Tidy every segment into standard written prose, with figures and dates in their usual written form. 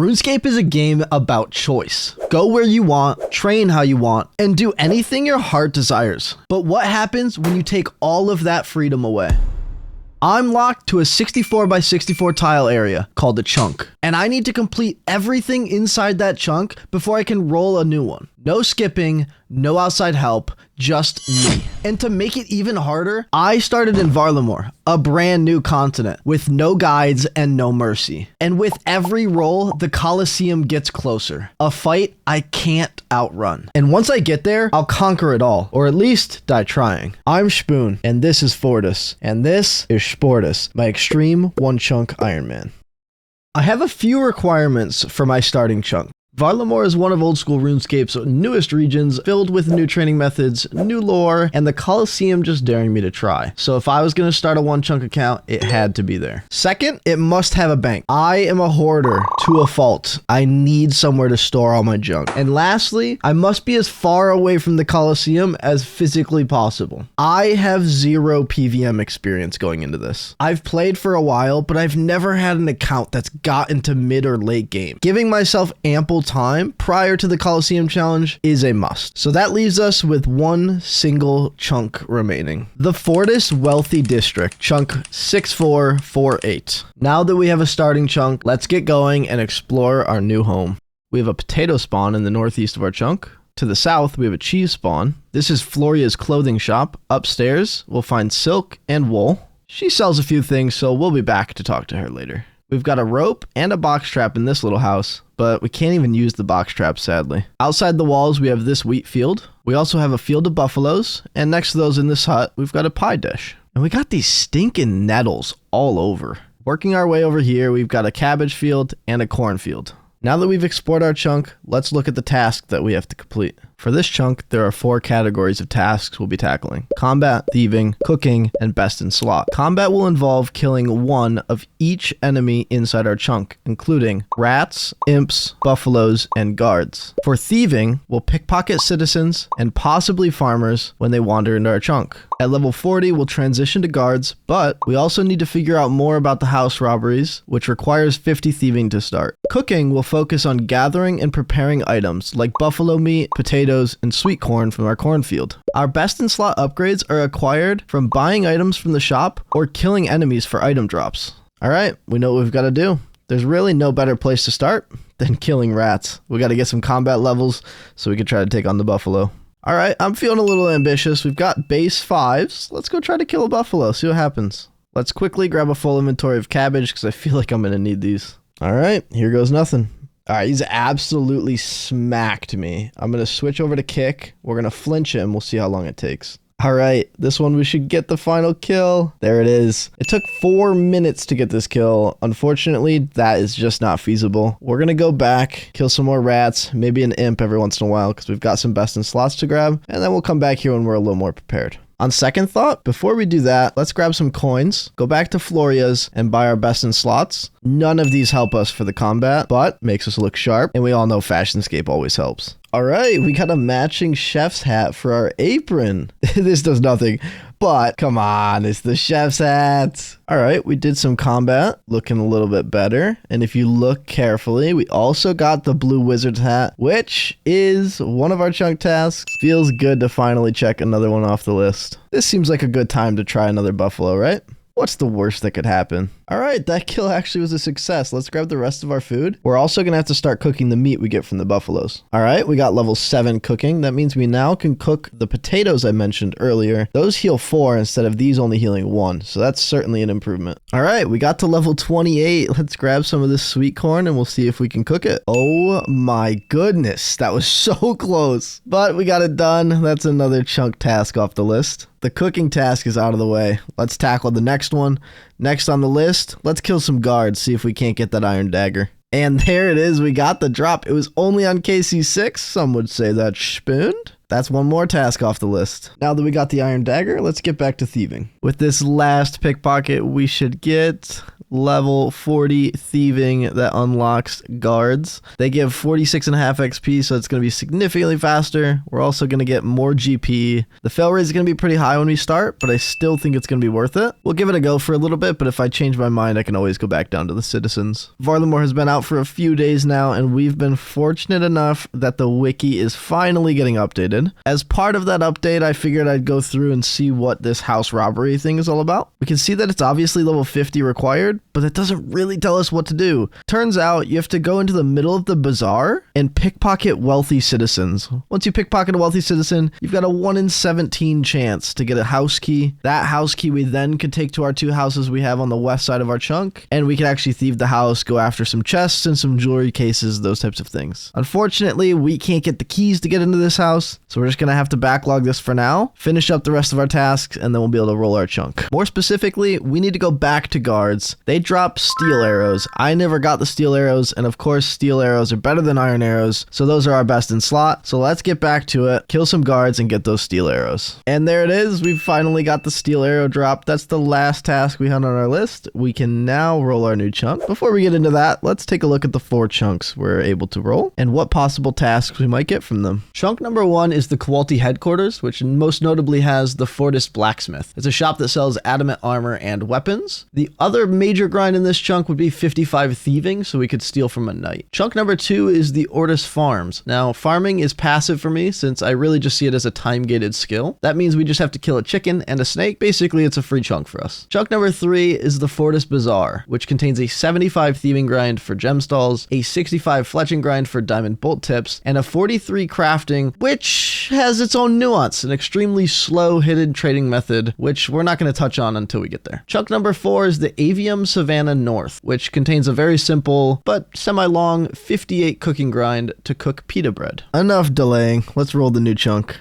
RuneScape is a game about choice. Go where you want, train how you want, and do anything your heart desires. But what happens when you take all of that freedom away? I'm locked to a 64 by 64 tile area called a chunk, and I need to complete everything inside that chunk before I can roll a new one. No skipping, no outside help, just me. And to make it even harder, I started in Varlamore, a brand new continent with no guides and no mercy. And with every roll, the Colosseum gets closer. A fight I can't outrun. And once I get there, I'll conquer it all, or at least die trying. I'm Schpune, and this is Fortis, and this is Schportis, my Xtreme Onechunk Ironman. I have a few requirements for my starting chunk. Varlamore is one of old school RuneScape's newest regions, filled with new training methods, new lore, and the Colosseum just daring me to try. So if I was going to start a one chunk account, it had to be there. Second, it must have a bank. I am a hoarder to a fault. I need somewhere to store all my junk. And lastly, I must be as far away from the Colosseum as physically possible. I have zero PVM experience going into this. I've played for a while, but I've never had an account that's gotten to mid or late game. Giving myself ample time prior to the Colosseum challenge is a must. So that leaves us with one single chunk remaining. The Fortis Wealthy District, chunk 6448. Now that we have a starting chunk, let's get going and explore our new home. We have a potato spawn in the northeast of our chunk. To the south, we have a cheese spawn. This is Floria's clothing shop. Upstairs, we'll find silk and wool. She sells a few things, so we'll be back to talk to her later. We've got a rope and a box trap in this little house, but we can't even use the box trap, sadly. Outside the walls, we have this wheat field. We also have a field of buffaloes, and next to those in this hut, we've got a pie dish. And we got these stinking nettles all over. Working our way over here, we've got a cabbage field and a cornfield. Now that we've explored our chunk, let's look at the task that we have to complete. For this chunk, there are 4 categories of tasks we'll be tackling: combat, thieving, cooking, and best in slot. Combat will involve killing one of each enemy inside our chunk, including rats, imps, buffaloes, and guards. For thieving, we'll pickpocket citizens and possibly farmers when they wander into our chunk. At level 40, we'll transition to guards, but we also need to figure out more about the house robberies, which requires 50 thieving to start. Cooking will focus on gathering and preparing items like buffalo meat, potatoes, and sweet corn from our cornfield. Our best in slot upgrades are acquired from buying items from the shop or killing enemies for item drops. Alright, we know what we've got to do. There's really no better place to start than killing rats. We got to get some combat levels so we can try to take on the buffalo. Alright, I'm feeling a little ambitious. We've got base 5s. Let's go try to kill a buffalo, see what happens. Let's quickly grab a full inventory of cabbage because I feel like I'm going to need these. Alright, here goes nothing. Alright, he's absolutely smacked me. I'm going to switch over to kick. We're going to flinch him. We'll see how long it takes. Alright, this one we should get the final kill. There it is. It took 4 minutes to get this kill. Unfortunately, that is just not feasible. We're going to go back, kill some more rats, maybe an imp every once in a while because we've got some best in slots to grab, and then we'll come back here when we're a little more prepared. On second thought, before we do that, let's grab some coins, go back to Floria's, and buy our best in slots. None of these help us for the combat, but makes us look sharp, and we all know Fashionscape always helps. Alright, we got a matching chef's hat for our apron. This does nothing, but come on, it's the chef's hat. Alright, we did some combat, looking a little bit better. And if you look carefully, we also got the blue wizard's hat, which is one of our chunk tasks. Feels good to finally check another one off the list. This seems like a good time to try another buffalo, right? What's the worst that could happen? Alright, that kill actually was a success. Let's grab the rest of our food. We're also going to have to start cooking the meat we get from the buffaloes. Alright, we got level 7 cooking. That means we now can cook the potatoes I mentioned earlier. Those heal 4 instead of these only healing 1. So that's certainly an improvement. Alright, we got to level 28. Let's grab some of this sweet corn and we'll see if we can cook it. Oh my goodness, that was so close. But we got it done. That's another chunk task off the list. The cooking task is out of the way. Let's tackle the next one. Next on the list, let's kill some guards, see if we can't get that iron dagger. And there it is, we got the drop. It was only on KC6. Some would say that's spooned. That's one more task off the list. Now that we got the iron dagger, let's get back to thieving. With this last pickpocket, we should get level 40 thieving that unlocks guards. They give 46.5 XP, so it's going to be significantly faster. We're also going to get more GP. The fail rate is going to be pretty high when we start, but I still think it's going to be worth it. We'll give it a go for a little bit, but if I change my mind, I can always go back down to the citizens. Varlamore has been out for a few days now, and we've been fortunate enough that the wiki is finally getting updated. As part of that update, I figured I'd go through and see what this house robbery thing is all about. We can see that it's obviously level 50 required, but that doesn't really tell us what to do. Turns out you have to go into the middle of the bazaar and pickpocket wealthy citizens. Once you pickpocket a wealthy citizen, you've got a 1 in 17 chance to get a house key. That house key we then could take to our 2 houses we have on the west side of our chunk, and we could actually thieve the house, go after some chests and some jewelry cases, those types of things. Unfortunately, we can't get the keys to get into this house, so we're just gonna have to backlog this for now, finish up the rest of our tasks, and then we'll be able to roll our chunk. More specifically, we need to go back to guards. They drop steel arrows. I never got the steel arrows, and of course steel arrows are better than iron arrows, so those are our best in slot. So let's get back to it, kill some guards, and get those steel arrows. And there it is, we've finally got the steel arrow drop. That's the last task we had on our list. We can now roll our new chunk. Before we get into that, let's take a look at the 4 chunks we're able to roll and what possible tasks we might get from them. Chunk number 1 is the Quality headquarters, which most notably has the Schportis blacksmith. It's a shop that sells adamant armor and weapons. The other major grind in this chunk would be 55 thieving, so we could steal from a knight. Chunk number 2 is the Ortis farms. Now, farming is passive for me since I really just see it as a time-gated skill. That means we just have to kill a chicken and a snake. Basically, it's a free chunk for us. Chunk number 3 is the Fortis Bazaar, which contains a 75 thieving grind for gem stalls, a 65 fletching grind for diamond bolt tips, and a 43 crafting, which has its own nuance, an extremely slow hidden trading method, which we're not going to touch on until we get there. Chunk number 4 is the Avium Savannah North, which contains a very simple but semi-long 58 cooking grind to cook pita bread. Enough delaying, let's roll the new chunk.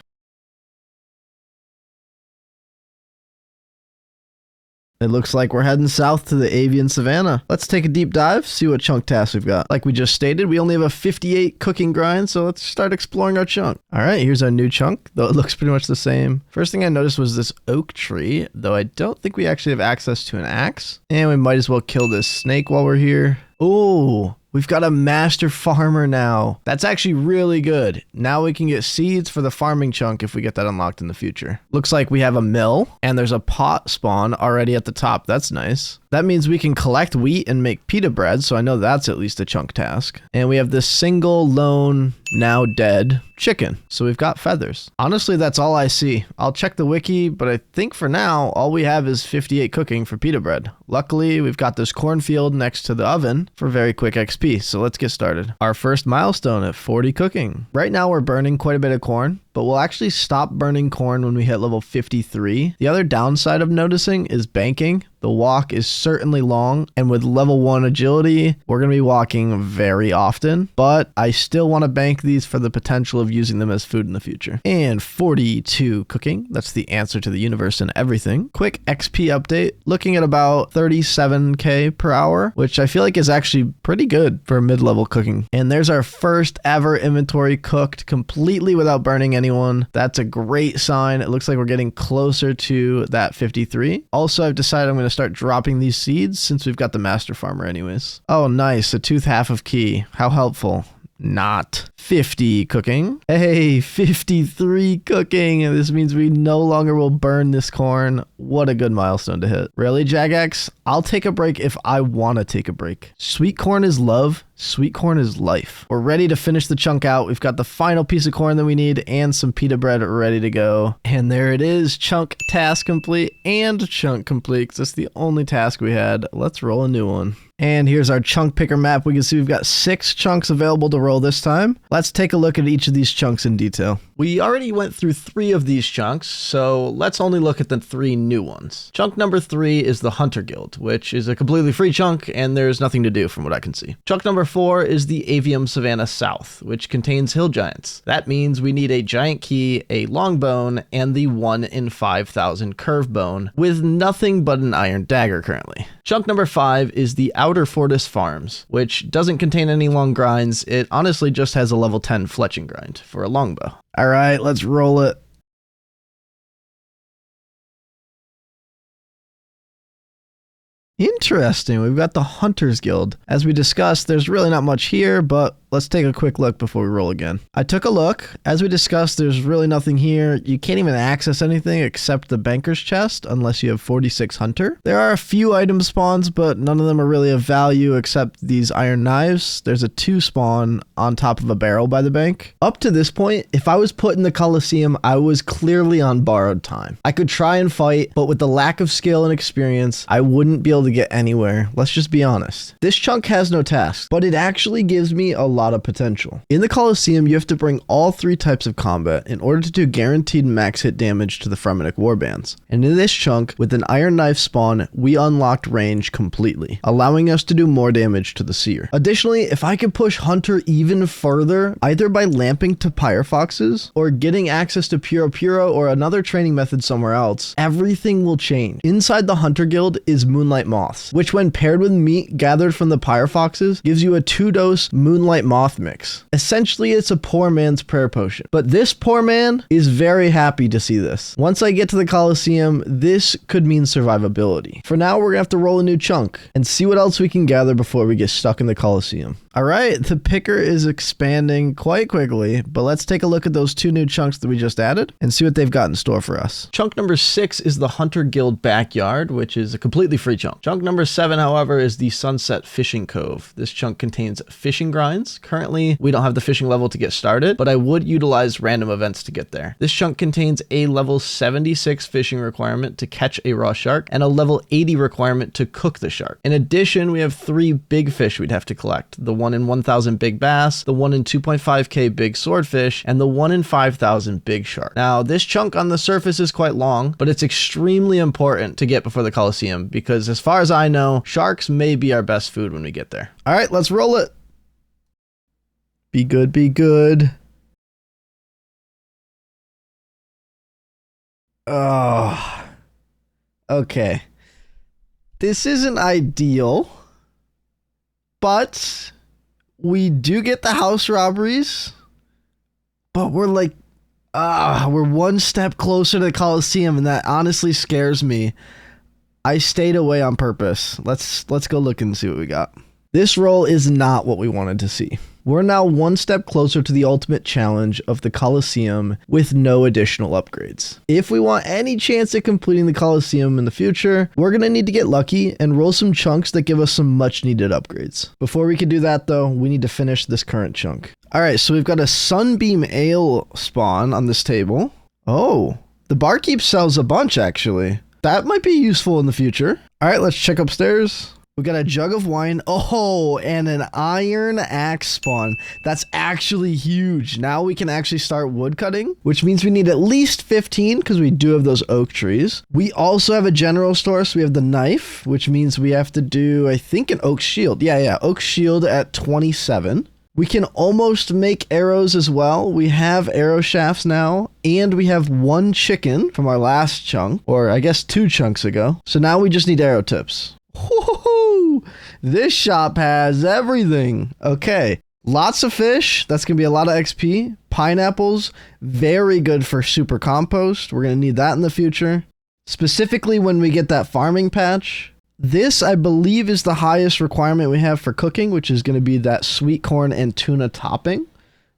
It looks like we're heading south to the Avian Savannah. Let's take a deep dive, see what chunk tasks we've got. Like we just stated, we only have a 58 cooking grind, so let's start exploring our chunk. All right, here's our new chunk, though it looks pretty much the same. First thing I noticed was this oak tree, though I don't think we actually have access to an axe. And we might as well kill this snake while we're here. Ooh, we've got a master farmer now. That's actually really good. Now we can get seeds for the farming chunk if we get that unlocked in the future. Looks like we have a mill and there's a pot spawn already at the top. That's nice. That means we can collect wheat and make pita bread, so I know that's at least a chunk task. And we have this single, lone, now dead chicken. So we've got feathers. Honestly, that's all I see. I'll check the wiki, but I think for now, all we have is 58 cooking for pita bread. Luckily, we've got this cornfield next to the oven for very quick XP, so let's get started. Our first milestone at 40 cooking. Right now, we're burning quite a bit of corn, but we'll actually stop burning corn when we hit level 53. The other downside of noticing is banking. The walk is certainly long, and with level 1 agility, we're going to be walking very often, but I still want to bank these for the potential of using them as food in the future. And 42 cooking. That's the answer to the universe and everything. Quick XP update, looking at about 37k per hour, which I feel like is actually pretty good for mid-level cooking. And there's our first ever inventory cooked completely without burning anyone. That's a great sign. It looks like we're getting closer to that 53. Also, I've decided I'm going to start dropping these seeds since we've got the master farmer anyways. Oh, nice. A tooth half of key. How helpful. Not 50 cooking. Hey, 53 cooking. This means we no longer will burn this corn. What a good milestone to hit. Really, Jagex? I'll take a break if I want to take a break. Sweet corn is love. Sweet corn is life. We're ready to finish the chunk out. We've got the final piece of corn that we need and some pita bread ready to go. And there it is. Chunk task complete and chunk complete, because that's the only task we had. Let's roll a new one. And here's our chunk picker map. We can see we've got 6 chunks available to roll this time. Let's take a look at each of these chunks in detail. We already went through 3 of these chunks, so let's only look at the 3 new ones. Chunk number 3 is the Hunter Guild, which is a completely free chunk, and there's nothing to do from what I can see. Chunk number 4 is the Avium Savannah South, which contains hill giants. That means we need a giant key, a long bone, and the 1 in 5,000 curve bone, with nothing but an iron dagger currently. Chunk number 5 is the Outer Fortis Farms, which doesn't contain any long grinds. It honestly just has a level 10 fletching grind for a longbow. All right, let's roll it. Interesting, we've got the Hunters Guild. As we discussed, there's really not much here, but let's take a quick look before we roll again. I took a look. As we discussed, there's really nothing here. You can't even access anything except the Banker's Chest unless you have 46 Hunter. There are a few item spawns, but none of them are really of value except these iron knives. There's a 2 spawn on top of a barrel by the bank. Up to this point, if I was put in the Colosseum, I was clearly on borrowed time. I could try and fight, but with the lack of skill and experience, I wouldn't be able to get anywhere. Let's just be honest. This chunk has no tasks, but it actually gives me a lot of potential. In the Colosseum, you have to bring all 3 types of combat in order to do guaranteed max hit damage to the Fremennik warbands. And in this chunk, with an iron knife spawn, we unlocked range completely, allowing us to do more damage to the seer. Additionally, if I could push Hunter even further, either by lamping to Pyrofoxes or getting access to Puro or another training method somewhere else, everything will change. Inside the Hunter Guild is Moonlight Moths, which when paired with meat gathered from the Pyrofoxes gives you a 2-dose Moonlight Moth mix. Essentially, it's a poor man's prayer potion. But this poor man is very happy to see this. Once I get to the Colosseum, this could mean survivability. For now, we're gonna have to roll a new chunk and see what else we can gather before we get stuck in the Colosseum. All right, the picker is expanding quite quickly, but let's take a look at those 2 new chunks that we just added and see what they've got in store for us. Chunk number 6 is the Hunter Guild Backyard, which is a completely free chunk. Chunk number 7, however, is the Sunset Fishing Cove. This chunk contains fishing grinds. Currently, we don't have the fishing level to get started, but I would utilize random events to get there. This chunk contains a level 76 fishing requirement to catch a raw shark and a level 80 requirement to cook the shark. In addition, we have 3 big fish we'd have to collect. The 1 in 1,000 big bass, the 1 in 2.5k big swordfish, and the 1 in 5,000 big shark. Now, this chunk on the surface is quite long, but it's extremely important to get before the Colosseum because as far as I know, sharks may be our best food when we get there. All right, let's roll it. Be good, be good. Oh, okay. This isn't ideal, but we do get the house robberies, but we're like, we're 1 step closer to the Colosseum, and that honestly scares me. I stayed away on purpose. Let's go look and see what we got. This roll is not what we wanted to see. We're now 1 step closer to the ultimate challenge of the Colosseum with no additional upgrades. If we want any chance at completing the Colosseum in the future, we're gonna need to get lucky and roll some chunks that give us some much needed upgrades. Before we can do that though, we need to finish this current chunk. All right, so we've got a Sunbeam Ale spawn on this table. Oh, the barkeep sells a bunch actually. That might be useful in the future. All right, let's check upstairs. We got a jug of wine. Oh, and an iron axe spawn. That's actually huge. Now we can actually start wood cutting, which means we need at least 15 because we do have those oak trees. We also have a general store, so we have the knife, which means we have to do, I think, an oak shield. Yeah, oak shield at 27. We can almost make arrows as well. We have arrow shafts now, and we have 1 chicken from our last chunk, or I guess 2 chunks ago. So now we just need arrow tips. Woohoo! This shop has everything. Okay, lots of fish. That's gonna be a lot of XP. Pineapples, very good for super compost. We're gonna need that in the future, specifically when we get that farming patch. This, I believe, is the highest requirement we have for cooking, which is going to be that sweet corn and tuna topping.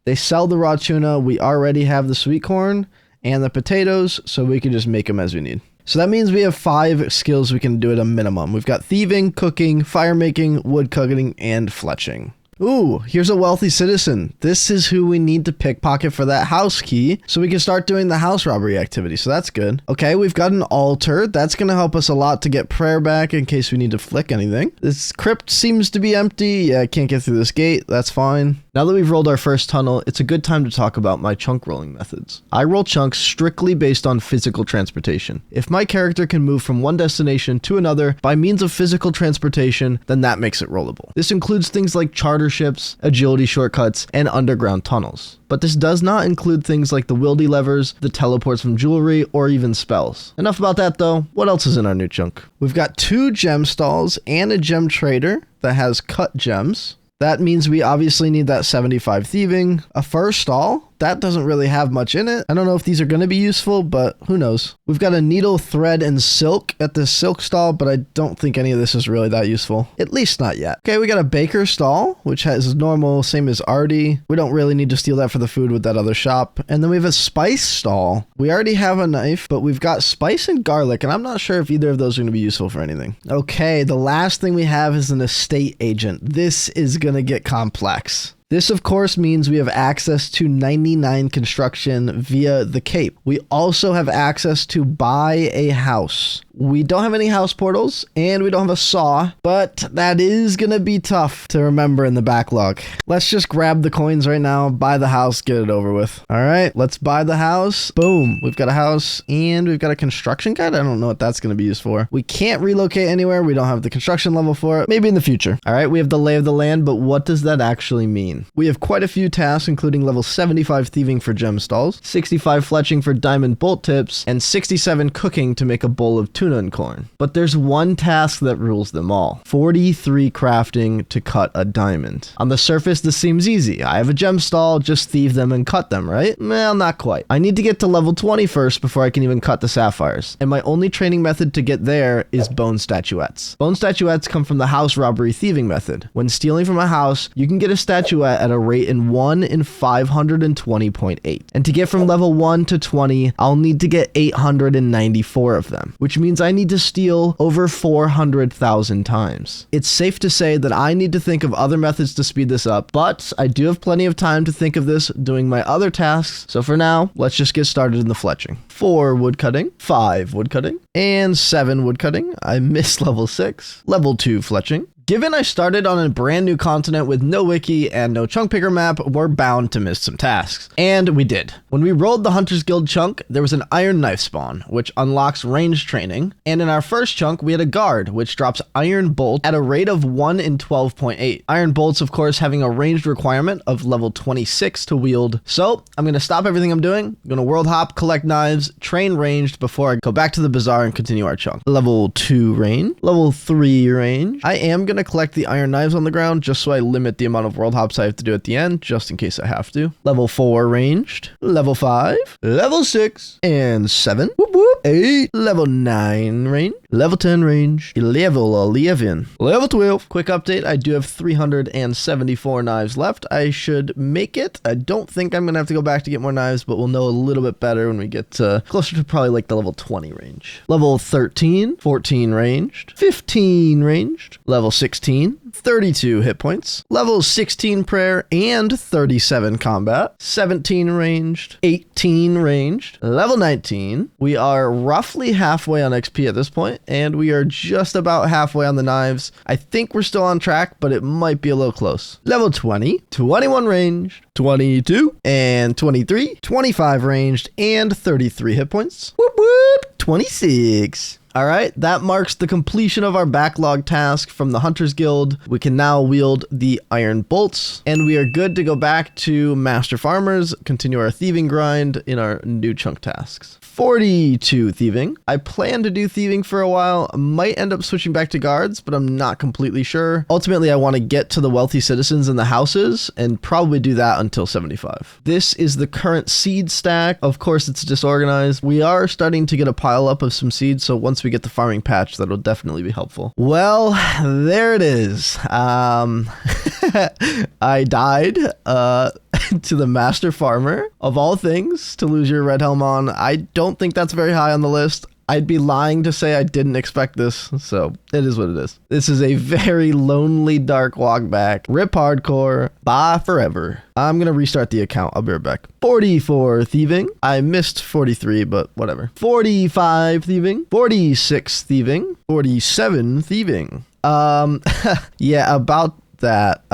They sell the raw tuna. We already have the sweet corn and the potatoes, so we can just make them as we need. So that means we have 5 skills we can do at a minimum. We've got thieving, cooking, fire making, wood cutting, and fletching. Ooh, here's a wealthy citizen. This is who we need to pickpocket for that house key so we can start doing the house robbery activity. So that's good. Okay, we've got an altar. That's going to help us a lot to get prayer back in case we need to flick anything. This crypt seems to be empty. Yeah, I can't get through this gate. That's fine. Now that we've rolled our first tunnel, it's a good time to talk about my chunk rolling methods. I roll chunks strictly based on physical transportation. If my character can move from one destination to another by means of physical transportation, then that makes it rollable. This includes things like charter starter ships, agility shortcuts, and underground tunnels. But this does not include things like the wildy levers, the teleports from jewelry, or even spells. Enough about that though. What else is in our new chunk? We've got 2 gem stalls and a gem trader that has cut gems. That means we obviously need that 75 thieving, a fur stall. That doesn't really have much in it. I don't know if these are going to be useful, but who knows. We've got a needle, thread, and silk at the silk stall, but I don't think any of this is really that useful. At least not yet. Okay, we got a baker stall, which has normal, same as Artie. We don't really need to steal that for the food with that other shop. And then we have a spice stall. We already have a knife, but we've got spice and garlic, and I'm not sure if either of those are going to be useful for anything. Okay, the last thing we have is an estate agent. This is going to get complex. This, of course, means we have access to 99 construction via the Cape. We also have access to buy a house. We don't have any house portals, and we don't have a saw, but that is going to be tough to remember in the backlog. Let's just grab the coins right now, buy the house, get it over with. All right, let's buy the house. Boom. We've got a house, and we've got a construction guide. I don't know what that's going to be used for. We can't relocate anywhere. We don't have the construction level for it. Maybe in the future. All right, we have the lay of the land, but what does that actually mean? We have quite a few tasks, including level 75 thieving for gem stalls, 65 fletching for diamond bolt tips, and 67 cooking to make a bowl of tuna and corn. But there's one task that rules them all. 43 crafting to cut a diamond. On the surface, this seems easy. I have a gem stall, just thieve them and cut them, right? Well, not quite. I need to get to level 20 first before I can even cut the sapphires. And my only training method to get there is bone statuettes. Bone statuettes come from the house robbery thieving method. When stealing from a house, you can get a statuette at a rate in 1 in 520.8. And to get from level 1 to 20, I'll need to get 894 of them, which means I need to steal over 400,000 times. It's safe to say that I need to think of other methods to speed this up, but I do have plenty of time to think of this doing my other tasks, so for now, let's just get started in the fletching. 4 woodcutting, 5 woodcutting, and 7 woodcutting. I missed level 6. Level 2 fletching. Given I started on a brand new continent with no wiki and no chunk picker map, we're bound to miss some tasks. And we did. When we rolled the Hunter's Guild chunk, there was an iron knife spawn, which unlocks range training. And in our first chunk, we had a guard, which drops iron bolt at a rate of 1 in 12.8. Iron bolts, of course, having a ranged requirement of level 26 to wield. So I'm going to stop everything I'm doing. I'm going to world hop, collect knives, train ranged before I go back to the bazaar and continue our chunk. Level 2 range, level 3 range. I am going to collect the iron knives on the ground just so I limit the amount of world hops I have to do at the end, just in case I have to. Level 4 ranged, level 5, level 6, and 7, whoop whoop, 8, level 9 range, level 10 range, level 11, level 12. Quick update, I do have 374 knives left. I should make it. I don't think I'm gonna have to go back to get more knives, but we'll know a little bit better when we get closer to probably like the level 20 range. Level 13, 14 ranged, 15 ranged, level 16, 32 hit points, level 16 prayer and 37 combat, 17 ranged, 18 ranged, level 19. We are roughly halfway on XP at this point, and we are just about halfway on the knives. I think we're still on track, but it might be a little close. Level 20, 21 ranged, 22 and 23, 25 ranged and 33 hit points. Whoop whoop, 26. All right, that marks the completion of our backlog task from the Hunter's Guild. We can now wield the iron bolts, and we are good to go back to Master Farmers, continue our thieving grind in our new chunk tasks. 42 thieving. I plan to do thieving for a while. Might end up switching back to guards, but I'm not completely sure. Ultimately, I want to get to the wealthy citizens in the houses and probably do that until 75. This is the current seed stack. Of course, it's disorganized. We are starting to get a pile up of some seeds, so once we get the farming patch, that'll definitely be helpful. Well, there it is. I died to the Master Farmer, of all things, to lose your red helm on. I don't think that's very high on the list. I'd be lying to say I didn't expect this, so it is what it is. This is a very lonely, dark walk back. Rip hardcore. Bye forever. I'm going to restart the account. I'll be right back. 44 thieving. I missed 43, but whatever. 45 thieving. 46 thieving. 47 thieving. Yeah, about that.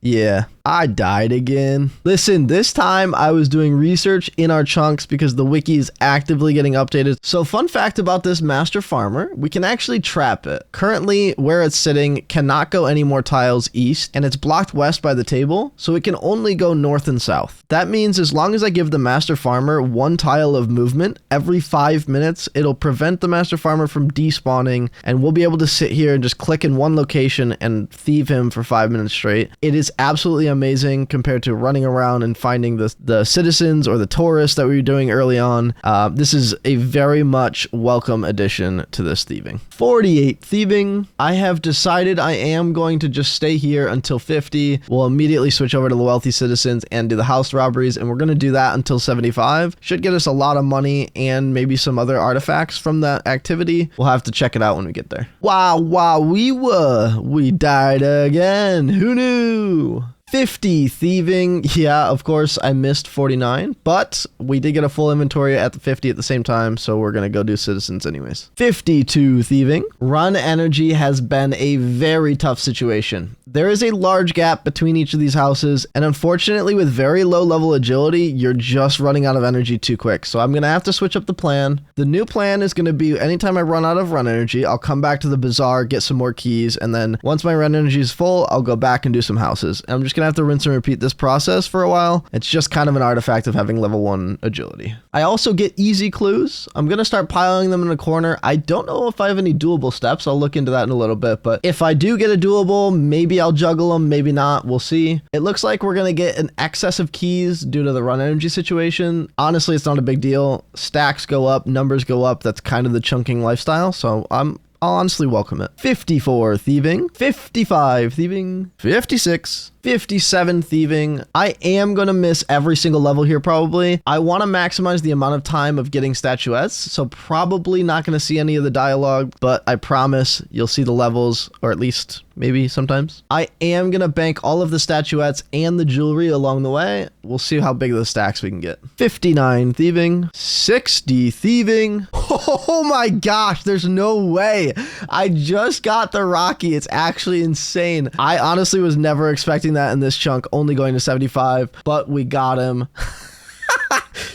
Yeah, I died again. Listen, this time I was doing research in our chunks because the wiki is actively getting updated. So fun fact about this master farmer, we can actually trap it. Currently, where it's sitting cannot go any more tiles east, and it's blocked west by the table, so it can only go north and south. That means as long as I give the master farmer one tile of movement every 5 minutes, it'll prevent the master farmer from despawning, and we'll be able to sit here and just click in one location and thieve him for 5 minutes straight. It is absolutely amazing compared to running around and finding the citizens or the tourists that we were doing early on. This is a very much welcome addition to this thieving. 48 thieving. I have decided I am going to just stay here until 50. We'll immediately switch over to the wealthy citizens and do the house robberies, and we're going to do that until 75. Should get us a lot of money and maybe some other artifacts from that activity. We'll have to check it out when we get there. Wow, we died again. Who knew? 50 thieving. Yeah, of course I missed 49, but we did get a full inventory at the 50 at the same time, so we're gonna go do citizens anyways. 52 thieving. Run energy has been a very tough situation. There is a large gap between each of these houses, and unfortunately with very low level agility, you're just running out of energy too quick. So I'm gonna have to switch up the plan. The new plan is gonna be anytime I run out of run energy, I'll come back to the bazaar, get some more keys, and then once my run energy is full, I'll go back and do some houses. And I'm just gonna have to rinse and repeat this process for a while. It's just kind of an artifact of having level 1 agility. I also get easy clues. I'm gonna start piling them in a corner. I don't know if I have any doable steps. I'll look into that in a little bit, but if I do get a doable, maybe I'll juggle them, maybe not. We'll see. It looks like we're gonna get an excess of keys due to the run energy situation. Honestly, it's not a big deal. Stacks go up, numbers go up. That's kind of the chunking lifestyle, so I'll honestly welcome it. 54 thieving, 55 thieving, 56, 57 thieving. I am going to miss every single level here probably. I want to maximize the amount of time of getting statuettes, so probably not going to see any of the dialogue, but I promise you'll see the levels, or at least maybe sometimes. I am going to bank all of the statuettes and the jewelry along the way. We'll see how big of the stacks we can get. 59 thieving, 60 thieving. Oh my gosh, there's no way. I just got the Rocky. It's actually insane. I honestly was never expecting that in this chunk, only going to 75, but we got him.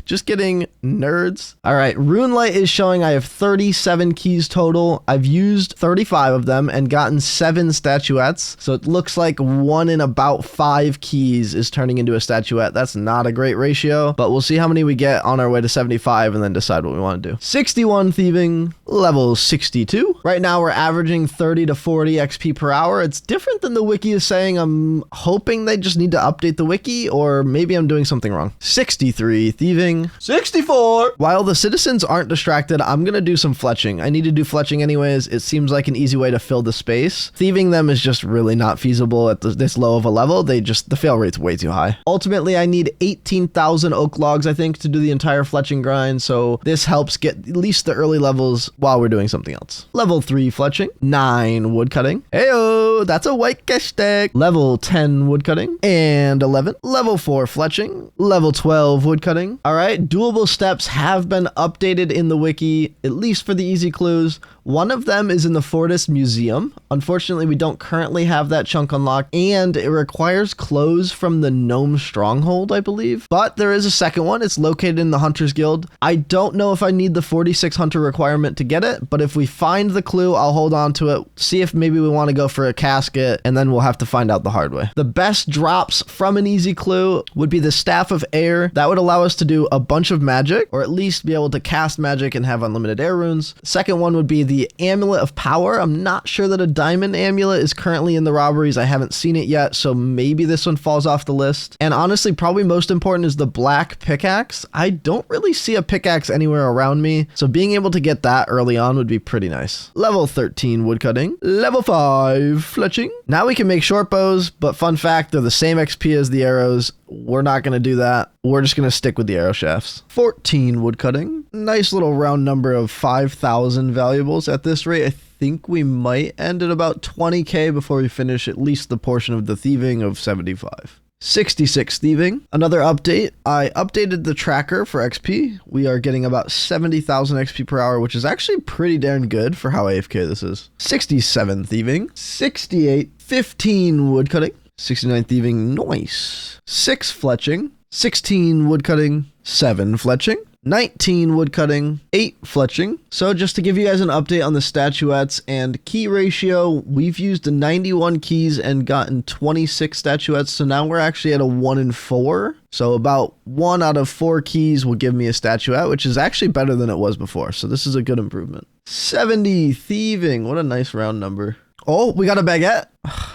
Just kidding, nerds. All right, Runelight is showing I have 37 keys total. I've used 35 of them and gotten 7 statuettes. So it looks like 1 in about 5 keys is turning into a statuette. That's not a great ratio, but we'll see how many we get on our way to 75 and then decide what we want to do. 61 thieving, level 62. Right now we're averaging 30 to 40 XP per hour. It's different than the wiki is saying. I'm hoping they just need to update the wiki, or maybe I'm doing something wrong. 63 thieving. 64. While the citizens aren't distracted, I'm gonna do some fletching. I need to do fletching anyways. It seems like an easy way to fill the space. Thieving them is just really not feasible at this low of a level. The fail rate's way too high. Ultimately, I need 18,000 oak logs, I think, to do the entire fletching grind, so this helps get at least the early levels while we're doing something else. Level 3 fletching, 9 woodcutting. Heyo, that's a white cash stack. Level 10 woodcutting, and 11. Level 4 fletching, level 12 woodcutting. All right, doable steps have been updated in the wiki, at least for the easy clues. One of them is in the Schportis Museum. Unfortunately, we don't currently have that chunk unlocked, and it requires clothes from the Gnome Stronghold, I believe. But there is a second one. It's located in the Hunters Guild. I don't know if I need the 46 hunter requirement to get it, but if we find the clue, I'll hold on to it, see if maybe we want to go for a casket, and then we'll have to find out the hard way. The best drops from an easy clue would be the Staff of Air. That would allow us to do a bunch of magic, or at least be able to cast magic and have unlimited air runes. Second one would be the Amulet of Power. I'm not sure that a diamond amulet is currently in the robberies. I haven't seen it yet, so maybe this one falls off the list. And honestly, probably most important is the black pickaxe. I don't really see a pickaxe anywhere around me, so being able to get that early on would be pretty nice. Level 13 woodcutting, level 5 fletching. Now we can make short bows, but fun fact, they're the same XP as the arrows. We're not going to do that. We're just going to stick with the arrow shafts. 14 woodcutting. Nice little round number of 5,000 valuables. At this rate, I think we might end at about 20k before we finish at least the portion of the thieving of 75. 66 thieving. Another update. I updated the tracker for XP. We are getting about 70,000 XP per hour, which is actually pretty darn good for how AFK this is. 67 thieving. 68. 15 woodcutting. 69 thieving, nice. 6 fletching, 16 woodcutting, 7 fletching, 19 woodcutting, 8 fletching. So just to give you guys an update on the statuettes and key ratio, we've used 91 keys and gotten 26 statuettes. So now we're actually at a 1 in 4. So about 1 out of 4 keys will give me a statuette, which is actually better than it was before. So this is a good improvement. 70 thieving. What a nice round number. Oh, we got a baguette.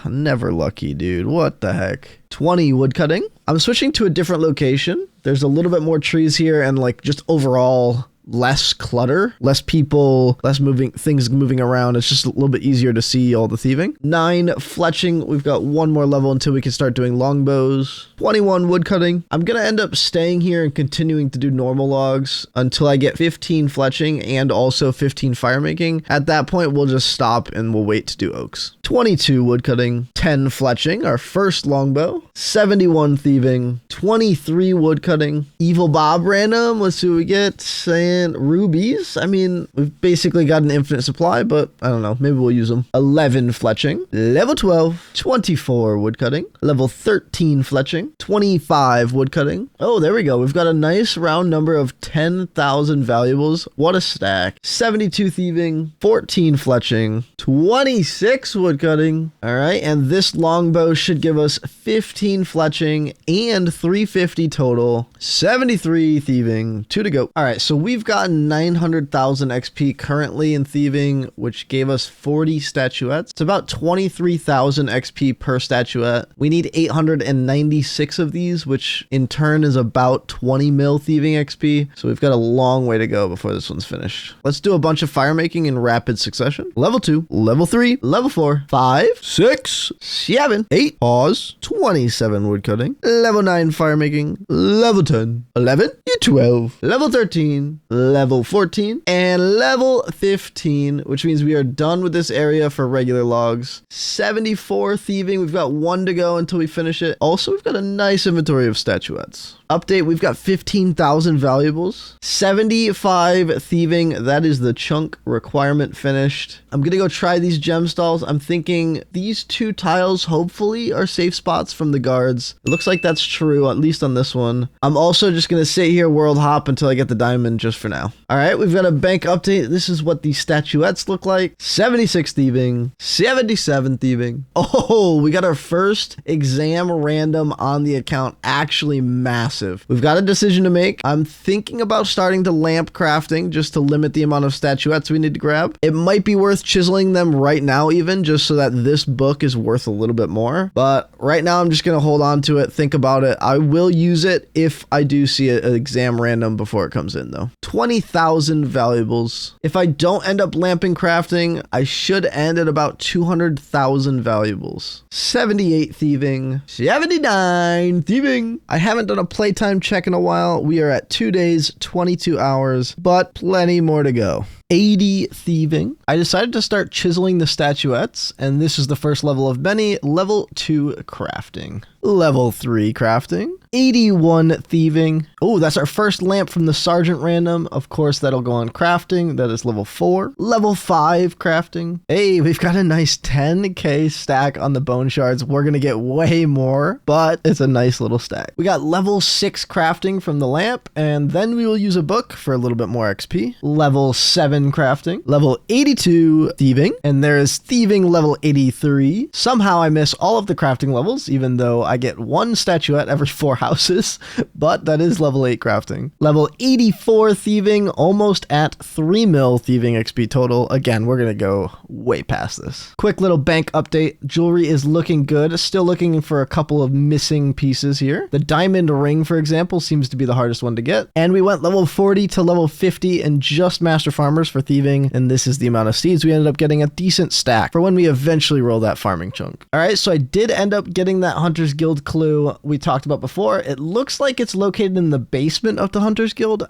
Never lucky, dude. What the heck? 20 woodcutting. I'm switching to a different location. There's a little bit more trees here and like just overall less clutter, less people, less things moving around. It's just a little bit easier to see all the thieving. 9 fletching. We've got 1 more level until we can start doing longbows. 21 woodcutting. I'm going to end up staying here and continuing to do normal logs until I get 15 fletching and also 15 fire making. At that point, we'll just stop and we'll wait to do oaks. 22 woodcutting, 10 fletching, our first longbow, 71 thieving, 23 woodcutting, Evil Bob random. Let's see what we get. And rubies. I mean, we've basically got an infinite supply, but I don't know. Maybe we'll use them. 11 fletching, level 12, 24 woodcutting, level 13 fletching, 25 woodcutting. Oh, there we go. We've got a nice round number of 10,000 valuables. What a stack. 72 thieving, 14 fletching, 26 woodcutting. All right. And this longbow should give us 15 fletching and 350 total. 73 thieving, 2 to go. All right. So we've gotten 900,000 XP currently in thieving, which gave us 40 statuettes. It's about 23,000 XP per statuette. We need 896 of these, which in turn is about 20 mil thieving XP. So we've got a long way to go before this one's finished. Let's do a bunch of fire making in rapid succession. Level 2, level 3, level 4, 5, 6, 7, 8, pause, 27 woodcutting, level 9 fire making, level 10, 11, 12, level 13, level 14, and level 15, which means we are done with this area for regular logs. 74 thieving. We've got 1 to go until we finish it. Also, we've got a nice inventory of statuettes. Update, we've got 15,000 valuables, 75 thieving. That is the chunk requirement finished. I'm going to go try these gem stalls. I'm thinking these 2 tiles hopefully are safe spots from the guards. It looks like that's true, at least on this one. I'm also just going to sit here world hop until I get the diamond just for now. All right, we've got a bank update. This is what the statuettes look like. 76 thieving, 77 thieving. Oh, we got our first exam random on the account. Actually massive. We've got a decision to make. I'm thinking about starting to lamp crafting just to limit the amount of statuettes we need to grab. It might be worth chiseling them right now even just so that this book is worth a little bit more. But right now I'm just going to hold on to it, think about it. I will use it if I do see an exam random before it comes in though. 20,000 valuables. If I don't end up lamping crafting, I should end at about 200,000 valuables. 78 thieving, 79 thieving. I haven't done a playtime check in a while. We are at 2 days, 22 hours, but plenty more to go. 80 thieving. I decided to start chiseling the statuettes, and this is the first level of many. Level 2 crafting. Level 3 crafting. 81 thieving. Oh, that's our first lamp from the Sergeant random. Of course, that'll go on crafting. That is level 4. Level 5 crafting. Hey, we've got a nice 10k stack on the bone shards. We're gonna get way more, but it's a nice little stack. We got level 6 crafting from the lamp, and then we will use a book for a little bit more XP. Level 7 crafting. Level 82 thieving, and there is thieving level 83. Somehow I miss all of the crafting levels, even though I get 1 statuette every 4 houses, but that is level 8 crafting. Level 84 thieving, almost at 3 mil thieving XP total. Again, we're gonna go way past this. Quick little bank update. Jewelry is looking good. Still looking for a couple of missing pieces here. The diamond ring, for example, seems to be the hardest one to get. And we went level 40 to level 50 in just Master Farmers for thieving, and this is the amount of seeds we ended up getting. A decent stack for when we eventually roll that farming chunk. All right, so I did end up getting that Hunter's Guild clue we talked about before. It looks like it's located in the the basement of the Hunters Guild.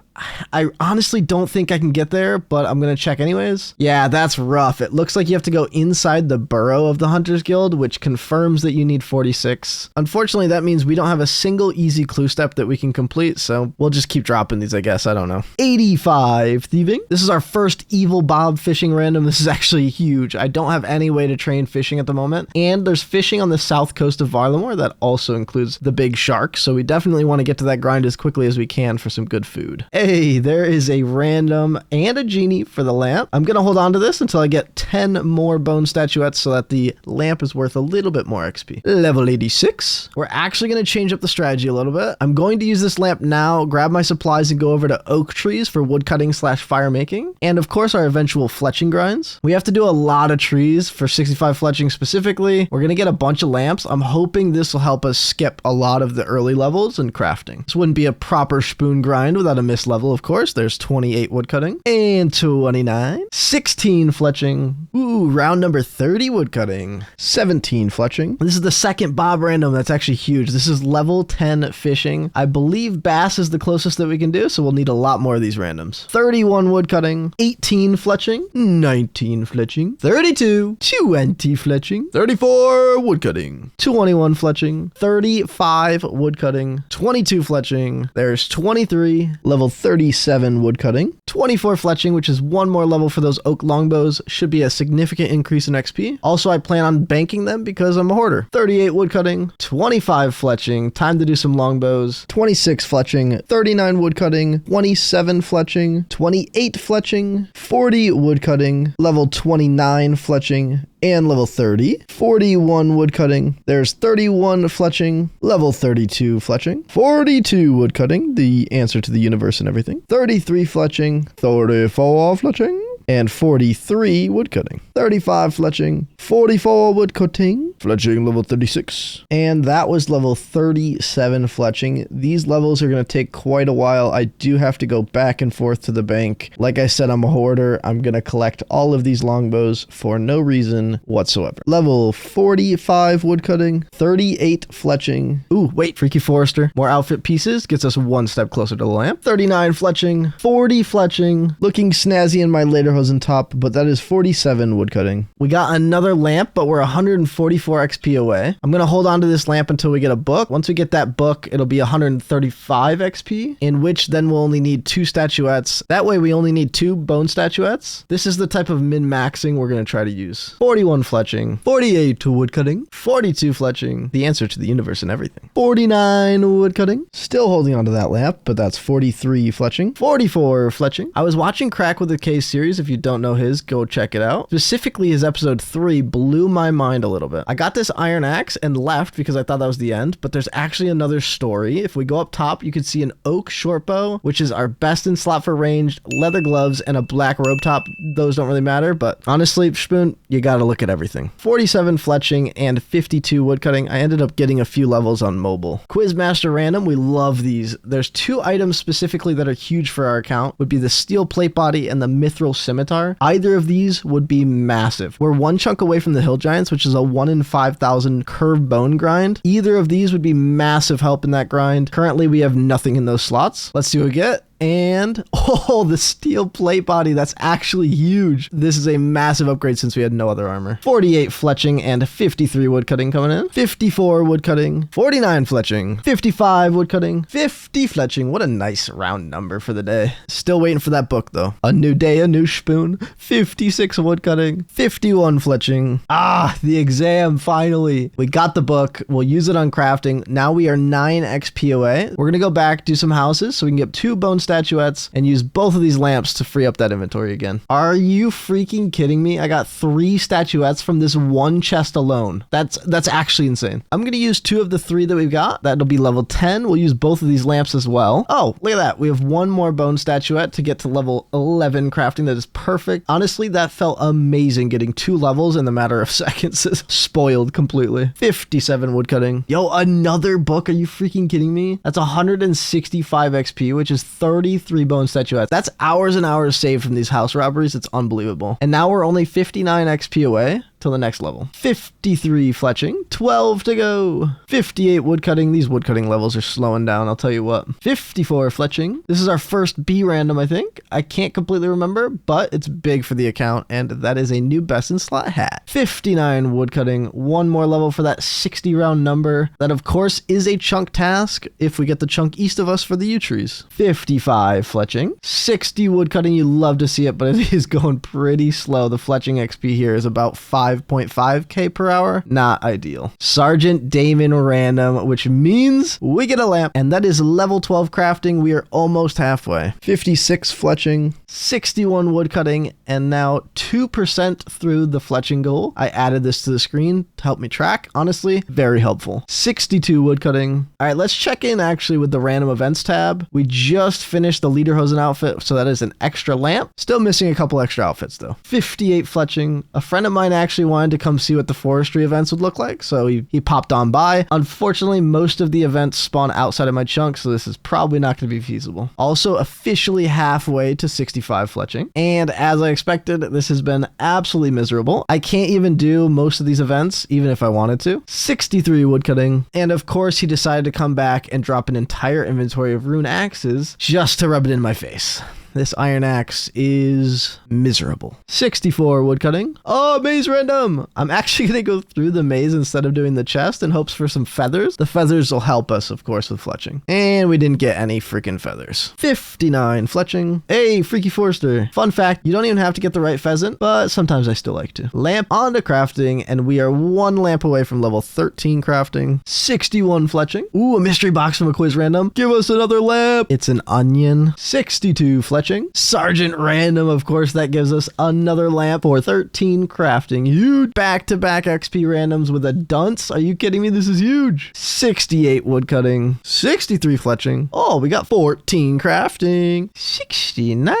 I honestly don't think I can get there, but I'm going to check anyways. Yeah, that's rough. It looks like you have to go inside the burrow of the Hunters Guild, which confirms that you need 46. Unfortunately, that means we don't have a single easy clue step that we can complete, so we'll just keep dropping these, I guess. I don't know. 85 thieving. This is our first evil bob fishing random. This is actually huge. I don't have any way to train fishing at the moment, and there's fishing on the south coast of Varlamore that also includes the big shark, so we definitely want to get to that grind as quickly as we can for some good food. Hey, there is a random and a genie for the lamp. I'm gonna hold on to this until I get 10 more bone statuettes so that the lamp is worth a little bit more XP. Level 86. We're actually gonna change up the strategy a little bit. I'm going to use this lamp now, grab my supplies, and go over to oak trees for wood cutting / fire making, and of course our eventual fletching grinds. We have to do a lot of trees for 65 fletching specifically. We're gonna get a bunch of lamps. I'm hoping this will help us skip a lot of the early levels in crafting. This wouldn't be a proper Schpune grind without a missed level, of course. There's 28 woodcutting and 29. 16 fletching. Ooh, round number 30 woodcutting. 17 fletching. This is the second bob random that's actually huge. This is level 10 fishing. I believe bass is the closest that we can do, so we'll need a lot more of these randoms. 31 woodcutting. 18 fletching. 19 fletching. 32. 20 fletching. 34 woodcutting. 21 fletching. 35 woodcutting. 22 fletching. There's 23. Level 37 woodcutting. 24 fletching, which is one more level for those oak longbows. Should be a significant increase in XP. Also, I plan on banking them because I'm a hoarder. 38 woodcutting. 25 fletching. Time to do some longbows. 26 fletching. 39 woodcutting. 27 fletching. 28 fletching. 40 woodcutting. Level 29 fletching. And level 30. 41 woodcutting. There's 31 fletching. Level 32 fletching. 42 woodcutting, the answer to the universe and everything. 33 fletching. 34 fletching. And 43 woodcutting. 35 fletching. 44 woodcutting. Fletching level 36. And that was level 37 fletching. These levels are going to take quite a while. I do have to go back and forth to the bank. Like I said, I'm a hoarder. I'm going to collect all of these longbows for no reason whatsoever. Level 45 woodcutting. 38 fletching. Ooh, wait, Freaky Forester. More outfit pieces gets us one step closer to the lamp. 39 fletching. 40 fletching. Looking snazzy in my later hose and top, but that is 47 woodcutting. We got another lamp, but we're 144 XP away. I'm going to hold on to this lamp until we get a book. Once we get that book, it'll be 135 XP, in which then we'll only need 2 statuettes. That way we only need 2 bone statuettes. This is the type of min-maxing we're going to try to use. 41 fletching. 48 woodcutting. 42 fletching. The answer to the universe and everything. 49 woodcutting. Still holding on to that lamp, but that's 43 fletching. 44 fletching. I was watching Crack with the K series. If you don't know his, go check it out. Specifically, his episode 3 blew my mind a little bit. I got this iron axe and left because I thought that was the end, but there's actually another story. If we go up top, you can see an oak short bow, which is our best in slot for ranged, leather gloves, and a black robe top. Those don't really matter, but honestly, Schpune, you gotta look at everything. 47 fletching and 52 woodcutting. I ended up getting a few levels on mobile. Quizmaster random, we love these. There's 2 items specifically that are huge for our account, would be the steel plate body and the mithril scimitar. Either of these would be massive. We're 1 chunk away from the hill giants, which is a 1 in 5,000 curved bone grind. Either of these would be massive help in that grind. Currently, we have nothing in those slots. Let's see what we get. And, oh, the steel plate body, that's actually huge. This is a massive upgrade since we had no other armor. 48 fletching and 53 woodcutting coming in. 54 woodcutting. 49 fletching. 55 woodcutting. 50 fletching. What a nice round number for the day. Still waiting for that book, though. A new day, a new Schpune. 56 woodcutting. 51 fletching. Ah, the exam, finally. We got the book. We'll use it on crafting. Now we are 9 XP away. We're going to go back, do some houses, so we can get 2 bone statuettes and use both of these lamps to free up that inventory again. Are you freaking kidding me? I got 3 statuettes from this one chest alone. That's actually insane. I'm going to use 2 of the 3 that we've got. That'll be level 10. We'll use both of these lamps as well. Oh, look at that. We have 1 more bone statuette to get to level 11 crafting. That is perfect. Honestly, that felt amazing getting 2 levels in the matter of seconds. Spoiled completely. 57 woodcutting. Yo, another book. Are you freaking kidding me? That's 165 XP, which is 33 bone statuettes. That's hours and hours saved from these house robberies. It's unbelievable. And now we're only 59 XP away. till the next level. 53 fletching, 12 to go. 58 woodcutting. These woodcutting levels are slowing down, I'll tell you what. 54 fletching. This is our first B random, I think. I can't completely remember, but it's big for the account, and that is a new best in slot hat. 59 woodcutting. One more level for that 60 round number. That, of course, is a chunk task if we get the chunk east of us for the yew trees. 55 fletching. 60 woodcutting. You love to see it, but it is going pretty slow. The fletching XP here is about 5.5k per hour. Not ideal. Sergeant Damon random, which means we get a lamp, and that is level 12 crafting. We are almost halfway. 56 fletching, 61 woodcutting, and now 2% through the fletching goal. I added this to the screen to help me track. Honestly, very helpful. 62 woodcutting. All right, let's check in actually with the random events tab. We just finished the Lederhosen outfit, so that is an extra lamp. Still missing a couple extra outfits though. 58 fletching. A friend of mine actually wanted to come see what the forestry events would look like, so he popped on by. Unfortunately, most of the events spawn outside of my chunk, so this is probably not going to be feasible. Also officially halfway to 65 fletching, and as I expected, this has been absolutely miserable. I can't even do most of these events, even if I wanted to. 63 woodcutting, and of course he decided to come back and drop an entire inventory of rune axes just to rub it in my face. This iron axe is miserable. 64 woodcutting. Oh, maze random. I'm actually going to go through the maze instead of doing the chest in hopes for some feathers. The feathers will help us, of course, with fletching. And we didn't get any freaking feathers. 59 fletching. Hey, Freaky Forester. Fun fact, you don't even have to get the right pheasant, but sometimes I still like to. Lamp onto crafting, and we are one lamp away from level 13 crafting. 61 fletching. Ooh, a mystery box from a quiz random. Give us another lamp. It's an onion. 62 fletching. Sergeant random, of course, that gives us another lamp for 13 crafting. Huge back-to-back XP randoms with a dunce. Are you kidding me? This is huge. 68 woodcutting. 63 fletching. Oh, we got 14 crafting. 69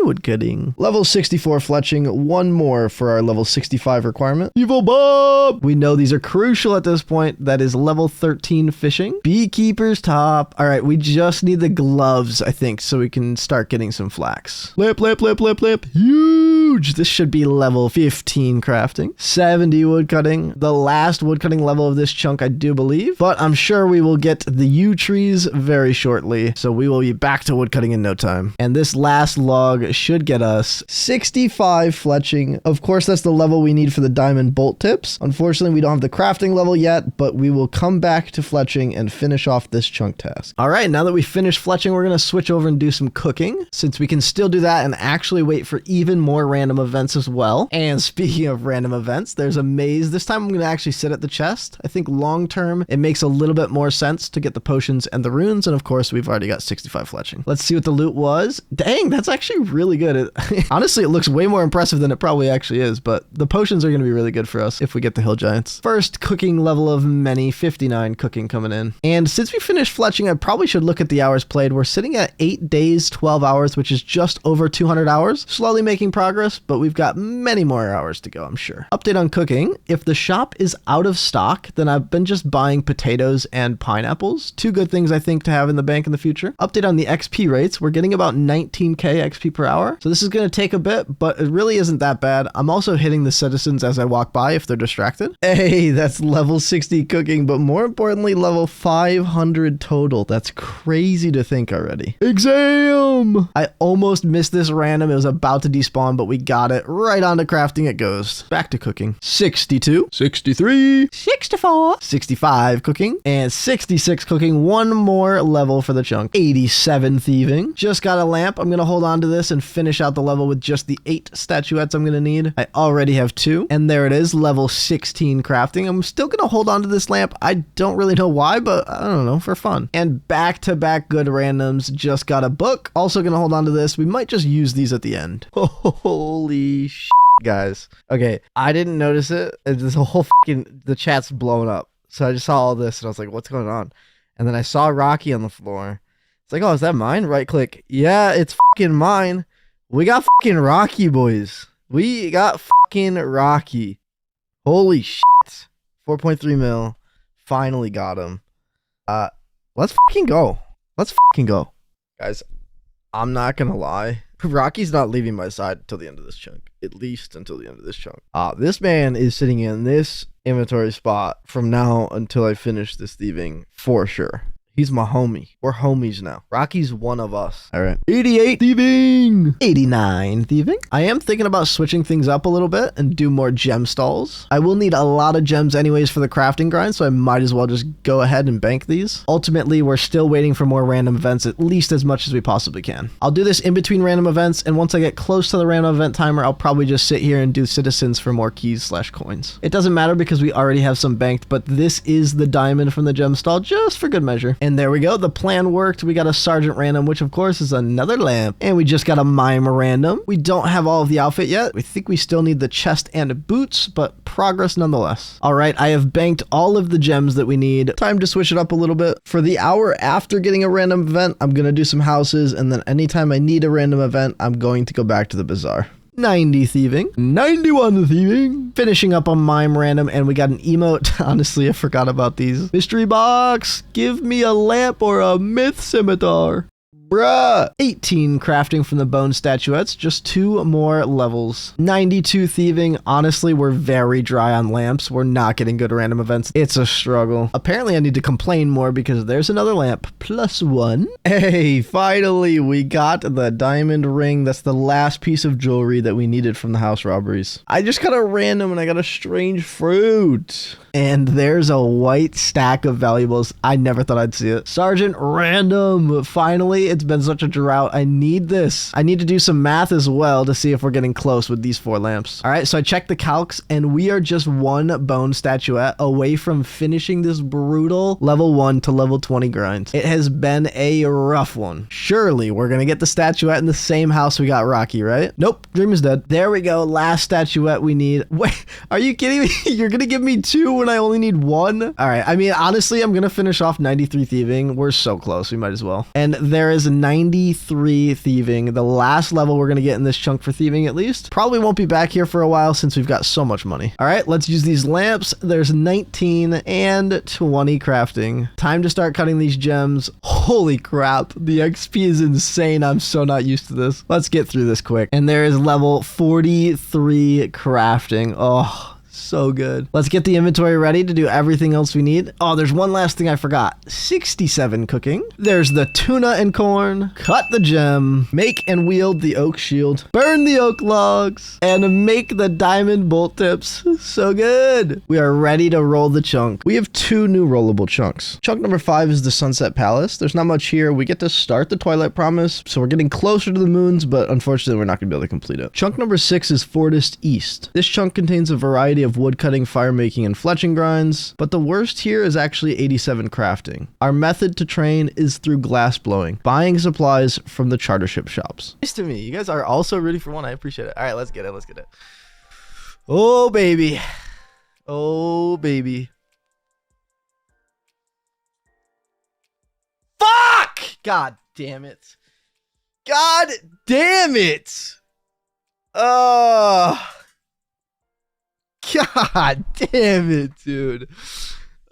woodcutting. Level 64 fletching. One more for our level 65 requirement. Evil Bob! We know these are crucial at this point. That is level 13 fishing. Beekeeper's top. All right, we just need the gloves, I think, so we can start getting some flax. Lamp, lamp, lamp, lamp, lamp. Huge! This should be level 15 crafting. 70 woodcutting. The last woodcutting level of this chunk, I do believe, but I'm sure we will get the yew trees very shortly, so we will be back to woodcutting in no time. And this last log should get us 65 fletching. Of course, that's the level we need for the diamond bolt tips. Unfortunately, we don't have the crafting level yet, but we will come back to fletching and finish off this chunk task. All right, now that we finished fletching, we're going to switch over and do some cooking, since we can still do that and actually wait for even more random events as well. And speaking of random events, there's a maze. This time I'm going to actually sit at the chest. I think long term, it makes a little bit more sense to get the potions and the runes. And of course, we've already got 65 fletching. Let's see what the loot was. Dang, that's actually really good. Honestly, it looks way more impressive than it probably actually is, but the potions are going to be really good for us if we get the hill giants. First cooking level of many, 59 cooking coming in. And since we finished fletching, I probably should look at the hours played. We're sitting at 8 days, 12 hours, which is just over 200 hours. Slowly making progress, but we've got many more hours to go, I'm sure. Update on cooking. If the shop is out of stock, then I've been just buying potatoes and pineapples. Two good things I think to have in the bank in the future. Update on the XP rates. We're getting about 19k XP per hour. So this is going to take a bit, but it really isn't that bad. I'm also hitting the citizens as I walk by if they're distracted. Hey, that's level 60 cooking, but more importantly, level 500 total. That's crazy to think already. Exam! I almost missed this random. It was about to despawn, but we got it. Right on to crafting it goes. Back to cooking. 62, 63, 64, 65 cooking, and 66 cooking. One more level for the chunk. 87 thieving. Just got a lamp. I'm going to hold on to this and finish out the level with just the 8 statuettes I'm going to need. I already have 2, and there it is, level 16 crafting. I'm still going to hold on to this lamp. I don't really know why, but I don't know, for fun. And back-to-back good randoms. Just got a book. Also going to hold on to this. We might just use these at the end. Holy shit, guys. Okay, I didn't notice it. This whole the chat's blown up. So I just saw all this, and I was like, what's going on? And then I saw Rocky on the floor. It's like, oh, is that mine? Right click. Yeah, it's mine. We got Rocky, boys. We got Rocky. Holy shit. 4.3 mil. Finally got him. Let's go. Let's go. Guys, I'm not gonna lie. Rocky's not leaving my side until the end of this chunk. At least until the end of this chunk. This man is sitting in this inventory spot from now until I finish this thieving for sure. He's my homie. We're homies now. Rocky's one of us. All right. 88 thieving. 89 thieving. I am thinking about switching things up a little bit and do more gem stalls. I will need a lot of gems anyways for the crafting grind, so I might as well just go ahead and bank these. Ultimately, we're still waiting for more random events, at least as much as we possibly can. I'll do this in between random events, and once I get close to the random event timer, I'll probably just sit here and do citizens for more keys/coins. It doesn't matter because we already have some banked, but this is the diamond from the gem stall just for good measure. And there we go. The plan worked. We got a sergeant random, which of course is another lamp. And we just got a mime random. We don't have all of the outfit yet. We think we still need the chest and boots, but progress nonetheless. All right. I have banked all of the gems that we need. Time to switch it up a little bit. For the hour after getting a random event, I'm going to do some houses. And then anytime I need a random event, I'm going to go back to the bazaar. 90 thieving, 91 thieving, finishing up on mime random, and we got an emote. Honestly, I forgot about these. Mystery box, give me a lamp or a myth scimitar. Bruh. 18 crafting from the bone statuettes, just 2 more levels. 92 thieving. Honestly, we're very dry on lamps. We're not getting good random events. It's a struggle. Apparently, I need to complain more because there's another lamp. +1. Hey, finally, we got the diamond ring. That's the last piece of jewelry that we needed from the house robberies. I just got a random and I got a strange fruit. And there's a white stack of valuables. I never thought I'd see it. Sergeant random. Finally, it's been such a drought. I need this. I need to do some math as well to see if we're getting close with these 4 lamps. All right, so I checked the calcs and we are just 1 bone statuette away from finishing this brutal level 1 to level 20 grind. It has been a rough one. Surely we're going to get the statuette in the same house we got Rocky, right? Nope, dream is dead. There we go. Last statuette we need. Wait, are you kidding me? You're going to give me 2 when I only need 1? All right, I mean, honestly, I'm going to finish off 93 thieving. We're so close. We might as well. And there is 93 thieving, the last level we're going to get in this chunk for thieving at least. Probably won't be back here for a while since we've got so much money. All right, let's use these lamps. There's 19 and 20 crafting. Time to start cutting these gems. Holy crap, the XP is insane. I'm so not used to this. Let's get through this quick. And there is level 43 crafting. Oh, so good. Let's get the inventory ready to do everything else we need. Oh, there's one last thing I forgot. 67 cooking. There's the tuna and corn. Cut the gem. Make and wield the oak shield. Burn the oak logs. And make the diamond bolt tips. So good. We are ready to roll the chunk. We have 2 new rollable chunks. Chunk number 5 is the Sunset Palace. There's not much here. We get to start the Twilight Promise, so we're getting closer to the moons, but unfortunately we're not going to be able to complete it. Chunk number 6 is Forest East. This chunk contains a variety of wood cutting, fire making, and fletching grinds, but the worst here is actually 87 crafting. Our method to train is through glass blowing, buying supplies from the chartership shops. Nice to me. You guys are also rooting for 1. I appreciate it. All right, let's get it. Let's get it. Oh, baby. Oh, baby. Fuck! God damn it. God damn it. God damn it, dude.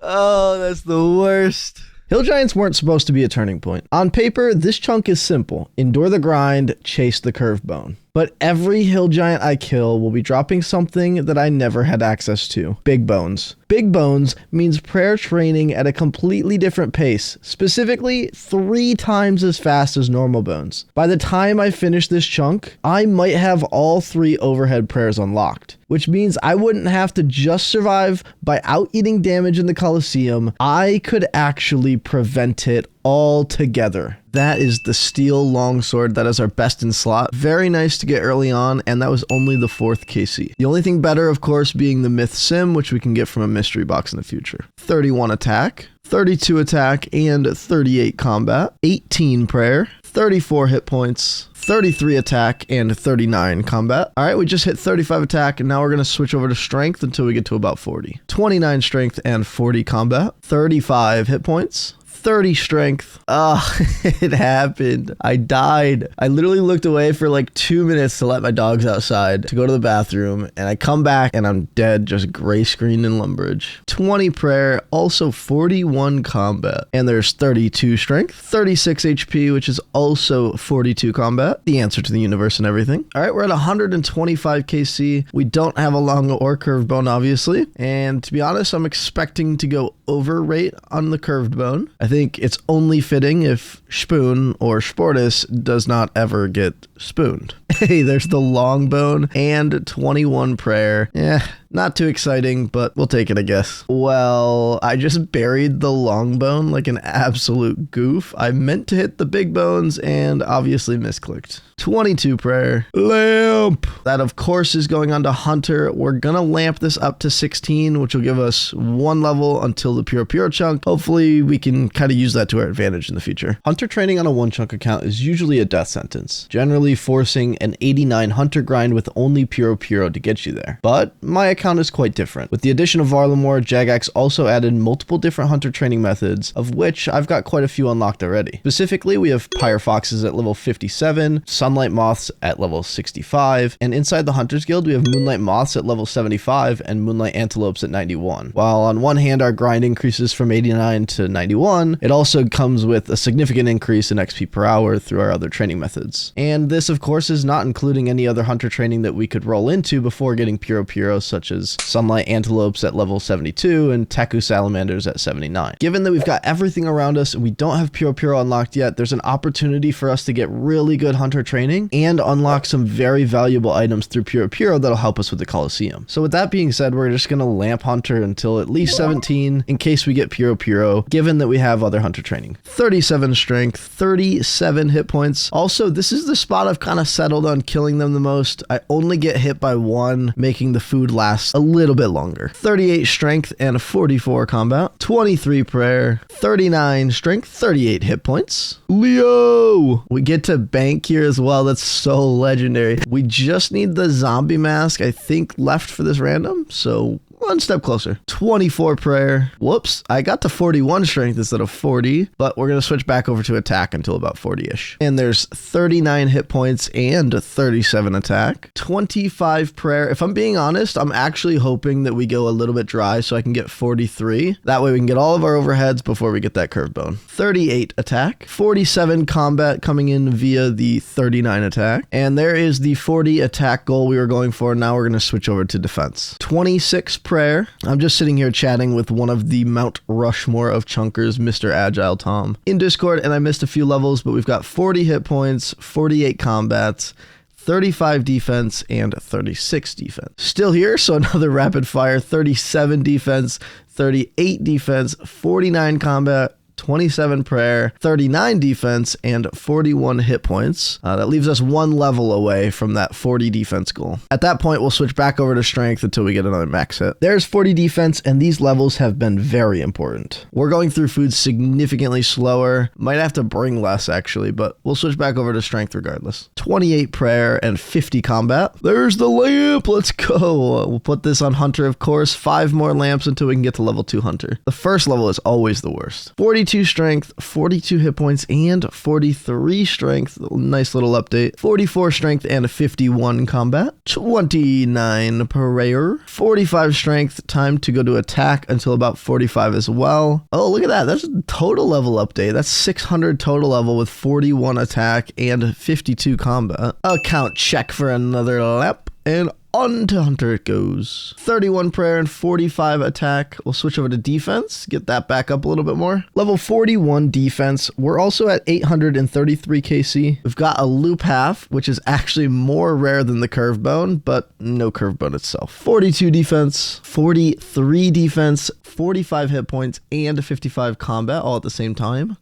Oh, that's the worst. Hill Giants weren't supposed to be a turning point. On paper, this chunk is simple. Endure the grind, chase the curved bone. But every hill giant I kill will be dropping something that I never had access to. Big bones. Big bones means prayer training at a completely different pace, specifically 3 times as fast as normal bones. By the time I finish this chunk, I might have all 3 overhead prayers unlocked, which means I wouldn't have to just survive by out-eating damage in the Colosseum. I could actually prevent it altogether. That is the steel longsword. That is our best in slot. Very nice to get early on, and that was only the 4th KC. The only thing better, of course, being the myth sim, which we can get from a mystery box in the future. 31 attack, 32 attack, and 38 combat, 18 prayer, 34 hit points, 33 attack, and 39 combat. All right, we just hit 35 attack, and now we're going to switch over to strength until we get to about 40. 29 strength and 40 combat, 35 hit points, 30 strength. Oh, it happened. I died. I literally looked away for like 2 minutes to let my dogs outside to go to the bathroom, and I come back and I'm dead, just gray screen in Lumbridge. 20 prayer, also 41 combat, and there's 32 strength, 36 HP, which is also 42 combat, the answer to the universe and everything. All right, we're at 125 KC. We don't have a long or curved bone, obviously, and to be honest, I'm expecting to go over rate on the curved bone. I think it's only fitting if Schpune or Schportis does not ever get spooned. Hey, there's the long bone and 21 prayer. Yeah, not too exciting, but we'll take it, I guess. Well, I just buried the long bone like an absolute goof. I meant to hit the big bones and obviously misclicked. 22 prayer. Lamp. That, of course, is going on to Hunter. We're gonna lamp this up to 16, which will give us 1 level until the pure chunk. Hopefully, we can kind of use that to our advantage in the future. Hunter training on a one chunk account is usually a death sentence, generally forcing an 89 Hunter grind with only pure to get you there. But my account is quite different. With the addition of Varlamore, Jagex also added multiple different Hunter training methods, of which I've got quite a few unlocked already. Specifically, we have Pyre Foxes at level 57, Sunlight Moths at level 65, and inside the Hunters Guild, we have Moonlight Moths at level 75 and Moonlight Antelopes at 91. While on one hand, our grind increases from 89 to 91, it also comes with a significant increase in XP per hour through our other training methods. And this, of course, is not including any other Hunter training that we could roll into before getting Puro, such as Sunlight Antelopes at level 72 and Teku Salamanders at 79. Given that we've got everything around us and we don't have Puro unlocked yet, there's an opportunity for us to get really good Hunter training and unlock some very valuable items through Puro that'll help us with the Colosseum. So with that being said, we're just gonna lamp Hunter until at least 17 in case we get Puro, given that we have other Hunter training. 37 strength, 37 hit points. Also, this is the spot I've kind of settled on killing them the most. I only get hit by 1, making the food last a little bit longer. 38 strength and 44 combat. 23 prayer, 39 strength, 38 hit points. Leo! We get to bank here as well. That's so legendary. We just need the zombie mask, I think, left for this random, so one step closer. 24 prayer. Whoops, I got to 41 strength instead of 40, but we're going to switch back over to attack until about 40-ish. And there's 39 hit points and 37 attack. 25 prayer. If I'm being honest, I'm actually hoping that we go a little bit dry so I can get 43. That way we can get all of our overheads before we get that curved bone. 38 attack. 47 combat coming in via the 39 attack. And there is the 40 attack goal we were going for. Now we're going to switch over to defense. 26 prayer. I'm just sitting here chatting with one of the Mount Rushmore of chunkers, Mr. Agile Tom, in Discord, and I missed a few levels, but we've got 40 hit points, 48 combats, 35 defense, and 36 defense. Still here, so another rapid fire. 37 defense, 38 defense, 49 combat, 27 prayer, 39 defense, and 41 hit points. That leaves us 1 level away from that 40 defense goal. At that point, we'll switch back over to strength until we get another max hit. There's 40 defense, and these levels have been very important. We're going through food significantly slower. Might have to bring less, actually, but we'll switch back over to strength regardless. 28 prayer and 50 combat. There's the lamp. Let's go. We'll put this on Hunter, of course. 5 more lamps until we can get to level 2 Hunter. The first level is always the worst. 42 strength, 42 hit points, and 43 strength. Nice little update. 44 strength and 51 combat. 29 prayer. 45 strength. Time to go to attack until about 45 as well. Oh, look at that. That's a total level update. That's 600 total level with 41 attack and 52 combat. Account check for another lap. And on to Hunter it goes. 31 prayer and 45 attack. We'll switch over to defense. Get that back up a little bit more. Level 41 defense. We're also at 833 KC. We've got a loop half, which is actually more rare than the curve bone, but no curve bone itself. 42 defense, 43 defense, 45 hit points, and 55 combat all at the same time.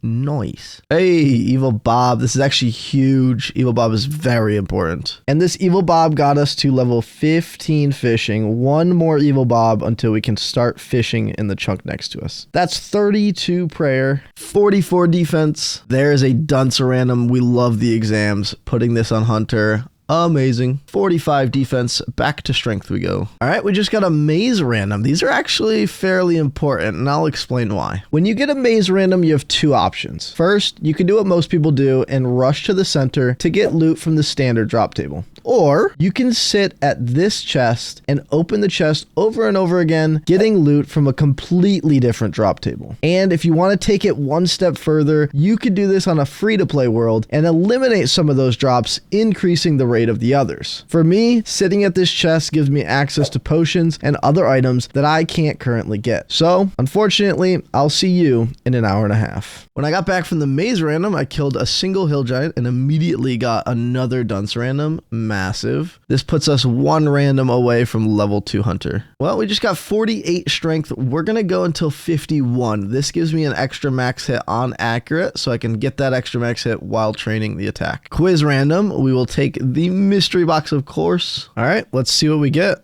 Nice. Hey, Evil Bob. This is actually huge. Evil Bob is very important. And this Evil Bob got us to level 15 fishing. 1 more Evil Bob until we can start fishing in the chunk next to us. That's 32 prayer, 44 defense. There is a dunce random. We love the exams. Putting this on Hunter. Amazing. 45 defense, back to strength we go. All right, we just got a maze random. These are actually fairly important, and I'll explain why. When you get a maze random, you have two options. First, you can do what most people do and rush to the center to get loot from the standard drop table. Or you can sit at this chest and open the chest over and over again, getting loot from a completely different drop table. And if you want to take it one step further, you could do this on a free-to-play world and eliminate some of those drops, increasing the rate of the others. For me, sitting at this chest gives me access to potions and other items that I can't currently get. So, unfortunately, I'll see you in an hour and a half. When I got back from the maze random, I killed a single hill giant and immediately got another dunce random. Massive. This puts us one random away from level 2 hunter. Well, we just got 48 strength. We're gonna go until 51. This gives me an extra max hit on accurate, so I can get that extra max hit while training the attack. Quiz random, we will take the mystery box, of course. All right, let's see what we get.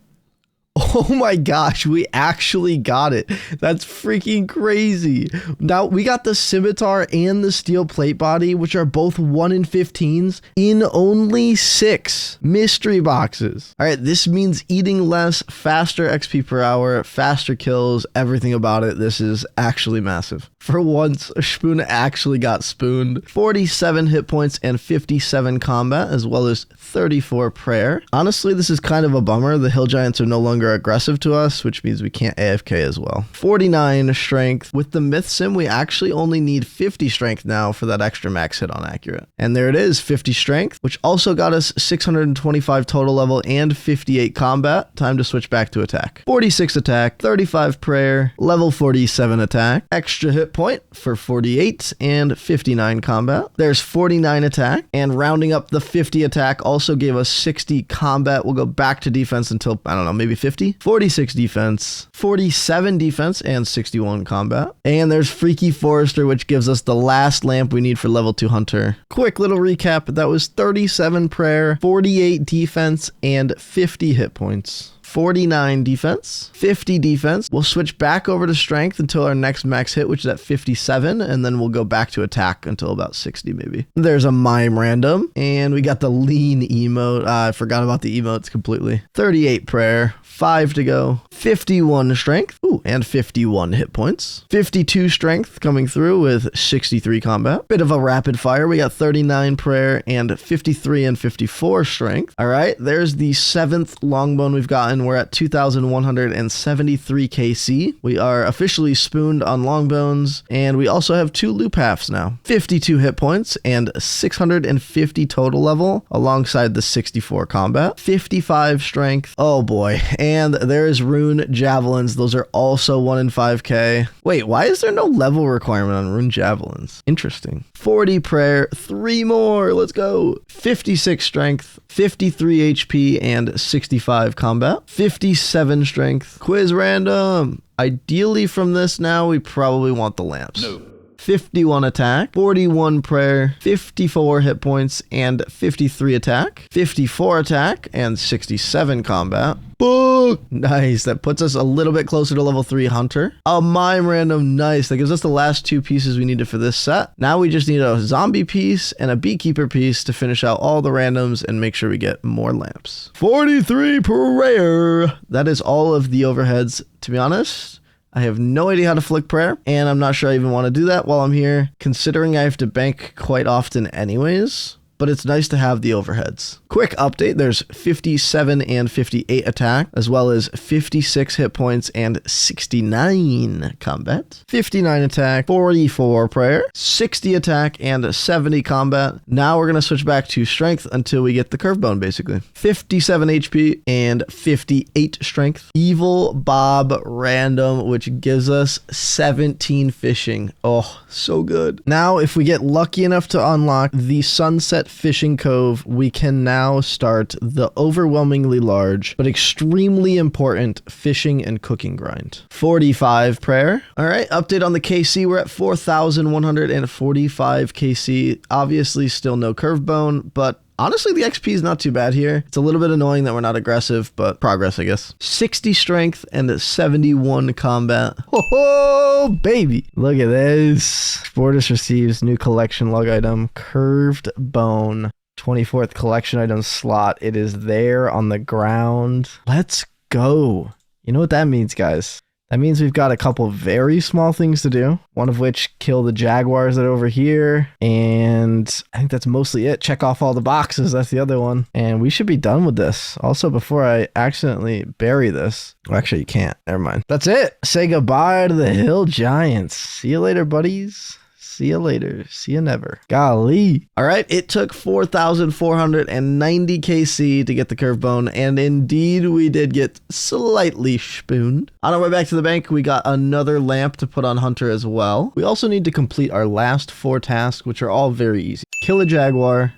Oh my gosh, we actually got it. That's freaking crazy. Now, we got the scimitar and the steel plate body, which are both 1 in 15s, in only 6 mystery boxes. All right, this means eating less, faster XP per hour, faster kills, everything about it. This is actually massive. For once, Schpune actually got spooned. 47 hit points and 57 combat, as well as 34 prayer. Honestly, this is kind of a bummer. The hill giants are no longer aggressive to us, which means we can't AFK as well. 49 strength. With the myth sim, we actually only need 50 strength now for that extra max hit on accurate. And there it is, 50 strength, which also got us 625 total level and 58 combat. Time to switch back to attack. 46 attack, 35 prayer, level 47 attack, extra hit point for 48 and 59 combat. There's 49 attack, and rounding up the 50 attack also gave us 60 combat. We'll go back to defense until, I don't know, maybe 50. 46 defense, 47 defense, and 61 combat. And there's Freaky Forester, which gives us the last lamp we need for level 2 hunter. Quick little recap, that was 37 prayer, 48 defense, and 50 hit points. 49 defense, 50 defense. We'll switch back over to strength until our next max hit, which is at 57, and then we'll go back to attack until about 60 maybe. There's a mime random, and we got the lean emote. I forgot about the emotes completely. 38 prayer, 5 to go, 51 strength, ooh, and 51 hit points. 52 strength coming through with 63 combat. Bit of a rapid fire. We got 39 prayer and 53 and 54 strength. All right, there's the 7th longbone we've gotten. We're at 2,173 KC. We are officially spooned on longbones, and we also have 2 loop halves now. 52 hit points and 650 total level alongside the 64 combat. 55 strength. Oh boy. And there's rune javelins. Those are also 1 in 5k. Wait, why is there no level requirement on rune javelins? Interesting. 40 prayer, 3 more. Let's go. 56 strength, 53 HP, and 65 combat. 57 strength. Quiz random. Ideally from this now, we probably want the lamps. No. 51 attack, 41 prayer, 54 hit points, and 53 attack, 54 attack, and 67 combat. Book! Nice. That puts us a little bit closer to level 3 hunter. A mime random. Nice. That gives us the last 2 pieces we needed for this set. Now we just need a zombie piece and a beekeeper piece to finish out all the randoms and make sure we get more lamps. 43 prayer. That is all of the overheads. To be honest, I have no idea how to flick prayer, and I'm not sure I even want to do that while I'm here, considering I have to bank quite often anyways. But it's nice to have the overheads. Quick update, there's 57 and 58 attack, as well as 56 hit points and 69 combat. 59 attack, 44 prayer, 60 attack, and 70 combat. Now we're going to switch back to strength until we get the curve bone, basically. 57 HP and 58 strength. Evil Bob random, which gives us 17 fishing. Oh, so good. Now, if we get lucky enough to unlock the Sunset Fishing Cove, we can now start the overwhelmingly large but extremely important fishing and cooking grind. 45 prayer. All right, update on the KC. We're at 4,145 KC. Obviously still no curve bone, but honestly, the XP is not too bad here. It's a little bit annoying that we're not aggressive, but progress, I guess. 60 strength and 71 combat. Oh, baby. Look at this. Schportis receives new collection log item, curved bone. 24th collection item slot. It is there on the ground. Let's go. You know what that means, guys? That means we've got a couple very small things to do. One of which, kill the jaguars that are over here. And I think that's mostly it. Check off all the boxes. That's the other one. And we should be done with this. Also, before I accidentally bury this. Well, actually, you can't. Never mind. That's it. Say goodbye to the hill giants. See you later, buddies. See you later. See you never. Golly. All right. It took 4,490 KC to get the curve bone. And indeed, we did get slightly spooned. On our way back to the bank, we got another lamp to put on Hunter as well. We also need to complete our last 4 tasks, which are all very easy. Kill a jaguar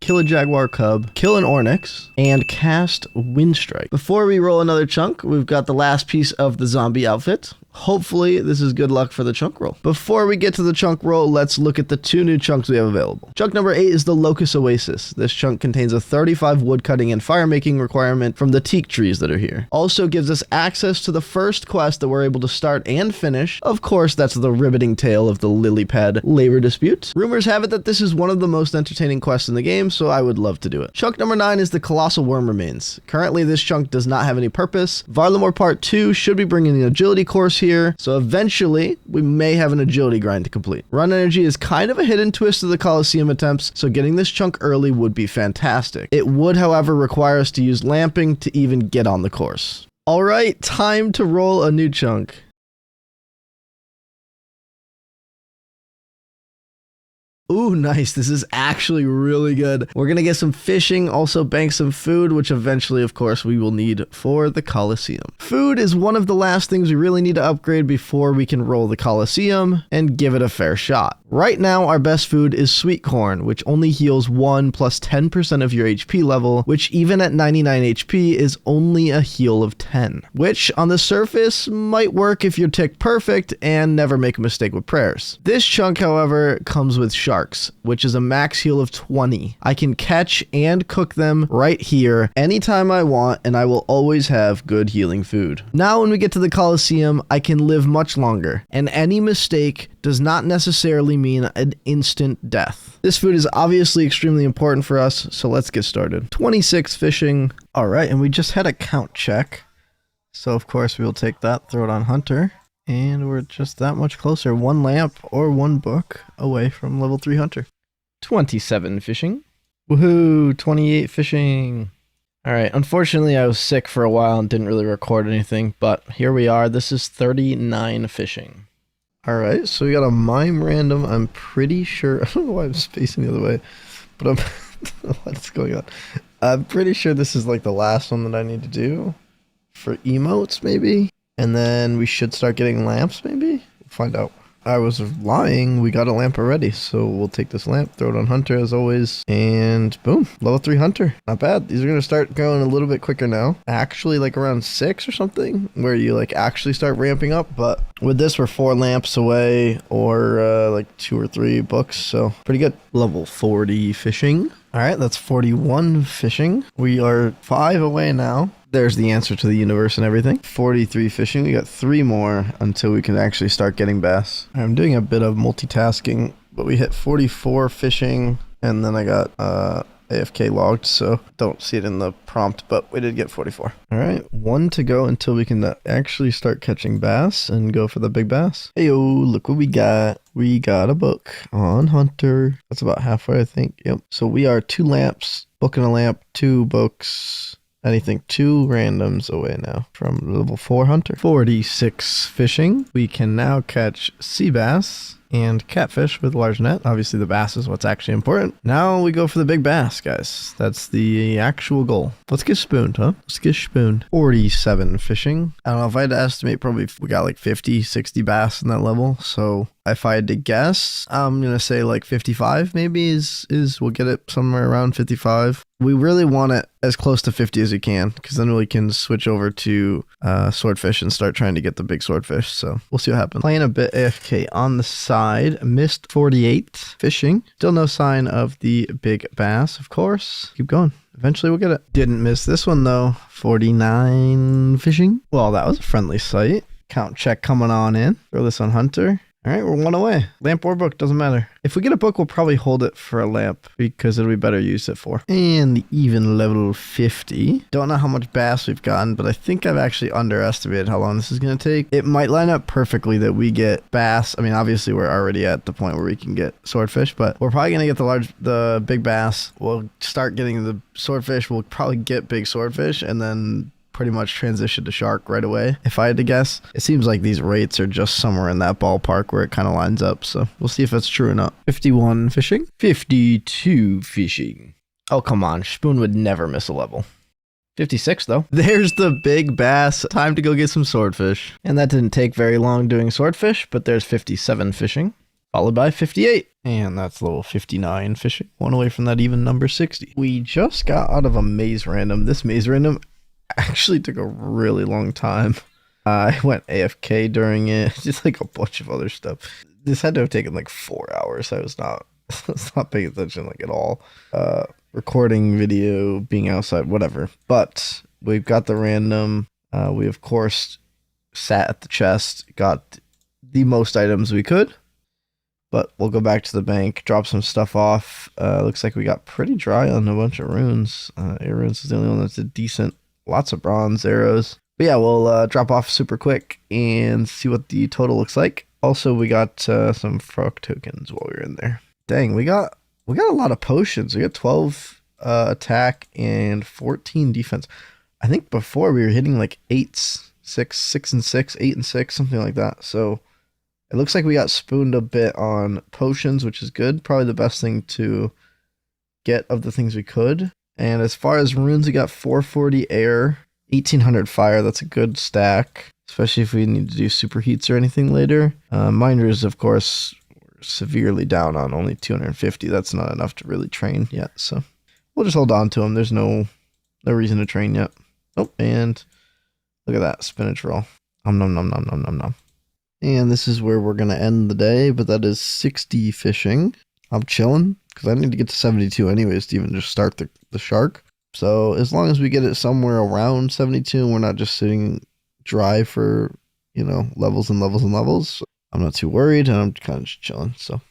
cub, kill an onyx, and cast Windstrike. Before we roll another chunk, we've got the last piece of the zombie outfit. Hopefully, this is good luck for the chunk roll. Before we get to the chunk roll, let's look at the 2 new chunks we have available. Chunk number 8 is the Locust Oasis. This chunk contains a 35 woodcutting and fire making requirement from the teak trees that are here. Also gives us access to the first quest that we're able to start and finish. Of course, that's the riveting tale of the lily pad labor dispute. Rumors have it that this is one of the most entertaining quests in the game, so I would love to do it. Chunk number 9 is the Colossal Worm Remains. Currently, this chunk does not have any purpose. Varlamore Part 2 should be bringing an agility course here, so eventually we may have an agility grind to complete. Run energy is kind of a hidden twist of the Colosseum attempts, so getting this chunk early would be fantastic. It would, however, require us to use lamping to even get on the course. All right, time to roll a new chunk. Ooh, nice. This is actually really good. We're going to get some fishing, also bank some food, which eventually, of course, we will need for the Colosseum. Food is one of the last things we really need to upgrade before we can roll the Colosseum and give it a fair shot. Right now, our best food is sweet corn, which only heals 1 plus 10% of your HP level, which even at 99 HP is only a heal of 10, which on the surface might work if you're tick perfect and never make a mistake with prayers. This chunk, however, comes with sharks, which is a max heal of 20. I can catch and cook them right here anytime I want, and I will always have good healing food. Now, when we get to the Colosseum, I can live much longer, and any mistake does not necessarily mean an instant death. This food is obviously extremely important for us, so let's get started. 26 fishing. All right, and we just had a count check. So of course we'll take that, throw it on Hunter, and we're just that much closer. 1 lamp or 1 book away from level 3 Hunter. 27 fishing. Woohoo, 28 fishing. All right, unfortunately I was sick for a while and didn't really record anything, but here we are. This is 39 fishing. All right, so we got a mime random. I'm pretty sure, I don't know why I'm spacing the other way, but what's going on? I'm pretty sure this is like the last one that I need to do for emotes, maybe. And then we should start getting lamps, maybe? We'll find out. I was lying. We got a lamp already, so we'll take this lamp, throw it on Hunter as always, and boom, level 3 Hunter. Not bad. These are going to start going a little bit quicker now. Actually, like around 6 or something, where you like actually start ramping up, but with this, we're 4 lamps away, or like 2 or 3 books, so pretty good. Level 40 fishing. All right, that's 41 fishing. We are 5 away now. There's the answer to the universe and everything. 43 fishing. We got 3 more until we can actually start getting bass. I'm doing a bit of multitasking, but we hit 44 fishing, and then I got AFK logged, so don't see it in the prompt, but we did get 44. All right, 1 to go until we can actually start catching bass and go for the big bass. Hey-o, look what we got. We got a book on Hunter. That's about halfway, I think. Yep. So we are 2 lamps, book and a lamp, 2 books. Anything 2 randoms away now from level 4 Hunter. 46 fishing. We can now catch sea bass and catfish with large net. Obviously the bass is what's actually important. Now we go for the big bass, guys. That's the actual goal. Let's get spooned, huh? Let's get spooned. 47 fishing. I don't know, if I had to estimate, probably we got like 50, 60 bass in that level. So if I had to guess, I'm going to say like 55 maybe is we'll get it somewhere around 55. We really want it as close to 50 as we can, because then we can switch over to swordfish and start trying to get the big swordfish. So we'll see what happens. Playing a bit AFK on the side. Missed 48 fishing. Still no sign of the big bass, of course. Keep going. Eventually we'll get it. Didn't miss this one though. 49 fishing. Well, that was a friendly sight. Count check coming on in. Throw this on Hunter. All right, we're one away. Lamp or book, doesn't matter. If we get a book, we'll probably hold it for a lamp because it'll be better use it for. And even level 50. Don't know how much bass we've gotten, but I think I've actually underestimated how long this is going to take. It might line up perfectly that we get bass. I mean, obviously we're already at the point where we can get swordfish, but we're probably going to get the big bass. We'll start getting the swordfish. We'll probably get big swordfish and then pretty much transition to shark right away. If I had to guess, it seems like these rates are just somewhere in that ballpark where it kind of lines up. So we'll see if that's true or not. 51 fishing, 52 fishing. Oh, come on. Schpune would never miss a level. 56 though. There's the big bass. Time to go get some swordfish. And that didn't take very long doing swordfish, but there's 57 fishing, followed by 58. And that's level 59 fishing. One away from that even number 60. We just got out of a maze random. This maze random actually took a really long time. I went AFK during it, just like a bunch of other stuff. This had to have taken like 4 hours. I was not paying attention like at all. Recording video, being outside, whatever. But we've got the random. We of course sat at the chest, got the most items we could. But we'll go back to the bank, drop some stuff off. Looks like we got pretty dry on a bunch of runes. Air runes is the only one that's a decent. Lots of bronze arrows. But yeah, we'll drop off super quick and see what the total looks like. Also, we got some frog tokens while we were in there. Dang, we got a lot of potions. We got 12 attack and 14 defense. I think before we were hitting like 8s, 6 and 6, 8 and 6, something like that. So it looks like we got spooned a bit on potions, which is good. Probably the best thing to get of the things we could. And as far as runes, we got 440 air, 1800 fire. That's a good stack, especially if we need to do superheats or anything later. Minders, of course, we're severely down on only 250. That's not enough to really train yet. So we'll just hold on to them. There's no reason to train yet. Oh, and look at that spinach roll. Nom nom nom nom nom nom nom. And this is where we're going to end the day, but that is 60 fishing. I'm chilling because I need to get to 72 anyways to even just start the shark. So as long as we get it somewhere around 72 and we're not just sitting dry for, levels and levels and levels, I'm not too worried and I'm kind of just chilling. So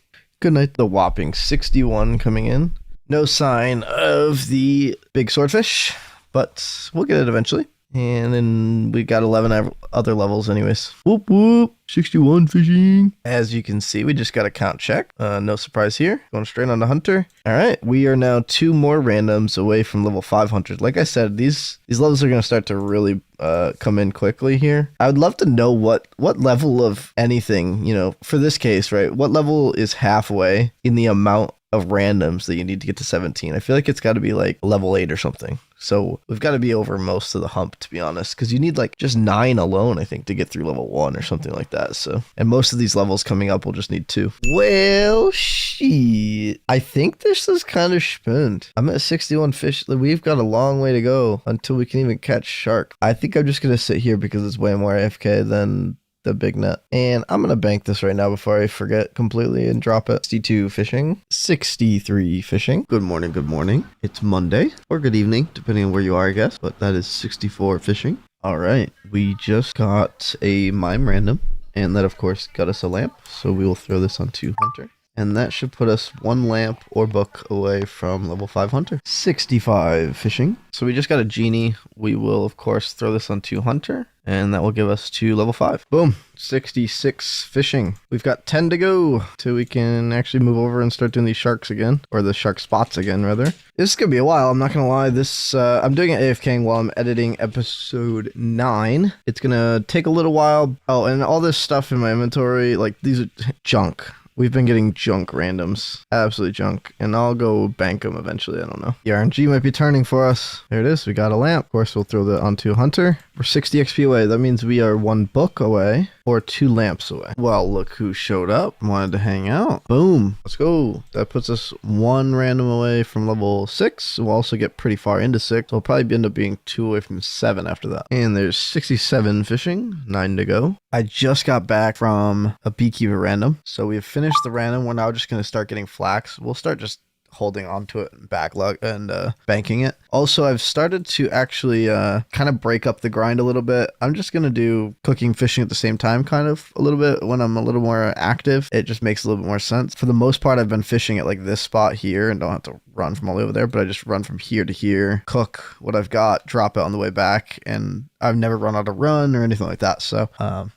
good night. The whopping 61 coming in. No sign of the big swordfish, but we'll get it eventually. And then we got 11 other levels anyways. Whoop whoop. 61 fishing. As you can see, we just got a count check. No surprise here. Going straight on to Hunter. All right. We are now 2 more randoms away from level 500. Like I said, these levels are going to start to really come in quickly here. I would love to know what level of anything, for this case, right? What level is halfway in the amount of randoms that you need to get to 17. I feel like it's got to be like level 8 or something. So we've got to be over most of the hump, to be honest, because you need like just 9 alone, I think, to get through level 1 or something like that. So, and most of these levels coming up will just need 2. Well, shit. I think this is kind of spuned. I'm at 61 fish. We've got a long way to go until we can even catch shark. I think I'm just going to sit here because it's way more AFK than the big net. And I'm going to bank this right now before I forget completely and drop it. 62 fishing, 63 fishing. Good morning, good morning. It's Monday or good evening, depending on where you are, I guess. But that is 64 fishing. All right. We just got a mime random and that of course got us a lamp. So we will throw this onto Hunter. And that should put us 1 lamp or book away from level 500. 65 fishing. So we just got a genie. We will, of course, throw this onto Hunter. And that will give us to level 5. Boom. 66 fishing. We've got 10 to go till we can actually move over and start doing these sharks again. Or the shark spots again, rather. This is going to be a while. I'm not going to lie. This I'm doing it AFKing while I'm editing episode 9. It's going to take a little while. Oh, and all this stuff in my inventory, like these are junk. We've been getting junk randoms. Absolute junk. And I'll go bank them eventually. I don't know. The RNG might be turning for us. There it is. We got a lamp. Of course, we'll throw that onto Hunter. We're 60 XP away. That means we are 1 book away or 2 lamps away. Well, look who showed up. Wanted to hang out. Boom. Let's go. That puts us 1 random away from level 6. We'll also get pretty far into 6. We'll probably end up being 2 away from 7 after that. And there's 67 fishing. 9 to go. I just got back from a beekeeper random. So we have finished the random. We're now just going to start getting flax. We'll start just holding on to it and backlog and banking it. Also, I've started to actually kind of break up the grind a little bit. I'm just going to do cooking, fishing at the same time kind of a little bit when I'm a little more active. It just makes a little bit more sense. For the most part, I've been fishing at like this spot here and don't have to run from all the way over there, but I just run from here to here, cook what I've got, drop it on the way back, and I've never run out of run or anything like that. So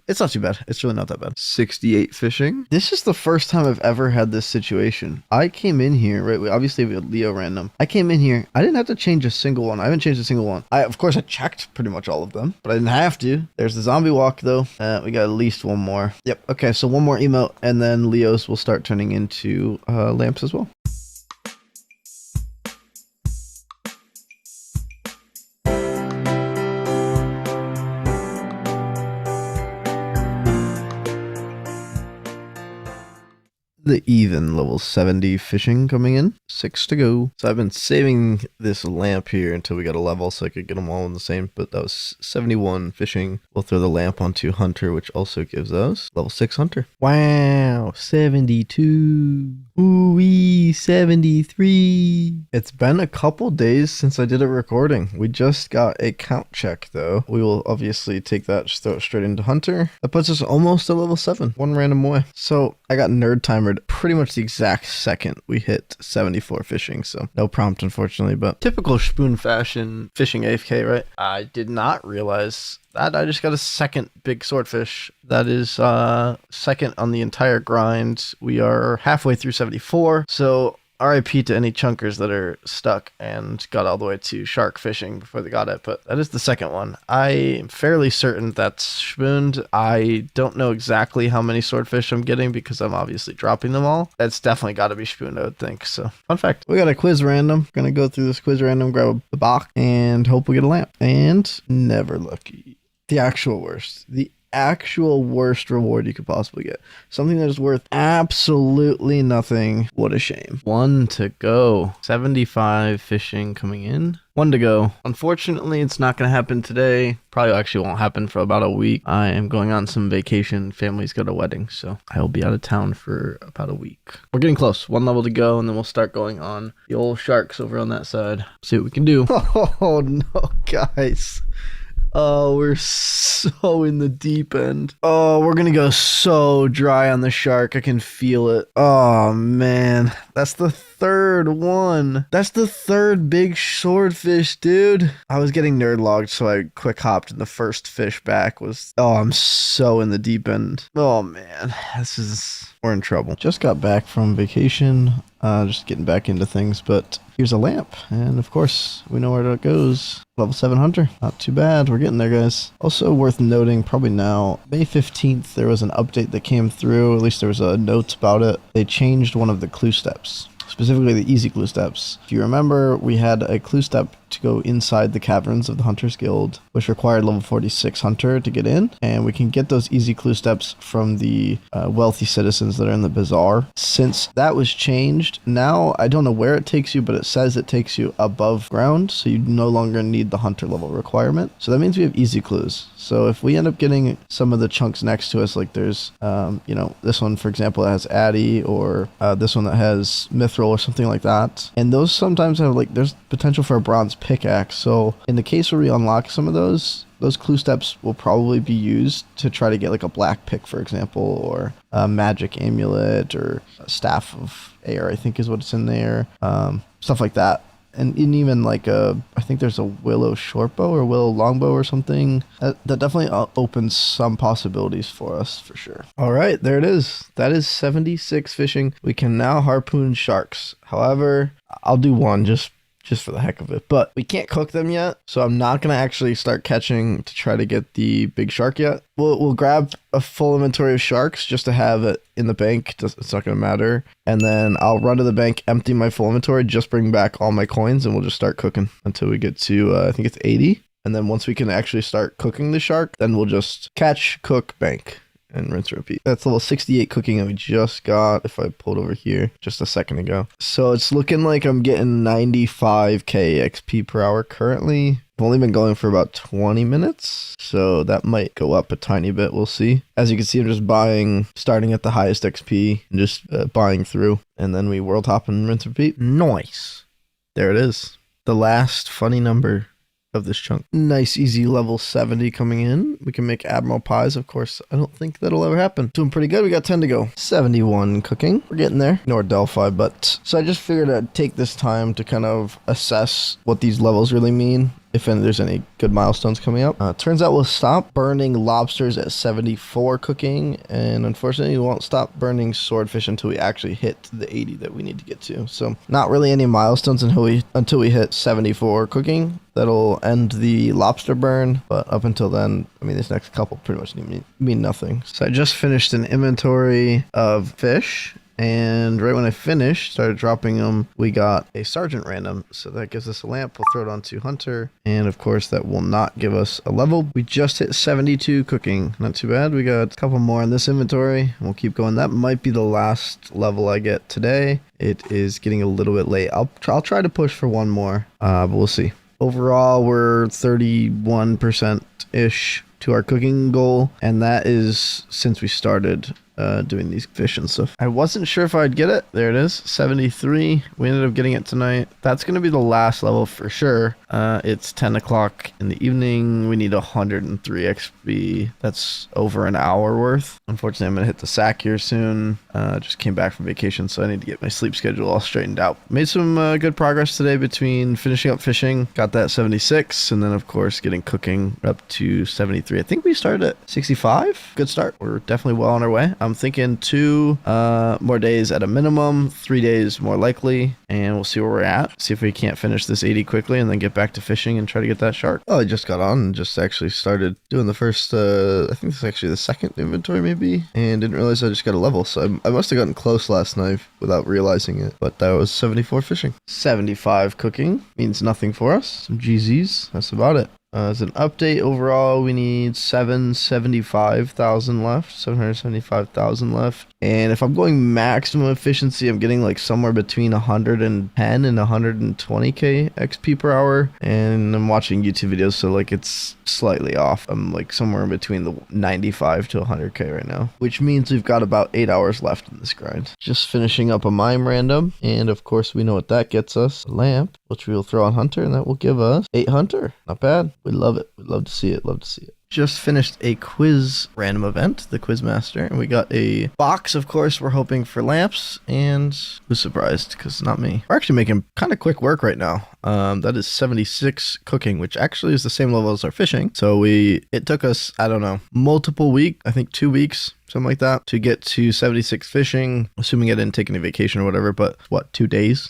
it's not too bad. It's really not that bad. 68 fishing. This is the first time I've ever had this situation. I came in here, right? Obviously, we had Leo random. I came in here. I didn't have to change a single one. I haven't changed a single one. Of course, I checked pretty much all of them, but I didn't have to. There's the zombie walk, though. We got at least one more. Yep. Okay, so one more emote, and then Leo's will start turning into lamps as well. The even level 70 fishing coming in. 6 to go. So I've been saving this lamp here until we got a level so I could get them all in the same, but that was 71 fishing. We'll throw the lamp onto hunter, which also gives us level 6 hunter. Wow, 72. Ooh-wee, 73. It's been a couple days since I did a recording. We just got a count check though. We will obviously take that, just throw it straight into hunter. That puts us almost at level 7, one random away. So I got nerd timered pretty much the exact second we hit 74 fishing, so no prompt unfortunately, but typical Schpune fashion fishing AFK, right? I did not realize that I just got a second big swordfish. That is second on the entire grind. We are halfway through 74, so RIP to any chunkers that are stuck and got all the way to shark fishing before they got it, but that is the second one. I am fairly certain that's Schpuned. I don't know exactly how many swordfish I'm getting because I'm obviously dropping them all. That's definitely got to be Schpuned, I would think. So, fun fact. We got a quiz random. We're going to go through this quiz random, grab the box, and hope we get a lamp. And never lucky. The actual worst. The actual worst reward you could possibly get. Something that is worth absolutely nothing. What a shame. 1 to go. 75 fishing coming in. 1 to go. Unfortunately, it's not going to happen today. Probably actually won't happen for about a week. I am going on some vacation. Family's got a wedding, so I will be out of town for about a week. We're getting close. 1 level to go, and then we'll start going on the old sharks over on that side. See what we can do. Oh, no, guys. Oh, we're so in the deep end. Oh, we're gonna go so dry on the shark. I can feel it. Oh, man. That's the third one. That's the third big swordfish, dude. I was getting nerd logged, so I quick hopped, and the first fish back was... Oh, I'm so in the deep end. Oh, man. We're in trouble. Just got back from vacation. Just getting back into things, but here's a lamp, and of course we know where it goes. Level 7 hunter, not too bad. We're getting there, guys. Also worth noting, probably now, May 15th there was an update that came through. At least there was a note about it. They changed one of the clue steps, specifically the easy clue steps. If you remember, we had a clue step to go inside the caverns of the Hunters Guild, which required level 46 hunter to get in, and we can get those easy clue steps from the wealthy citizens that are in the bazaar. Since that was changed, now I don't know where it takes you, but it says it takes you above ground, so you no longer need the hunter level requirement. So that means we have easy clues. So if we end up getting some of the chunks next to us, like there's this one for example that has Addy, or this one that has Mithril or something like that, and those sometimes have there's potential for a bronze pickaxe. So in the case where we unlock some of those clue steps will probably be used to try to get like a black pick, for example, or a magic amulet, or a staff of air, I think is what it's in there. Stuff like that. And even like I think there's a willow shortbow or willow longbow or something. That definitely opens some possibilities for us for sure. All right, there it is. That is 76 fishing. We can now harpoon sharks. However, I'll do one just for the heck of it. But we can't cook them yet, so I'm not going to actually start catching to try to get the big shark yet. We'll grab a full inventory of sharks just to have it in the bank. It's not going to matter. And then I'll run to the bank, empty my full inventory, just bring back all my coins, and we'll just start cooking until we get to, I think it's 80. And then once we can actually start cooking the shark, then we'll just catch, cook, bank, and rinse and repeat. That's level 68 cooking that we just got, if I pulled over here just a second ago. So it's looking like I'm getting 95k XP per hour currently. I've only been going for about 20 minutes, so that might go up a tiny bit. We'll see. As you can see, I'm just buying, starting at the highest XP, and just buying through, and then we world hop and rinse and repeat. Nice. There it is. the last funny number of this chunk. Nice, easy level 70 coming in. We can make Admiral Pies. Of course, I don't think that'll ever happen. Doing pretty good. We got 10 to go. 71 cooking. We're getting there. Ignore Delphi, but... So I just figured I'd take this time to kind of assess what these levels really mean, if there's any good milestones coming up. Turns out we'll stop burning lobsters at 74 cooking, and unfortunately we won't stop burning swordfish until we actually hit the 80 that we need to get to. So not really any milestones until we hit 74 cooking. That'll end the lobster burn, but up until then, I mean, this next couple pretty much mean nothing. So I just finished an inventory of fish, and right when I finished, started dropping them, we got a sergeant random. So that gives us a lamp. We'll throw it onto hunter. And of course, that will not give us a level. We just hit 72 cooking. Not too bad. We got a couple more in this inventory. We'll keep going. That might be the last level I get today. It is getting a little bit late. I'll try to push for one more, but we'll see. Overall, we're 31%-ish to our cooking goal. And that is since we started doing these fish and stuff. I wasn't sure if I'd get it. There it is, 73. We ended up getting it tonight. That's going to be the last level for sure. It's 10 o'clock in the evening. We need 103 XP. That's over an hour worth. Unfortunately, I'm going to hit the sack here soon. Just came back from vacation, so I need to get my sleep schedule all straightened out. Made some good progress today between finishing up fishing. Got that 76, and then, of course, getting cooking up to 73. I think we started at 65. Good start. We're definitely well on our way. I'm thinking 2 more days at a minimum, 3 days more likely, and we'll see where we're at. See if we can't finish this 80 quickly and then get back to fishing and try to get that shark. Oh, I just got on and just actually started doing the first, I think this is actually the second inventory maybe, and didn't realize I just got a level. So I must have gotten close last night without realizing it, but that was 74 fishing. 75 cooking means nothing for us. Some GZs, that's about it. As an update, overall, we need 775,000 left, 775,000 left. And if I'm going maximum efficiency, I'm getting like somewhere between 110 and 120k XP per hour. And I'm watching YouTube videos, so like it's slightly off. I'm like somewhere in between the 95 to 100k right now, which means we've got about 8 hours left in this grind. Just finishing up a mime random. And of course, we know what that gets us. A lamp, which we will throw on hunter, and that will give us 8 hunter. Not bad. We love it. We'd love to see it. Love to see it. Just finished a quiz random event, the Quizmaster, and we got a box. Of course, we're hoping for lamps, and who's surprised? Because not me. We're actually making kind of quick work right now. That is 76 cooking, which actually is the same level as our fishing. So it took us, I don't know, multiple weeks, I think 2 weeks, something like that, to get to 76 fishing, assuming I didn't take any vacation or whatever, but what, 2 days,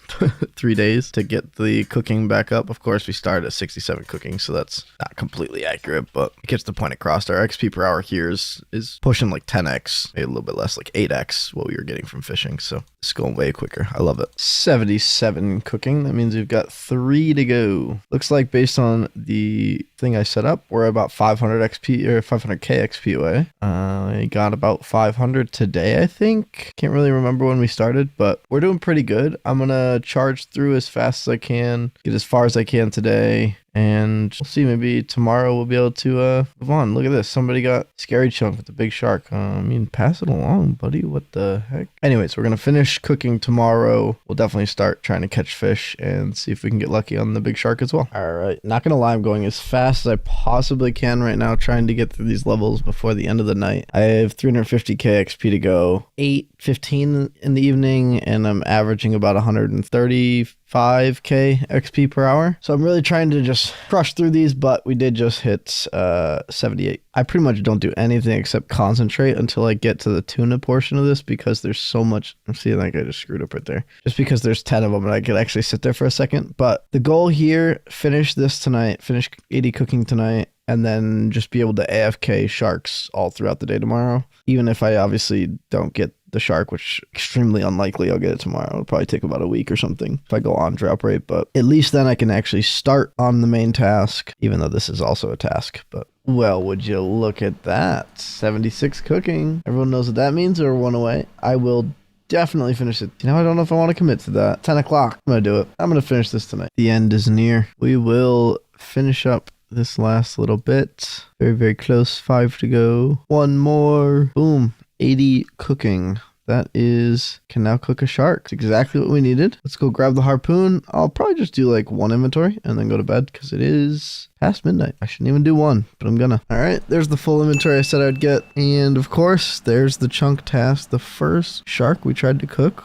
3 days to get the cooking back up. Of course, we started at 67 cooking, so that's not completely accurate, but it gets the point across. Our XP per hour here is pushing like 10x, maybe a little bit less, like 8x what we were getting from fishing. So it's going way quicker. I love it. 77 cooking. That means we've got 3 to go. Looks like based on the thing I set up, we're about 500 XP or 500k XP away. I got about 500 today, I think. Can't really remember when we started, but we're doing pretty good. I'm gonna charge through as fast as I can, get as far as I can today, and we'll see. Maybe tomorrow we'll be able to move on. Look at this. Somebody got scary chunk with the big shark. I mean, pass it along, buddy. What the heck? Anyways, we're gonna finish cooking tomorrow. We'll definitely start trying to catch fish and see if we can get lucky on the big shark as well. All right, not gonna lie, I'm going as fast as I possibly can right now, trying to get through these levels before the end of the night. I have 350k XP to go, 8:15 in the evening, and I'm averaging about 135k XP per hour. So I'm really trying to just crush through these, but we did just hit 78. I pretty much don't do anything except concentrate until I get to the tuna portion of this, because there's so much. See, I think I just screwed up right there. Just because there's 10 of them and I could actually sit there for a second. But the goal here, finish this tonight, finish 80 cooking tonight, and then just be able to AFK sharks all throughout the day tomorrow. Even if I obviously don't get the shark, which extremely unlikely I'll get it tomorrow. It'll probably take about a week or something if I go on drop rate, but at least then I can actually start on the main task, even though this is also a task. But well, would you look at that? 76 cooking. Everyone knows what that means, or 1 away. I will definitely finish it. You know, I don't know if I want to commit to that. 10 o'clock. I'm going to do it. I'm going to finish this tonight. The end is near. We will finish up this last little bit. Very, very close. 5 to go. 1 more. Boom. 80 cooking. That can now cook a shark. It's exactly what we needed. Let's go grab the harpoon. I'll probably just do like one inventory and then go to bed because it is past midnight. I shouldn't even do one, but I'm gonna. All right, there's the full inventory I said I'd get. And of course, there's the chunk task. The first shark we tried to cook,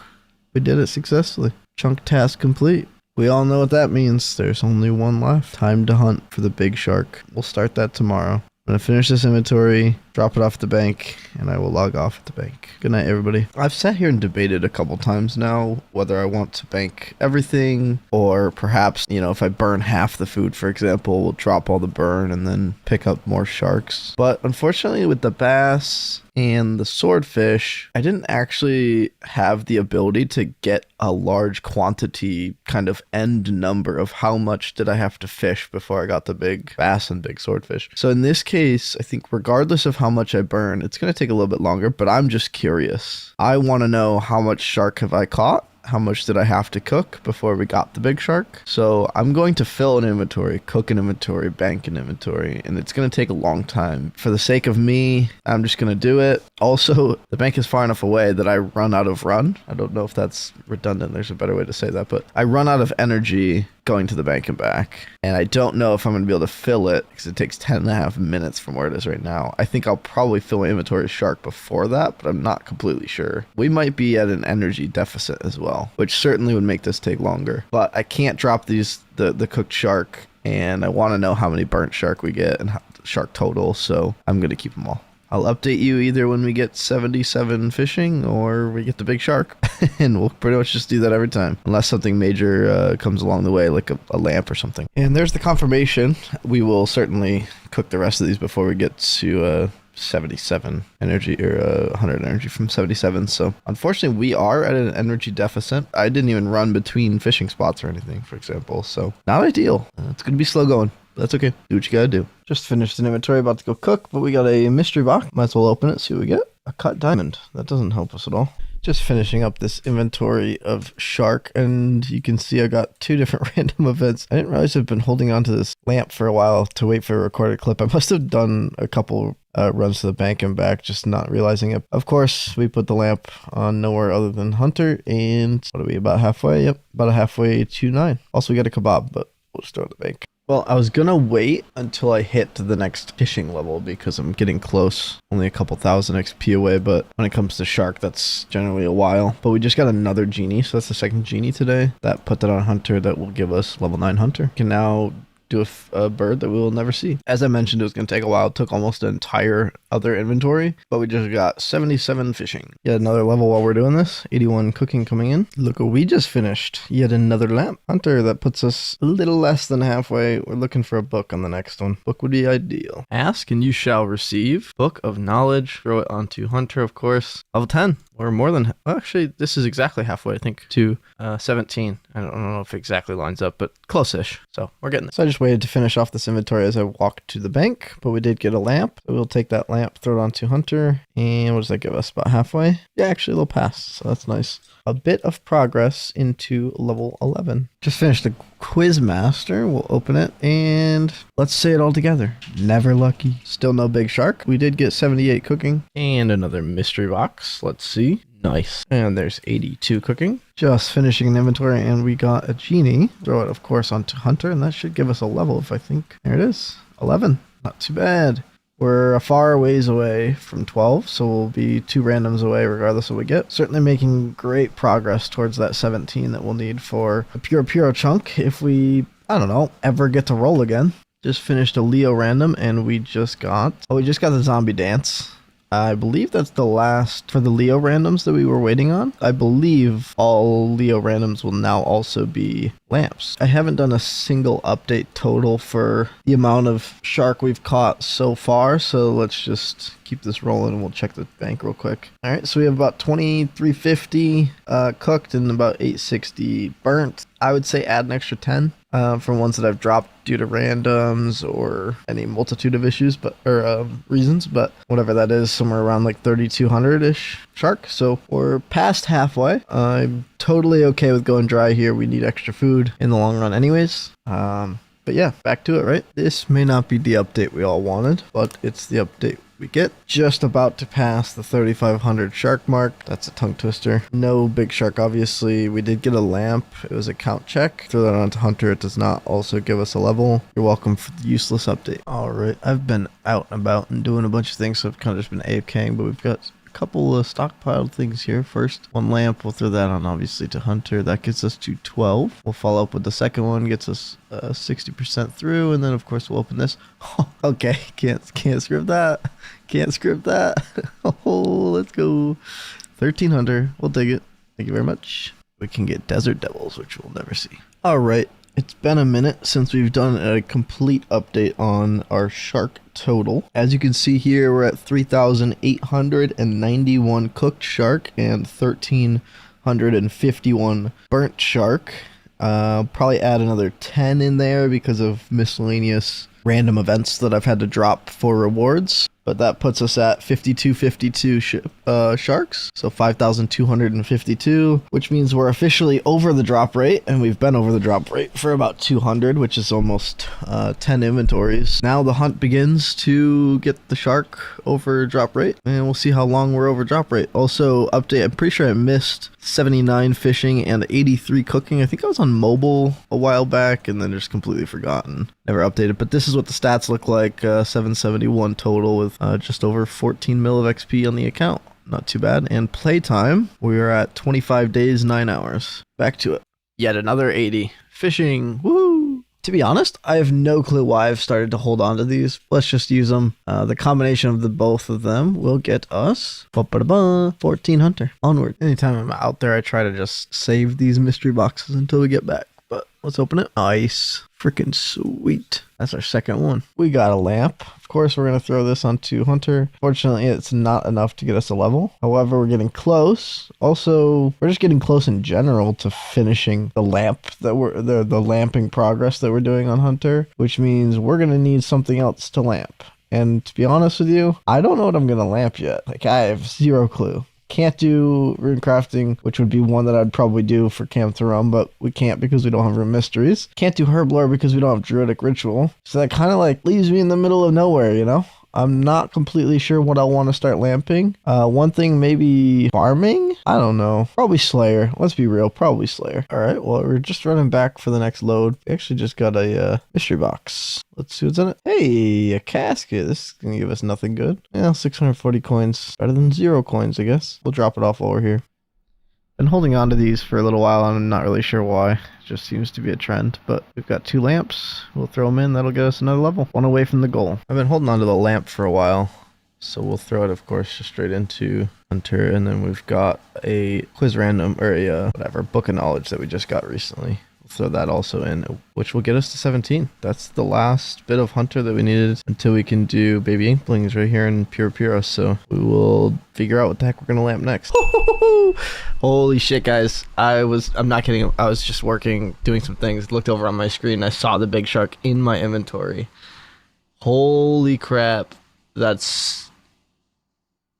we did it successfully. Chunk task complete. We all know what that means. There's only one left. Time to hunt for the big shark. We'll start that tomorrow. I'm going to finish this inventory, drop it off at the bank, and I will log off at the bank. Good night, everybody. I've sat here and debated a couple times now whether I want to bank everything or perhaps, if I burn half the food, for example, we'll drop all the burn and then pick up more sharks. But unfortunately, with the bass and the swordfish, I didn't actually have the ability to get a large quantity kind of end number of how much did I have to fish before I got the big bass and big swordfish. So in this case, I think regardless of how much I burn, it's going to take a little bit longer, but I'm just curious. I want to know how much shark have I caught? How much did I have to cook before we got the big shark? So I'm going to fill an inventory, cook an inventory, bank an inventory, and it's going to take a long time. For the sake of me, I'm just going to do it. Also, the bank is far enough away that I run out of run. I don't know if that's redundant. There's a better way to say that, but I run out of energy going to the bank and back. And I don't know if I'm going to be able to fill it because it takes 10.5 minutes from where it is right now. I think I'll probably fill my inventory shark before that, but I'm not completely sure. We might be at an energy deficit as well, which certainly would make this take longer. But I can't drop the cooked shark, and I want to know how many burnt shark we get and shark total, so I'm going to keep them all. I'll update you either when we get 77 fishing or we get the big shark. And we'll pretty much just do that every time. Unless something major comes along the way, like a lamp or something. And there's the confirmation. We will certainly cook the rest of these before we get to 77 energy or 100 energy from 77. So unfortunately, we are at an energy deficit. I didn't even run between fishing spots or anything, for example. So not ideal. It's going to be slow going. That's okay. Do what you gotta do. Just finished an inventory, about to go cook, but we got a mystery box. Might as well open it, see what we get. A cut diamond. That doesn't help us at all. Just finishing up this inventory of shark, and you can see I got 2 different random events. I didn't realize I've been holding on to this lamp for a while to wait for a recorded clip. I must have done a couple runs to the bank and back, just not realizing it. Of course, we put the lamp on nowhere other than Hunter, and what are we, about halfway? Yep, about halfway to 9. Also, we got a kebab, but we'll just throw it in the bank. Well, I was gonna wait until I hit the next fishing level because I'm getting close, only a couple thousand XP away, but when it comes to shark, that's generally a while. But we just got another genie, so that's the second genie today. That put that on Hunter, that will give us level 9 Hunter. Can now do a bird that we will never see. As I mentioned, it was going to take a while. It took almost an entire other inventory, but we just got 77 fishing. Yet another level while we're doing this. 81 cooking coming in. Look what we just finished. Yet another lamp. Hunter, that puts us a little less than halfway. We're looking for a book on the next one. Book would be ideal. Ask and you shall receive. Book of knowledge. Throw it onto Hunter, of course. Level 10. Or more than, well, actually, this is exactly halfway, I think, to 17. I don't know if it exactly lines up, but close-ish. So we're getting there. So I just waited to finish off this inventory as I walked to the bank, but we did get a lamp. So we'll take that lamp, throw it onto Hunter, and what does that give us? About halfway? Yeah, actually a little past, so that's nice. A bit of progress into level 11. Just finished the quiz master. We'll open it and let's say it all together. Never lucky. Still no big shark. We did get 78 cooking and another mystery box. Let's see. Nice. And there's 82 cooking. Just finishing an inventory and we got a genie. Throw it, of course, onto Hunter, and that should give us a level if I think. There it is. 11. Not too bad. We're a far ways away from 12, so we'll be 2 randoms away regardless of what we get. Certainly making great progress towards that 17 that we'll need for a pure chunk if we, I don't know, ever get to roll again. Just finished a Leo random and we just got the zombie dance. I believe that's the last for the Leo randoms that we were waiting on. I believe all Leo randoms will now also be lamps. I haven't done a single update total for the amount of shark we've caught so far, so let's just keep this rolling and we'll check the bank real quick. All right, so we have about 2350 cooked and about 860 burnt. I would say add an extra 10 from ones that I've dropped due to randoms or any multitude of issues, or reasons, but whatever that is, somewhere around like 3200-ish shark. So we're past halfway. I'm totally okay with going dry here. We need extra food in the long run anyways. But yeah, back to it, right? This may not be the update we all wanted, but it's the update we get. Just about to pass the 3,500 shark mark. That's a tongue twister. No big shark, obviously. We did get a lamp. It was a count check. Throw that onto Hunter. It does not also give us a level. You're welcome for the useless update. All right, I've been out and about and doing a bunch of things, so I've kind of just been AFKing, but we've got couple of stockpiled things here. First, one lamp, we'll throw that on obviously to Hunter. That gets us to 12. We'll follow up with the second one, gets us 60% through, and then of course we'll open this. Okay, can't script that. Can't script that. Oh, let's go. 1,300. We'll take it. Thank you very much. We can get Desert Devils, which we'll never see. All right. It's been a minute since we've done a complete update on our shark total. As you can see here, we're at 3,891 cooked shark and 1,351 burnt shark. Probably add another 10 in there because of miscellaneous random events that I've had to drop for rewards. But that puts us at 5,252 sharks, so 5,252, which means we're officially over the drop rate, and we've been over the drop rate for about 200, which is almost 10 inventories. Now the hunt begins to get the shark over drop rate, and we'll see how long we're over drop rate. Also, update, I'm pretty sure I missed 79 fishing and 83 cooking. I think I was on mobile a while back, and then just completely forgotten. Never updated, but this is what the stats look like, 771 total with just over 14 mil of XP on the account. Not too bad. And playtime, we are at 25 days, 9 hours. Back to it. Yet another 80. Fishing. Woo! To be honest, I have no clue why I've started to hold on to these. Let's just use them. The combination of the both of them will get us 14 Hunter. Onward. Anytime I'm out there, I try to just save these mystery boxes until we get back. But let's open it. Nice. Freaking sweet. That's our second one. We got a lamp. Of course, we're going to throw this onto Hunter. Fortunately, it's not enough to get us a level. However, we're getting close. Also, we're just getting close in general to finishing the lamp that the lamping progress that we're doing on Hunter, which means we're going to need something else to lamp. And to be honest with you, I don't know what I'm going to lamp yet. Like, I have zero clue. Can't do rune crafting, which would be one that I'd probably do for Camp Therum, but we can't because we don't have rune mysteries. Can't do herblore because we don't have druidic ritual. So that kind of like leaves me in the middle of nowhere, you know? I'm not completely sure what I want to start lamping. One thing, maybe farming? I don't know. Probably Slayer. Let's be real. Probably Slayer. All right. Well, we're just running back for the next load. We actually just got a mystery box. Let's see what's in it. Hey, a casket. This is going to give us nothing good. Yeah, 640 coins. Better than 0 coins, I guess. We'll drop it off while we're here. Been holding on to these for a little while. I'm not really sure why. It just seems to be a trend. But we've got 2 lamps. We'll throw them in. That'll get us another level. One away from the goal. I've been holding on to the lamp for a while. So we'll throw it, of course, just straight into Hunter. And then we've got a quiz random, or a whatever, book of knowledge that we just got recently. We'll throw that also in, which will get us to 17. That's the last bit of Hunter that we needed until we can do Baby Inklings right here in Pure Puro. So we will figure out what the heck we're going to lamp next. Holy shit, guys. I'm not kidding. I was just working, doing some things, looked over on my screen, and I saw the big shark in my inventory. Holy crap. That's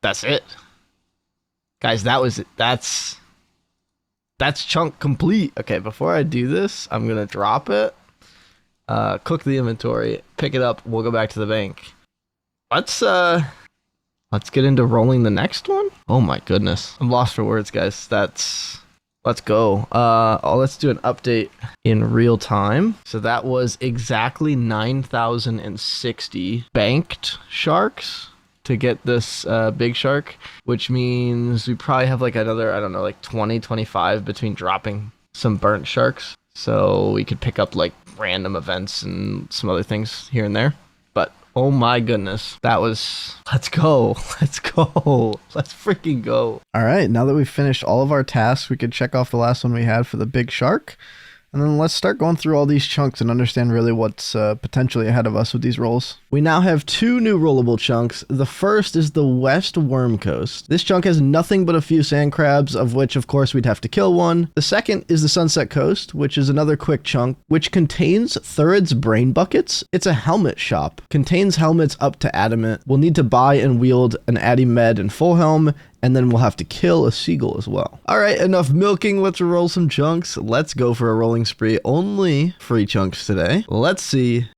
it. Guys, that's chunk complete. Okay, before I do this, I'm gonna drop it, cook the inventory, pick it up, we'll go back to the bank. Let's get into rolling the next one. Oh my goodness, I'm lost for words, guys. Let's go. Let's do an update in real time. So that was exactly 9,060 banked sharks to get this big shark, which means we probably have like another, I don't know, like 20, 25 between dropping some burnt sharks. So we could pick up like random events and some other things here and there. But oh my goodness, let's go. Let's go. Let's freaking go. All right, now that we've finished all of our tasks, we could check off the last one we had for the big shark. And then let's start going through all these chunks and understand really what's potentially ahead of us with these rolls. We now have 2 new rollable chunks. The first is the West Worm Coast. This chunk has nothing but a few sand crabs, of which, of course, we'd have to kill one. The second is the Sunset Coast, which is another quick chunk, which contains Thurid's Brain Buckets. It's a helmet shop. Contains helmets up to adamant. We'll need to buy and wield an Addy Med and full helm, and then we'll have to kill a seagull as well. All right, enough milking. Let's roll some chunks. Let's go for a rolling spree. Only free chunks today. Let's see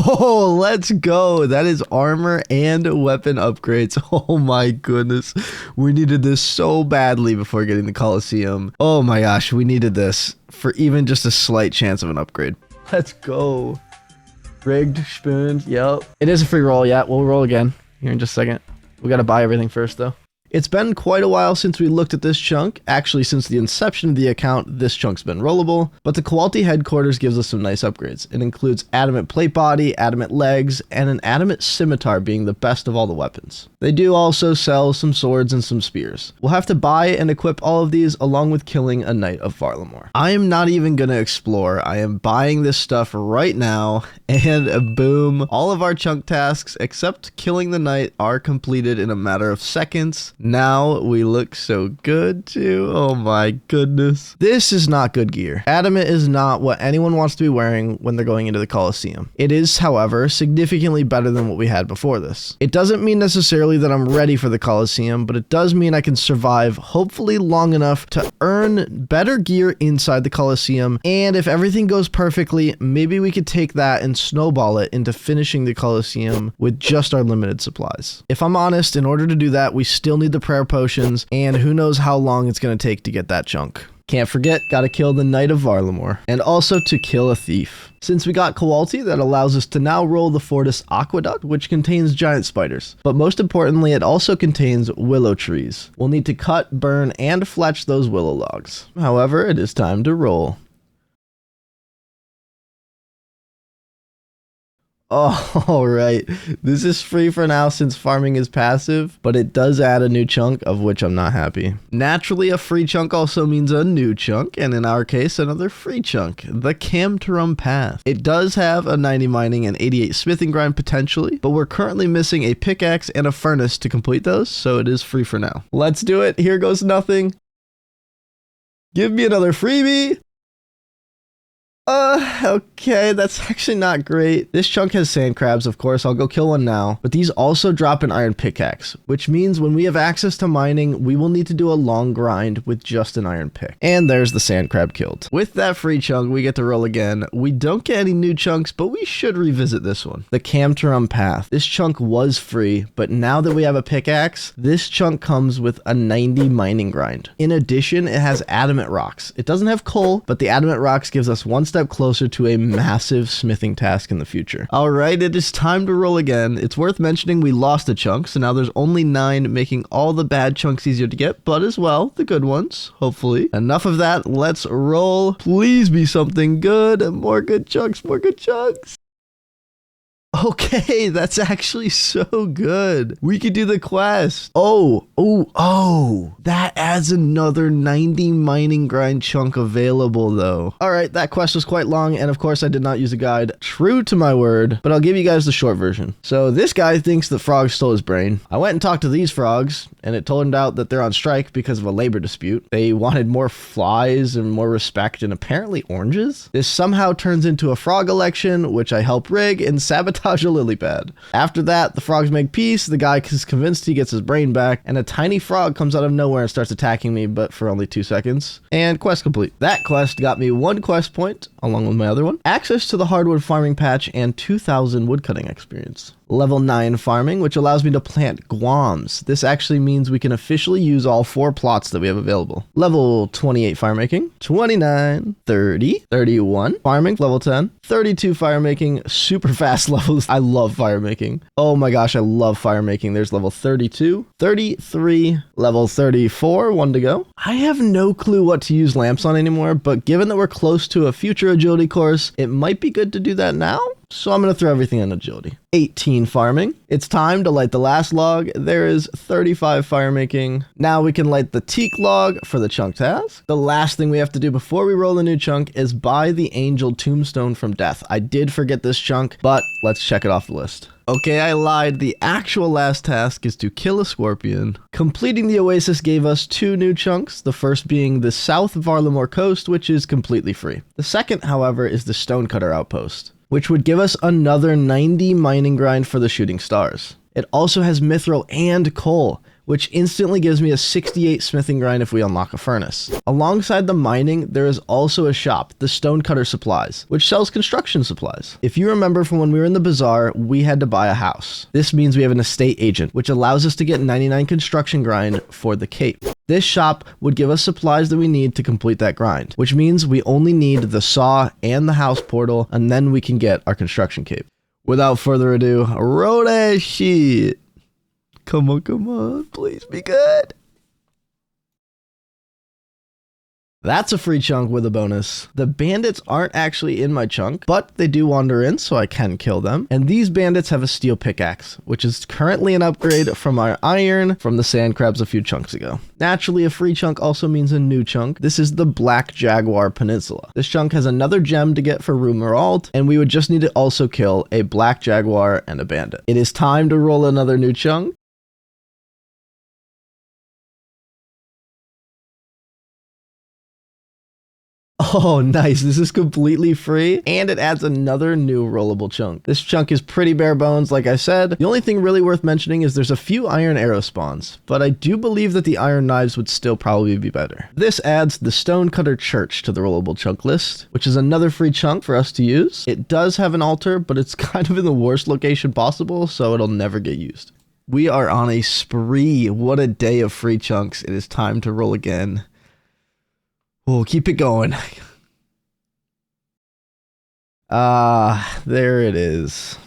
Oh, let's go. That is armor and weapon upgrades. Oh my goodness. We needed this so badly before getting the Colosseum. Oh my gosh, we needed this for even just a slight chance of an upgrade. Let's go. Rigged, Schpune, yep. It is a free roll, yeah. We'll roll again here in just a second. We gotta buy everything first though. It's been quite a while since we looked at this chunk. Actually, since the inception of the account, this chunk's been rollable, but the Quality headquarters gives us some nice upgrades. It includes adamant plate body, adamant legs, and an adamant scimitar being the best of all the weapons. They do also sell some swords and some spears. We'll have to buy and equip all of these along with killing a knight of Varlamore. I am not even gonna explore. I am buying this stuff right now, and boom, all of our chunk tasks except killing the knight are completed in a matter of seconds. Now we look so good too. Oh my goodness. This is not good gear. Adamant is not what anyone wants to be wearing when they're going into the Colosseum. It is, however, significantly better than what we had before this. It doesn't mean necessarily that I'm ready for the Colosseum, but it does mean I can survive hopefully long enough to earn better gear inside the Colosseum. And if everything goes perfectly, maybe we could take that and snowball it into finishing the Colosseum with just our limited supplies. If I'm honest, in order to do that, we still need the prayer potions, and who knows how long it's going to take to get that chunk. Can't forget, gotta kill the Knight of Varlamore, and also to kill a thief. Since we got Quality, that allows us to now roll the Fortis Aqueduct, which contains giant spiders. But most importantly, it also contains willow trees. We'll need to cut, burn, and fletch those willow logs. However, it is time to roll. Oh, all right. This is free for now since farming is passive, but it does add a new chunk, of which I'm not happy. Naturally, a free chunk also means a new chunk, and in our case, another free chunk, the Camterum Path. It does have a 90 mining and 88 smithing grind potentially, but we're currently missing a pickaxe and a furnace to complete those, so it is free for now. Let's do it. Here goes nothing. Give me another freebie. Okay, that's actually not great. This chunk has sand crabs, of course. I'll go kill one now. But these also drop an iron pickaxe, which means when we have access to mining, we will need to do a long grind with just an iron pick. And there's the sand crab killed. With that free chunk, we get to roll again. We don't get any new chunks, but we should revisit this one. The Camterum Path. This chunk was free, but now that we have a pickaxe, this chunk comes with a 90 mining grind. In addition, it has adamant rocks. It doesn't have coal, but the adamant rocks gives us one step closer to a massive smithing task in the future. All right, it is time to roll again. It's worth mentioning we lost a chunk, so now there's only 9, making all the bad chunks easier to get, but as well, the good ones, hopefully. Enough of that, let's roll. Please be something good. More good chunks, more good chunks. Okay, that's actually so good. We could do the quest. Oh, that adds another 90 mining grind chunk available though. All right, that quest was quite long, and of course I did not use a guide. True to my word, but I'll give you guys the short version. So this guy thinks the frog stole his brain. I went and talked to these frogs, and it turned out that they're on strike because of a labor dispute. They wanted more flies and more respect and apparently oranges. This somehow turns into a frog election, which I help rig and sabotage a lily pad. After that, the frogs make peace, the guy is convinced he gets his brain back, and a tiny frog comes out of nowhere and starts attacking me, but for only 2 seconds. And quest complete. That quest got me 1 quest point, along with my other one, access to the hardwood farming patch, and 2,000 woodcutting experience. Level 9 farming, which allows me to plant guams. This actually means we can officially use all 4 plots that we have available. Level 28 firemaking, 29, 30, 31 farming, level 10, 32 firemaking, super fast levels. I love firemaking. Oh my gosh, I love firemaking. There's level 32, 33, level 34, 1 to go. I have no clue what to use lamps on anymore, but given that we're close to a future agility course, it might be good to do that now. So I'm going to throw everything on agility. 18 farming. It's time to light the last log. There is 35 firemaking. Now we can light the teak log for the chunk task. The last thing we have to do before we roll a new chunk is buy the angel tombstone from death. I did forget this chunk, but let's check it off the list. Okay, I lied. The actual last task is to kill a scorpion. Completing the oasis gave us 2 new chunks, the first being the South Varlamore coast, which is completely free. The second, however, is the stonecutter outpost, which would give us another 90 mining grind for the shooting stars. It also has mithril and coal, which instantly gives me a 68 smithing grind if we unlock a furnace. Alongside the mining, there is also a shop, the Stonecutter Supplies, which sells construction supplies. If you remember from when we were in the bazaar, we had to buy a house. This means we have an estate agent, which allows us to get 99 construction grind for the cape. This shop would give us supplies that we need to complete that grind, which means we only need the saw and the house portal, and then we can get our construction cape. Without further ado, roll that shit. Come on, please be good. That's a free chunk with a bonus. The bandits aren't actually in my chunk, but they do wander in, so I can kill them. And these bandits have a steel pickaxe, which is currently an upgrade from our iron from the sand crabs a few chunks ago. Naturally, a free chunk also means a new chunk. This is the Black Jaguar Peninsula. This chunk has another gem to get for Rumerald, and we would just need to also kill a Black Jaguar and a bandit. It is time to roll another new chunk. Oh, nice. This is completely free, and it adds another new rollable chunk. This chunk is pretty bare bones, like I said. The only thing really worth mentioning is there's a few iron arrow spawns, but I do believe that the iron knives would still probably be better. This adds the Stonecutter Church to the rollable chunk list, which is another free chunk for us to use. It does have an altar, but it's kind of in the worst location possible, so it'll never get used. We are on a spree. What a day of free chunks. It is time to roll again. Oh, keep it going. There it is.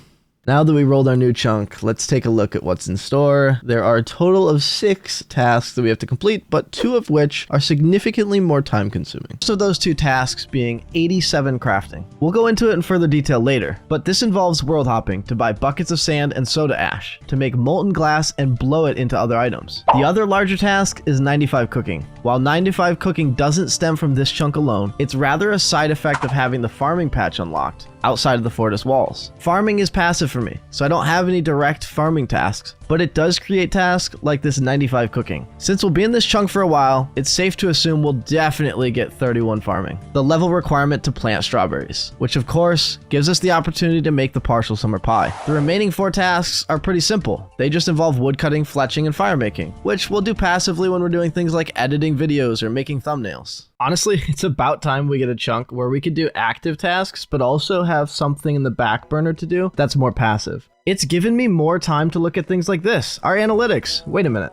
Now that we rolled our new chunk, let's take a look at what's in store. There are a total of 6 tasks that we have to complete, but 2 of which are significantly more time consuming. So those 2 tasks being 87 crafting. We'll go into it in further detail later, but this involves world hopping to buy buckets of sand and soda ash, to make molten glass and blow it into other items. The other larger task is 95 cooking. While 95 cooking doesn't stem from this chunk alone, it's rather a side effect of having the farming patch unlocked outside of the Fortis walls. Farming is passive for me, so I don't have any direct farming tasks, but it does create tasks like this 95 cooking. Since we'll be in this chunk for a while, it's safe to assume we'll definitely get 31 farming. The level requirement to plant strawberries, which of course gives us the opportunity to make the partial summer pie. The remaining 4 tasks are pretty simple. They just involve woodcutting, fletching, and fire making, which we'll do passively when we're doing things like editing videos or making thumbnails. Honestly, it's about time we get a chunk where we could do active tasks, but also have something in the back burner to do that's more passive. It's given me more time to look at things like this, our analytics. Wait a minute.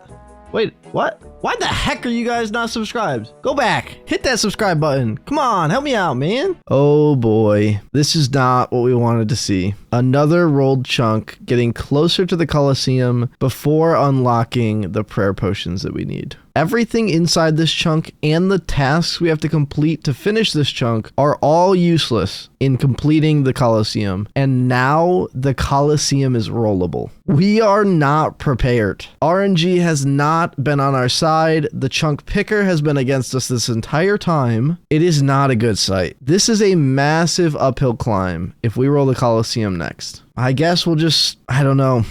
Wait, what? Why the heck are you guys not subscribed? Go back, hit that subscribe button. Come on, help me out, man. Oh boy, this is not what we wanted to see. Another rolled chunk getting closer to the Colosseum before unlocking the prayer potions that we need. Everything inside this chunk and the tasks we have to complete to finish this chunk are all useless in completing the Colosseum. And now the Colosseum is rollable. We are not prepared. RNG has not been on our side. The chunk picker has been against us this entire time. It is not a good sight. This is a massive uphill climb if we roll the Colosseum next. I guess we'll just, I don't know,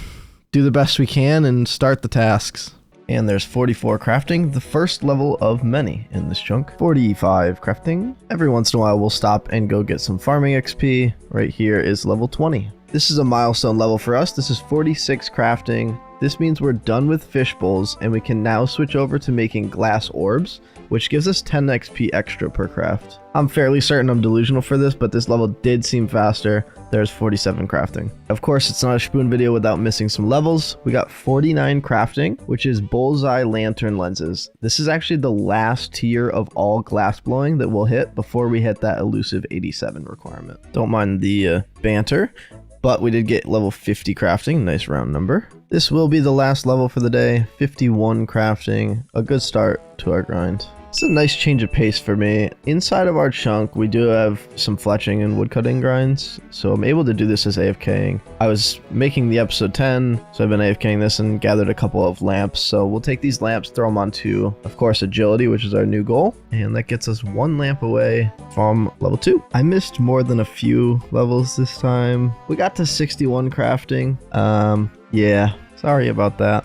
do the best we can and start the tasks. And there's 44 crafting, the first level of many in this chunk. 45 crafting. Every once in a while we'll stop and go get some farming XP. Right here is level 20. This is a milestone level for us. This is 46 crafting. This means we're done with fish bowls and we can now switch over to making glass orbs, which gives us 10 XP extra per craft. I'm fairly certain I'm delusional for this, but this level did seem faster. There's 47 crafting. Of course, it's not a Schpune video without missing some levels. We got 49 crafting, which is bullseye lantern lenses. This is actually the last tier of all glass blowing that we'll hit before we hit that elusive 87 requirement. Don't mind the banter, but we did get level 50 crafting, nice round number. This will be the last level for the day, 51 crafting, a good start to our grind. It's a nice change of pace for me. Inside of our chunk, we do have some fletching and woodcutting grinds, so I'm able to do this as AFKing. I was making the episode 10, so I've been AFKing this and gathered a couple of lamps, so we'll take these lamps, throw them onto, of course, agility, which is our new goal, and that gets us 1 lamp away from level 2. I missed more than a few levels this time. We got to 61 crafting. Yeah. Sorry about that.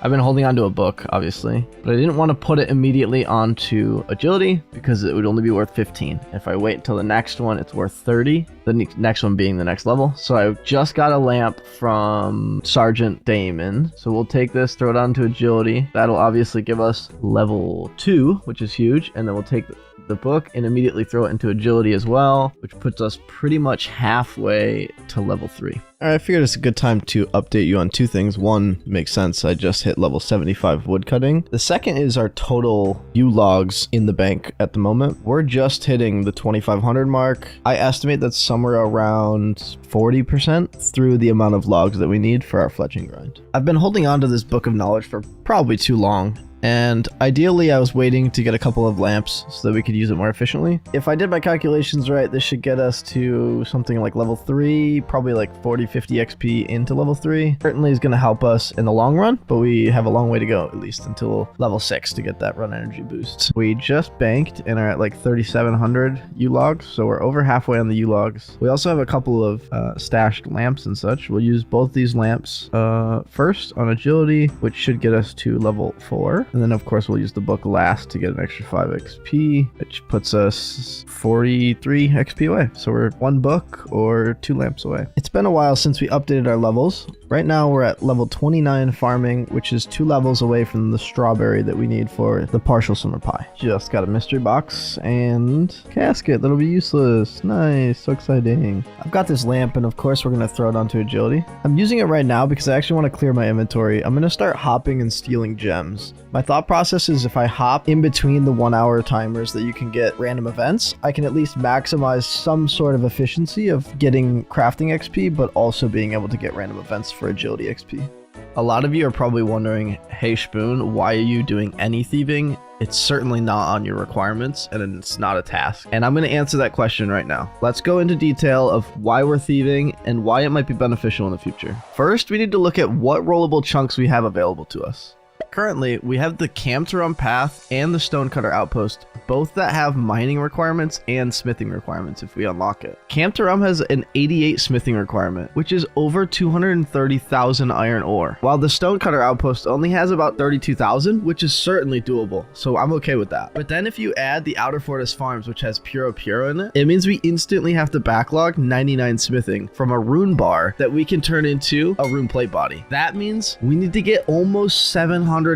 I've been holding onto a book, obviously, but I didn't want to put it immediately onto agility because it would only be worth 15. If I wait until the next one, it's worth 30. The next one being the next level. So I just got a lamp from Sergeant Damon. So we'll take this, throw it onto agility. That'll obviously give us level 2, which is huge. And then we'll take the book and immediately throw it into agility as well, which puts us pretty much halfway to level 3. All right, I figured it's a good time to update you on two things. One makes sense. I just hit level 75 woodcutting. The second is our total U-logs in the bank at the moment. We're just hitting the 2,500 mark. I estimate that's somewhere around 40% through the amount of logs that we need for our fletching grind. I've been holding on to this book of knowledge for probably too long. And ideally, I was waiting to get a couple of lamps so that we could use it more efficiently. If I did my calculations right, this should get us to something like level 3, probably like 40, 50 XP into level 3. Certainly is going to help us in the long run, but we have a long way to go, at least until level 6 to get that run energy boost. We just banked and are at like 3,700 U-logs, so we're over halfway on the U-logs. We also have a couple of stashed lamps and such. We'll use both these lamps first on agility, which should get us to level 4. And then, of course, we'll use the book last to get an extra 5 XP, which puts us 43 XP away. So we're 1 book or 2 lamps away. It's been a while since we updated our levels. Right now, we're at level 29 farming, which is 2 levels away from the strawberry that we need for the partial summer pie. Just got a mystery box and casket that'll be useless. Nice, so exciting. I've got this lamp, and of course, we're going to throw it onto agility. I'm using it right now because I actually want to clear my inventory. I'm going to start hopping and stealing gems. My thought process is if I hop in between the 1-hour timers that you can get random events, I can at least maximize some sort of efficiency of getting crafting XP, but also being able to get random events for agility XP. A lot of you are probably wondering, hey Schpune, why are you doing any thieving? It's certainly not on your requirements, and it's not a task. And I'm going to answer that question right now. Let's go into detail of why we're thieving and why it might be beneficial in the future. First, we need to look at what rollable chunks we have available to us. Currently, we have the Camp-to-Rum Path and the Stonecutter Outpost, both that have mining requirements and smithing requirements if we unlock it. Camp-to-Rum has an 88 smithing requirement, which is over 230,000 iron ore, while the Stonecutter Outpost only has about 32,000, which is certainly doable, so I'm okay with that. But then if you add the Outer Fortress Farms, which has Puro in it, it means we instantly have to backlog 99 smithing from a rune bar that we can turn into a rune plate body. That means we need to get almost 700,000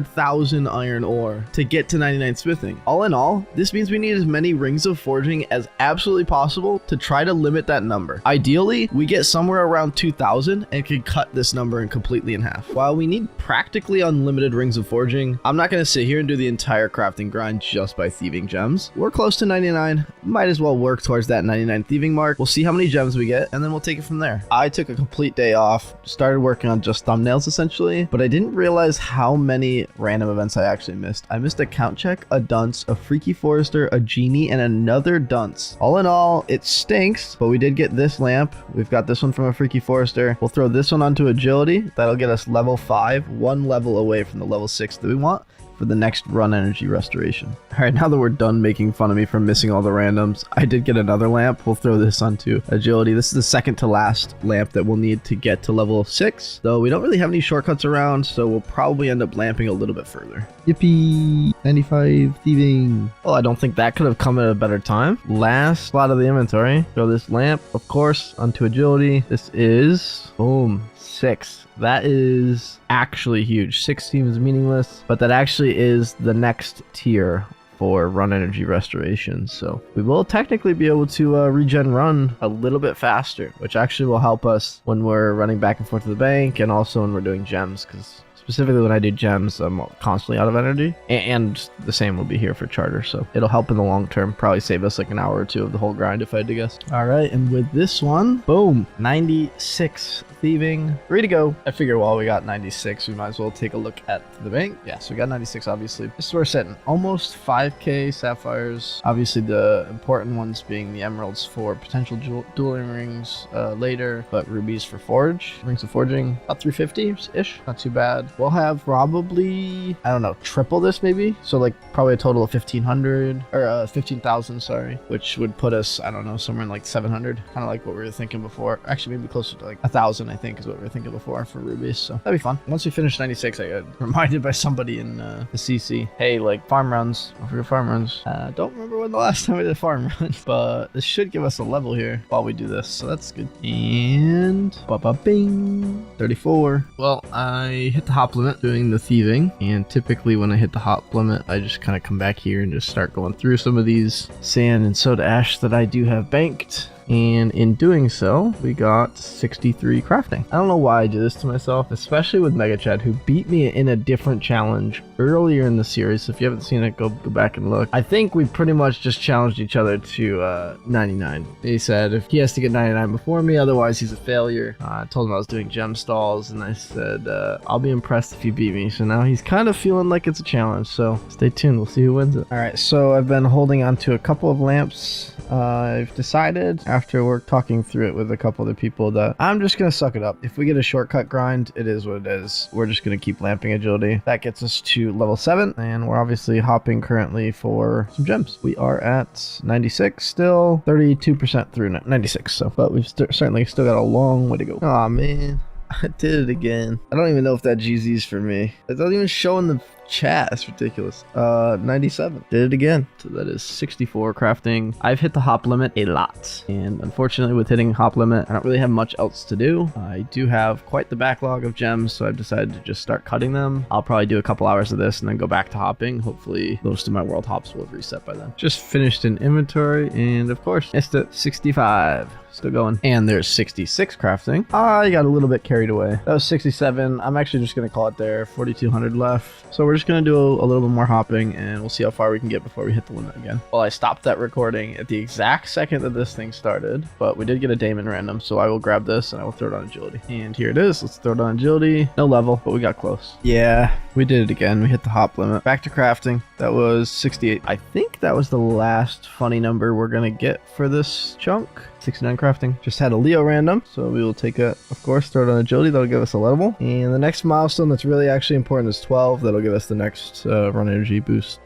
iron ore to get to 99 smithing. All in all, this means we need as many rings of forging as absolutely possible to try to limit that number. Ideally, we get somewhere around 2,000 and can cut this number completely in half. While we need practically unlimited rings of forging, I'm not going to sit here and do the entire crafting grind just by thieving gems. We're close to 99. Might as well work towards that 99 thieving mark. We'll see how many gems we get, and then we'll take it from there. I took a complete day off, started working on just thumbnails essentially, but I didn't realize how many random events I actually missed. I missed a count check, a dunce, a freaky forester, a genie, and another dunce. All in all, it stinks, but we did get this lamp. We've got this one from a freaky forester. We'll throw this one onto agility. That'll get us level 5, 1 level away from the level 6 that we want for the next run energy restoration. All right, now that we're done making fun of me for missing all the randoms, I did get another lamp. We'll throw this onto agility. This is the second to last lamp that we'll need to get to level 6, though we don't really have any shortcuts around, so we'll probably end up lamping a little bit further. Yippee! 95 thieving. Well, I don't think that could have come at a better time. Last slot of the inventory. Throw this lamp, of course, onto agility. This is, boom, 6. That is actually huge. 6 seems meaningless, but that actually is the next tier for run energy restoration. So we will technically be able to regen run a little bit faster, which actually will help us when we're running back and forth to the bank and also when we're doing gems, because specifically when I do gems, I'm constantly out of energy, and the same will be here for charter, so it'll help in the long term. Probably save us like an hour or two of the whole grind if I had to guess. All right, and with this one, boom, 96 thieving, 3 to go. I figure while we got 96, we might as well take a look at the bank. Yeah, so we got 96, obviously. This is where we're setting almost 5k sapphires. Obviously, the important ones being the emeralds for potential dueling rings later, but rubies for forge. Rings of forging, about 350-ish, not too bad. we'll have probably, I don't know, triple this maybe. So like probably a total of 1,500 or 15,000, sorry, which would put us, I don't know, somewhere in like 700, kind of like what we were thinking before. Actually, maybe closer to like 1,000, I think is what we were thinking before for rubies. So that'd be fun. Once we finish 96, I got reminded by somebody in the CC, hey, like farm runs, don't forget farm runs. Don't remember when the last time we did a farm run, but this should give us a level here while we do this. So that's good. And bing, 34. Well, I hit the hop limit doing the thieving, and typically when I hit the hop limit, I just kind of come back here and just start going through some of these sand and soda ash that I do have banked. And in doing so, we got 63 crafting. I don't know why I do this to myself, especially with Mega Chad, who beat me in a different challenge earlier in the series. So if you haven't seen it, go back and look. I think we pretty much just challenged each other to 99. He said if he has to get 99 before me, otherwise he's a failure. I told him I was doing gem stalls, and I said, I'll be impressed if you beat me. So now he's kind of feeling like it's a challenge. So stay tuned. We'll see who wins it. All right, so I've been holding on to a couple of lamps. I've decided after we're talking through it with a couple other people that I'm just gonna suck it up. If we get a shortcut grind, it is what it is. We're just gonna keep lamping agility. That gets us to level 7, and we're obviously hopping currently for some gems. We are at 96 still, 32% through 96. So, but we've certainly still got a long way to go. Oh man, I did it again. I don't even know if that GZ's for me. It doesn't even show in the chat. It's ridiculous. 97. Did it again. So that is 64 crafting. I've hit the hop limit a lot, and unfortunately with hitting hop limit, I don't really have much else to do. I do have quite the backlog of gems, so I've decided to just start cutting them. I'll probably do a couple hours of this and then go back to hopping. Hopefully most of my world hops will have reset by then. Just finished an inventory, and of course missed it. 65. Still going. And there's 66 crafting. I got a little bit carried away. That was 67. I'm actually just going to call it there. 4,200 left. So we're just going to do a little bit more hopping, and we'll see how far we can get before we hit the limit again. Well, I stopped that recording at the exact second that this thing started, but we did get a Damon random, so I will grab this and I will throw it on agility. And here it is. Let's throw it on agility. No level, but we got close. Yeah, we did it again. We hit the hop limit. Back to crafting. That was 68. I think that was the last funny number we're going to get for this chunk. 69 crafting. Just had a Leo random, so we will take it, of course, throw it on agility. That'll give us a level. And the next milestone that's really actually important is 12. That'll give us the next run energy boost.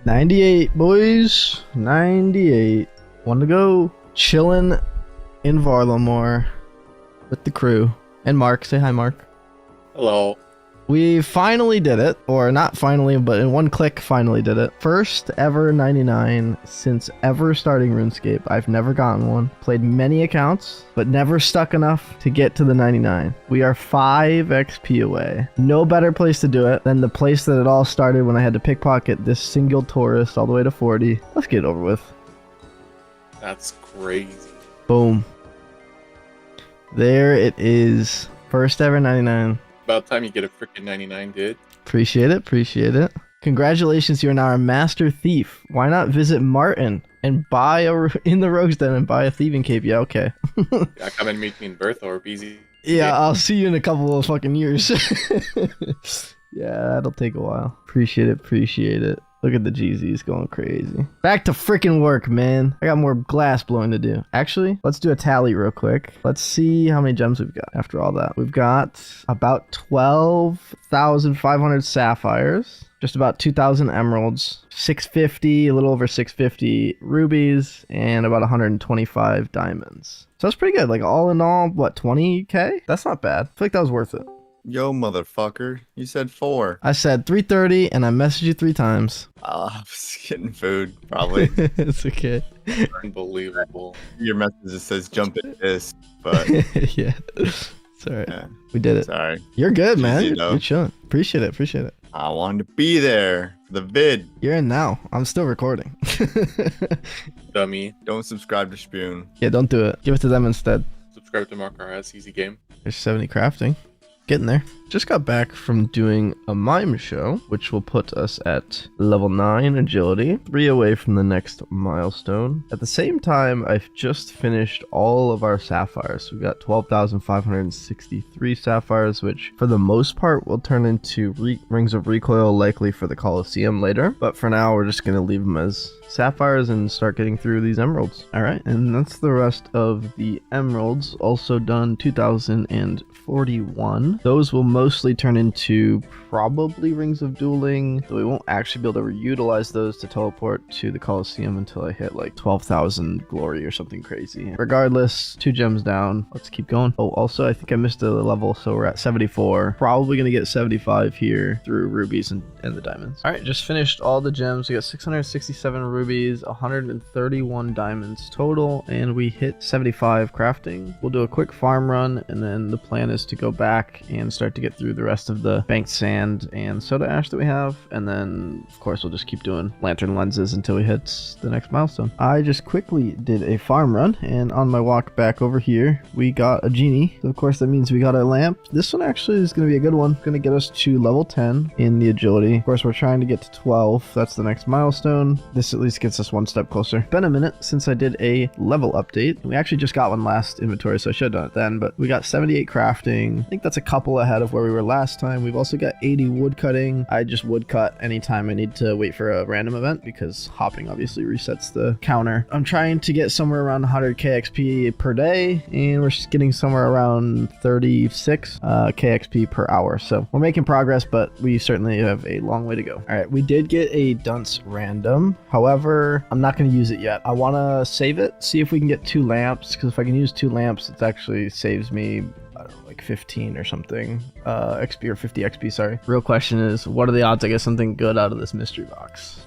98, boys. 98. One to go. Chilling in Varlamore with the crew. And Mark. Say hi, Mark. Hello. We finally did it, or not finally, but in one click finally did it. First ever 99 since ever starting RuneScape. I've never gotten one. Played many accounts, but never stuck enough to get to the 99. We are 5 XP away. No better place to do it than the place that it all started when I had to pickpocket this single tourist all the way to 40. Let's get it over with. That's crazy. Boom. There it is. First ever 99. About time you get a freaking 99, dude. Appreciate it. Appreciate it. Congratulations, you are now a master thief. Why not visit Martin and buy in the Rogue's Den and buy a thieving cape? Yeah, okay. Yeah, come and meet me in Bertha or BZ. Yeah, I'll see you in a couple of fucking years. Yeah, that'll take a while. Appreciate it. Appreciate it. Look at the GZs going crazy. Back to freaking work, man. I got more glass blowing to do. Actually, let's do a tally real quick. Let's see how many gems we've got after all that. We've got about 12,500 sapphires, just about 2,000 emeralds, 650, a little over 650 rubies, and about 125 diamonds. So that's pretty good. Like all in all, what, 20K? That's not bad. I feel like that was worth it. Yo, motherfucker. You said 4. I said 3:30 and I messaged you 3 times. I was getting food, probably. It's okay. Unbelievable. Your message just says jump in this, but yeah. It's alright. yeah, We did it. sorry. You're good, man. Easy, You're chilling. Appreciate it. Appreciate it. I wanted to be there for the vid. You're in now. I'm still recording. Dummy. Don't subscribe to Schpune. Yeah, don't do it. Give it to them instead. Subscribe to Mark RS, easy game. There's 70 crafting. Getting there. Just got back from doing a mime show, which will put us at level 9 agility, 3 away from the next milestone. At the same time, I've just finished all of our sapphires. We've got 12,563 sapphires, which for the most part will turn into rings of recoil, likely for the Colosseum later. But for now, we're just going to leave them as sapphires and start getting through these emeralds. All right, and that's the rest of the emeralds. Also done 2,041. Those will mostly turn into probably rings of dueling, though we won't actually be able to utilize those to teleport to the Colosseum until I hit like 12,000 glory or something crazy. Regardless, 2 gems down. Let's keep going. Oh, also, I think I missed a level, so we're at 74. Probably gonna get 75 here through rubies and the diamonds. All right, just finished all the gems. We got 667 rubies, 131 diamonds total, and we hit 75 crafting. We'll do a quick farm run, and then the plan is to go back and start to get through the rest of the banked sand and soda ash that we have, and then of course we'll just keep doing lantern lenses until we hit the next milestone. I just quickly did a farm run, and on my walk back over here we got a genie, so of course that means we got a lamp. This one actually is going to be a good one. Going to get us to level 10 in the agility. Of course we're trying to get to 12. That's the next milestone. This at least gets us one step closer. Been a minute since I did a level update. We actually just got one last inventory, so I should have done it then, but we got 78 crafting. I think that's a couple ahead of where we were last time. We've also got 80 wood cutting. I just wood cut anytime I need to wait for a random event because hopping obviously resets the counter. I'm trying to get somewhere around 100k XP per day, and we're just getting somewhere around 36 KXP per hour. So we're making progress, but we certainly have a long way to go. All right, we did get a dunce random. However, I'm not going to use it yet. I want to save it, see if we can get 2 lamps, because if I can use 2 lamps, it actually saves me, I don't know, like 15 or something XP, or 50 XP, sorry. Real question is, what are the odds I get something good out of this mystery box?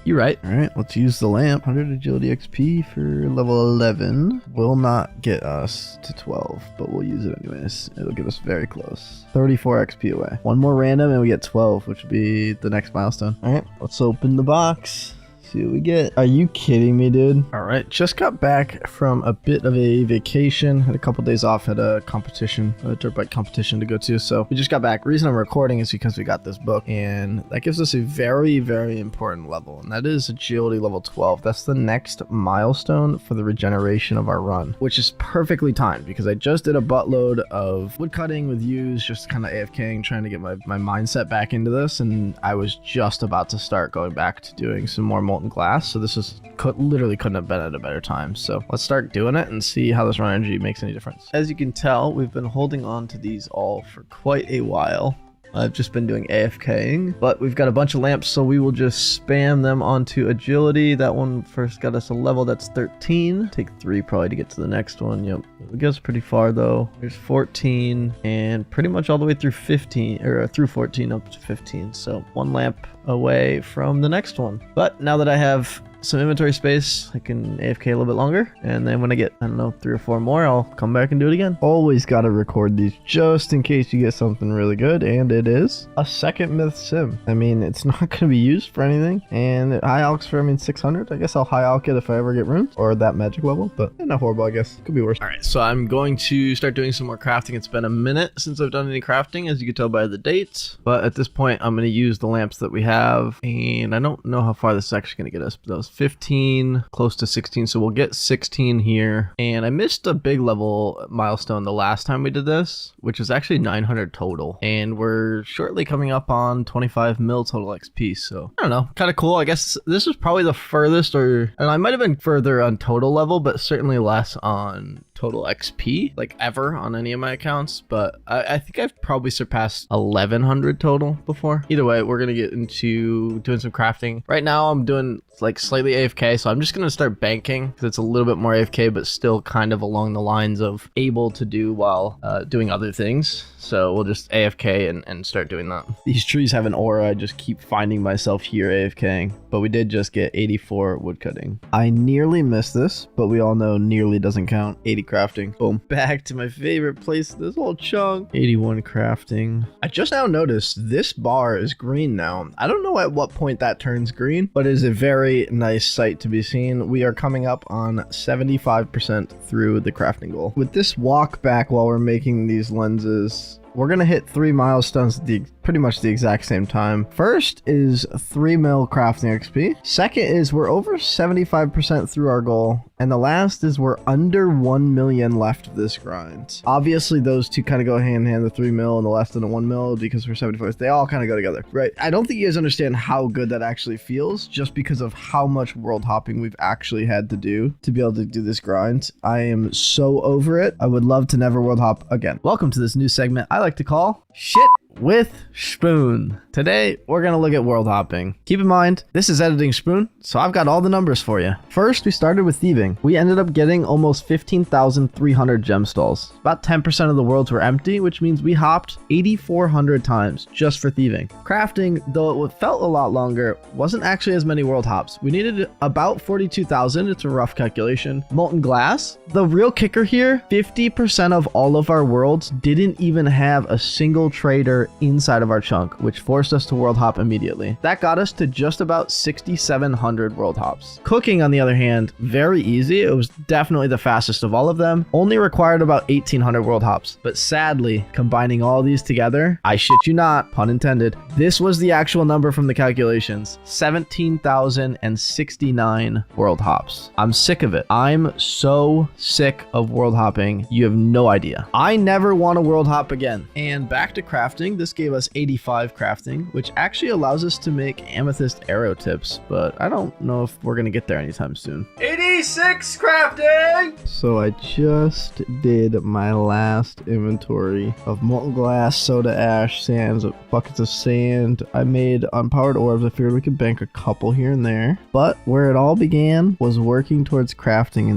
You're right. All right, let's use the lamp. 100 agility XP for level 11. Will not get us to 12, but we'll use it anyways. It'll get us very close. 34 XP away. One more random and we get 12, which would be the next milestone. All right, let's open the box. See what we get. Are you kidding me, dude? All right, just got back from a bit of a vacation. Had a couple days off at a competition, a dirt bike competition to go to. So we just got back. Reason I'm recording is because we got this book, and that gives us a very, very important level, and that is agility level 12. That's the next milestone for the regeneration of our run, which is perfectly timed because I just did a buttload of wood cutting with use, just kind of AFKing, trying to get my mindset back into this, and I was just about to start going back to doing some more molten glass, so this is literally couldn't have been at a better time. So let's start doing it and see how this run energy makes any difference. As you can tell, we've been holding on to these all for quite a while. I've just been doing AFKing, but we've got a bunch of lamps, so we will just spam them onto agility. That one first got us a level that's 13. Take 3 probably to get to the next one. Yep, it goes pretty far though. There's 14 and pretty much all the way through 15, or through 14 up to 15. So 1 lamp away from the next one. But now that I have some inventory space, I can AFK a little bit longer, and then when I get, I don't know, 3 or 4 more, I'll come back and do it again. Always gotta record these just in case you get something really good, and it is a second myth sim. I mean, it's not gonna be used for anything, and high alchs for, I mean, 600. I guess I'll high alch it if I ever get runes or that magic level, but not horrible, I guess. Could be worse. All right, so I'm going to start doing some more crafting. It's been a minute since I've done any crafting, as you can tell by the dates, but at this point I'm gonna use the lamps that we have, and I don't know how far this is actually gonna get us, but that was 15, close to 16, so we'll get 16 here. And I missed a big level milestone the last time we did this, which is actually 900 total, and we're shortly coming up on 25 mil total XP, so I don't know, kind of cool. I guess this is probably the furthest, or and I might have been further on total level, but certainly less on total XP, like ever on any of my accounts, but I think I've probably surpassed 1100 total before. Either way, we're gonna get into doing some crafting. Right now I'm doing like slightly AFK, so I'm just gonna start banking because it's a little bit more AFK, but still kind of along the lines of able to do while doing other things. So we'll just AFK and start doing that. These trees have an aura. I just keep finding myself here AFKing, but we did just get 84 woodcutting. I nearly missed this, but we all know nearly doesn't count. 80 crafting. Boom. Back to my favorite place, this whole chunk. 81 crafting. I just now noticed this bar is green now. I don't know at what point that turns green, but it is a very nice sight to be seen. We are coming up on 75% through the crafting goal. With this walk back while we're making these lenses, we're gonna hit 3 milestones at pretty much the exact same time. First is 3 mil crafting XP. Second is we're over 75% through our goal. And the last is we're under 1 million left of this grind. Obviously, those two kind of go hand in hand, the 3 mil and the less than a 1 mil, because we're 75. They all kind of go together, right? I don't think you guys understand how good that actually feels just because of how much world hopping we've actually had to do to be able to do this grind. I am so over it. I would love to never world hop again. Welcome to this new segment I like to call Shit with Schpune. Today, we're going to look at world hopping. Keep in mind, this is editing Schpune, so I've got all the numbers for you. First, we started with thieving. We ended up getting almost 15,300 gem stalls. About 10% of the worlds were empty, which means we hopped 8,400 times just for thieving. Crafting, though it felt a lot longer, wasn't actually as many world hops. We needed about 42,000. It's a rough calculation. Molten glass. The real kicker here, 50% of all of our worlds didn't even have a single trader inside of our chunk, which forced us to world hop immediately. That got us to just about 6,700 world hops. Cooking, on the other hand, very easy. It was definitely the fastest of all of them. Only required about 1,800 world hops. But sadly, combining all these together, I shit you not, pun intended, this was the actual number from the calculations. 17,069 world hops. I'm sick of it. I'm so sick of world hopping. You have no idea. I never want to world hop again. And back to crafting. This gave us 85 crafting, which actually allows us to make amethyst arrow tips, but I don't know if we're gonna get there anytime soon. 86 crafting! So I just did my last inventory of molten glass, soda ash, sands, buckets of sand. I made unpowered orbs. I figured we could bank a couple here and there, but where it all began was working towards crafting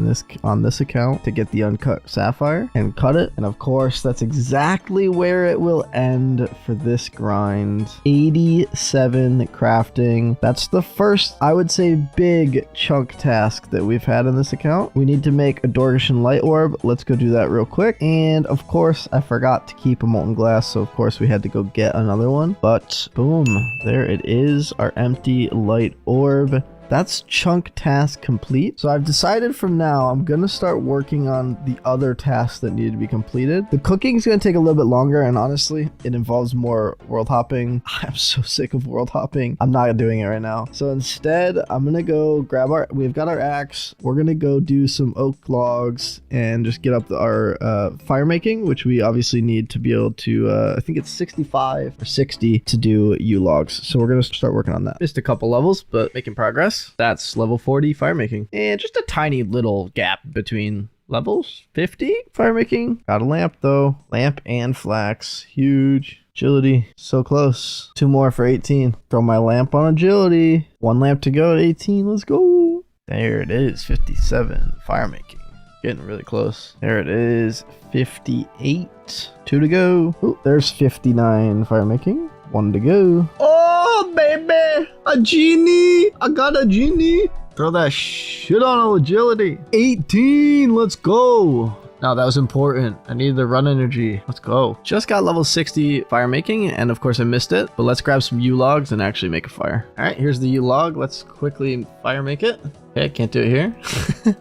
on this account to get the uncut sapphire and cut it. And of course, that's exactly where it will end for this grind. 87 crafting. That's the first, I would say, big chunk task that we've had in this account. We need to make a Dorgashan light orb. Let's go do that real quick. And of course, I forgot to keep a molten glass, so of course we had to go get another one. But boom, there it is, our empty light orb. That's chunk task complete. So I've decided from now I'm gonna start working on the other tasks that need to be completed. The cooking is gonna take a little bit longer, and honestly, it involves more world hopping. I'm so sick of world hopping. I'm not doing it right now. So instead, I'm gonna go grab we've got our axe. We're gonna go do some oak logs and just get up our fire making, which we obviously need to be able to, I think it's 65 or 60 to do U logs. So we're gonna start working on that. Just a couple levels, but making progress. That's level 40 fire making, and just a tiny little gap between levels. 50 fire making. Got a lamp though. Lamp and flax. Huge. Agility. So close. 2 more for 18. Throw my lamp on agility. 1 lamp to go at 18. Let's go. There it is. 57 fire making. Getting really close. There it is. 58. 2 to go. Ooh, there's 59 fire making. 1 to go. Oh, baby! A genie! I got a genie! Throw that shit on agility. 18! Let's go! Now that was important. I needed the run energy. Let's go. Just got level 60 fire making, and of course I missed it, but let's grab some U logs and actually make a fire. All right, here's the U log. Let's quickly fire make it. Okay, can't do it here.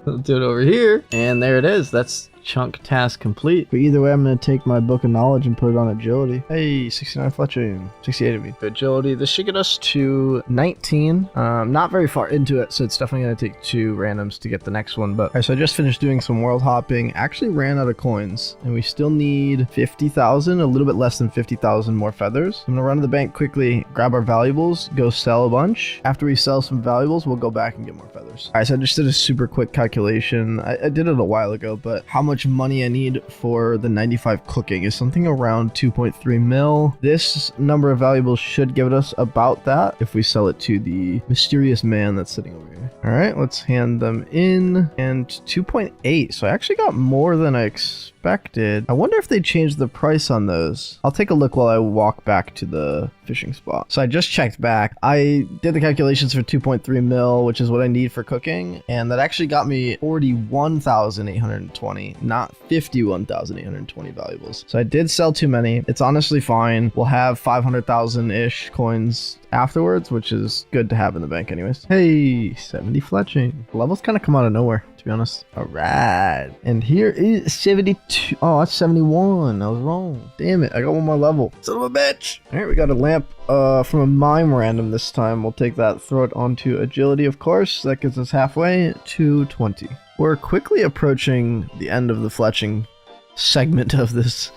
Let's do it over here. And there it is. That's chunk task complete. But either way, I'm going to take my book of knowledge and put it on agility. Hey, 69 fletching, 68 of me. Agility, this should get us to 19. Not very far into it, so it's definitely going to take 2 randoms to get the next one. But all right, so I just finished doing some world hopping. Actually ran out of coins, and we still need 50,000, a little bit less than 50,000 more feathers. I'm going to run to the bank quickly, grab our valuables, go sell a bunch. After we sell some valuables, we'll go back and get more feathers. All right, so I just did a super quick calculation. I did it a while ago, but how much money I need for the 95 cooking is something around 2.3 mil. This number of valuables should give us about that if we sell it to the mysterious man that's sitting over here. All right, let's hand them in. And 2.8, so I actually got more than I expected. I wonder if they changed the price on those. I'll take a look while I walk back to the fishing spot. So I just checked back. I did the calculations for 2.3 mil, which is what I need for cooking. And that actually got me 41,820, not 51,820 valuables. So I did sell too many. It's honestly fine. We'll have 500,000-ish coins afterwards, which is good to have in the bank anyways. Hey, 70 fletching. The levels kind of come out of nowhere, to be honest. All right. And here is 72. Oh, that's 71. I was wrong. Damn it. I got one more level. Son of a bitch. All right, we got a lamp from a mime random this time. We'll take that, throw it onto agility, of course. That gets us halfway to 20. We're quickly approaching the end of the fletching segment of this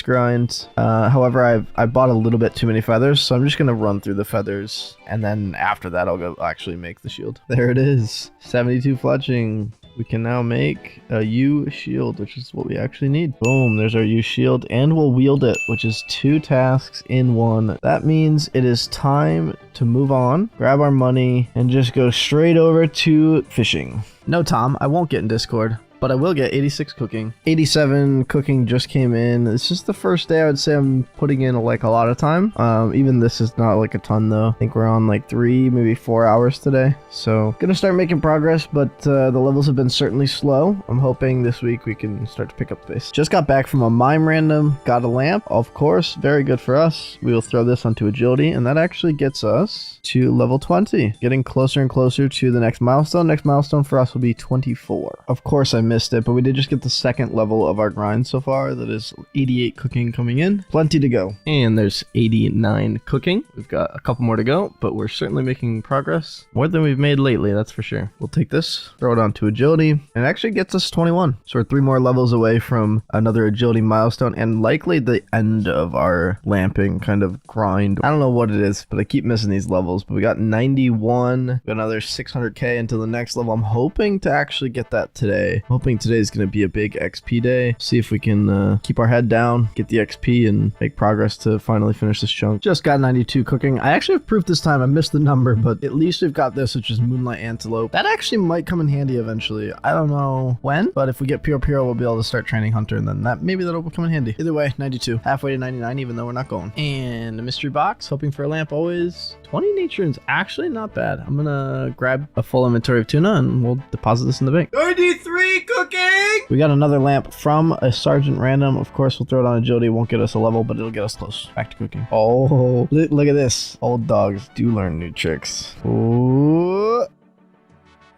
grind. However, I bought a little bit too many feathers, so I'm just gonna run through the feathers, and then after that I'll go actually make the shield. There it is, 72 fletching. We can now make a U shield, which is what we actually need. Boom, there's our U shield, and we'll wield it, which is 2 tasks in 1. That means it is time to move on, grab our money, and just go straight over to fishing. No, Tom, I won't get in Discord, but I will get 86 cooking. 87 cooking just came in. It's just the first day I would say I'm putting in like a lot of time. Even this is not like a ton though. I think we're on like 3, maybe 4 hours today. So gonna start making progress, but the levels have been certainly slow. I'm hoping this week we can start to pick up the pace. Just got back from a mime random, got a lamp, of course, very good for us. We will throw this onto agility, and that actually gets us to level 20. Getting closer and closer to the next milestone. Next milestone for us will be 24. Of course I missed it, but we did just get the second level of our grind so far. That is 88 cooking coming in. Plenty to go. And there's 89 cooking. We've got a couple more to go, but we're certainly making progress. More than we've made lately, that's for sure. We'll take this, throw it onto agility, and it actually gets us 21. So we're 3 more levels away from another agility milestone, and likely the end of our lamping kind of grind. I don't know what it is, but I keep missing these levels. But we got 91, we got another 600k until the next level. I'm hoping to actually get that today. I'm hoping today is going to be a big XP day. See if we can keep our head down, get the XP, and make progress to finally finish this chunk. Just got 92 cooking. I actually have proof this time. I missed the number, but at least we've got this, which is Moonlight Antelope. That actually might come in handy eventually. I don't know when, but if we get Pure, we'll be able to start training Hunter, and then maybe that'll come in handy. Either way, 92. Halfway to 99, even though we're not going. And a mystery box, hoping for a lamp always. 20 nature is actually not bad. I'm gonna grab a full inventory of tuna, and we'll deposit this in the bank. 93 cooking! We got another lamp from a Sergeant Random. Of course, we'll throw it on agility. It won't get us a level, but it'll get us close. Back to cooking. Oh, look at this. Old dogs do learn new tricks. Ooh.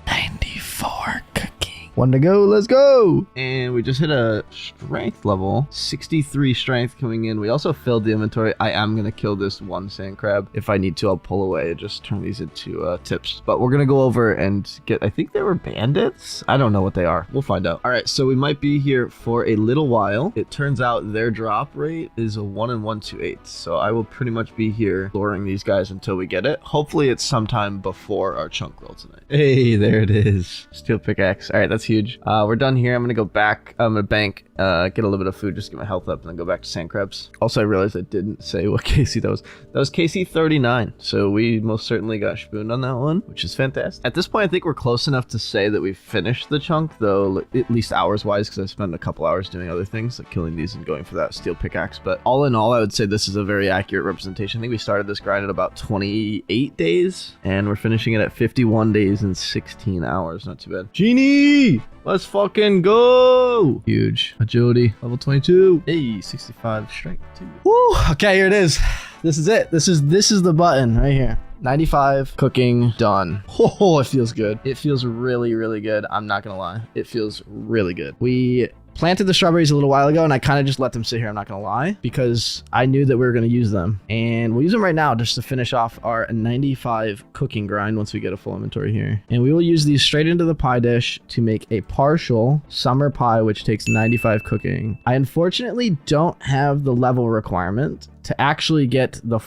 94 cooking. One to go, let's go! And we just hit a strength level, 63 strength coming in. We also filled the inventory. I am gonna kill this one sand crab. If I need to, I'll pull away and just turn these into tips. But we're gonna go over and get, I think they were bandits? I don't know what they are. We'll find out. All right, so we might be here for a little while. It turns out their drop rate is a 1 in 128. So I will pretty much be here luring these guys until we get it. Hopefully it's sometime before our chunk roll tonight. Hey, there it is. Steel pickaxe. All right, that's huge. We're done here. I'm gonna go back. I'm gonna bank, get a little bit of food, just get my health up, and then go back to sand crabs. Also, I realized I didn't say what KC that was. That was KC 39. So we most certainly got Schpune on that one, which is fantastic. At this point, I think we're close enough to say that we've finished the chunk, though, at least hours-wise, because I spent a couple hours doing other things, like killing these and going for that steel pickaxe. But all in all, I would say this is a very accurate representation. I think we started this grind at about 28 days, and we're finishing it at 51 days and 16 hours. Not too bad. Genie! Let's fucking go! Huge. Agility, level 22. Hey, 65 strength too. Woo! Okay, here it is. This is it. This is the button right here. 95 cooking done. Oh, it feels good. It feels really, really good. I'm not gonna lie. It feels really good. We planted the strawberries a little while ago, and I kind of just let them sit here, I'm not gonna lie, because I knew that we were gonna use them. And we'll use them right now just to finish off our 95 cooking grind once we get a full inventory here. And we will use these straight into the pie dish to make a partial summer pie, which takes 95 cooking. I unfortunately don't have the level requirement to actually get the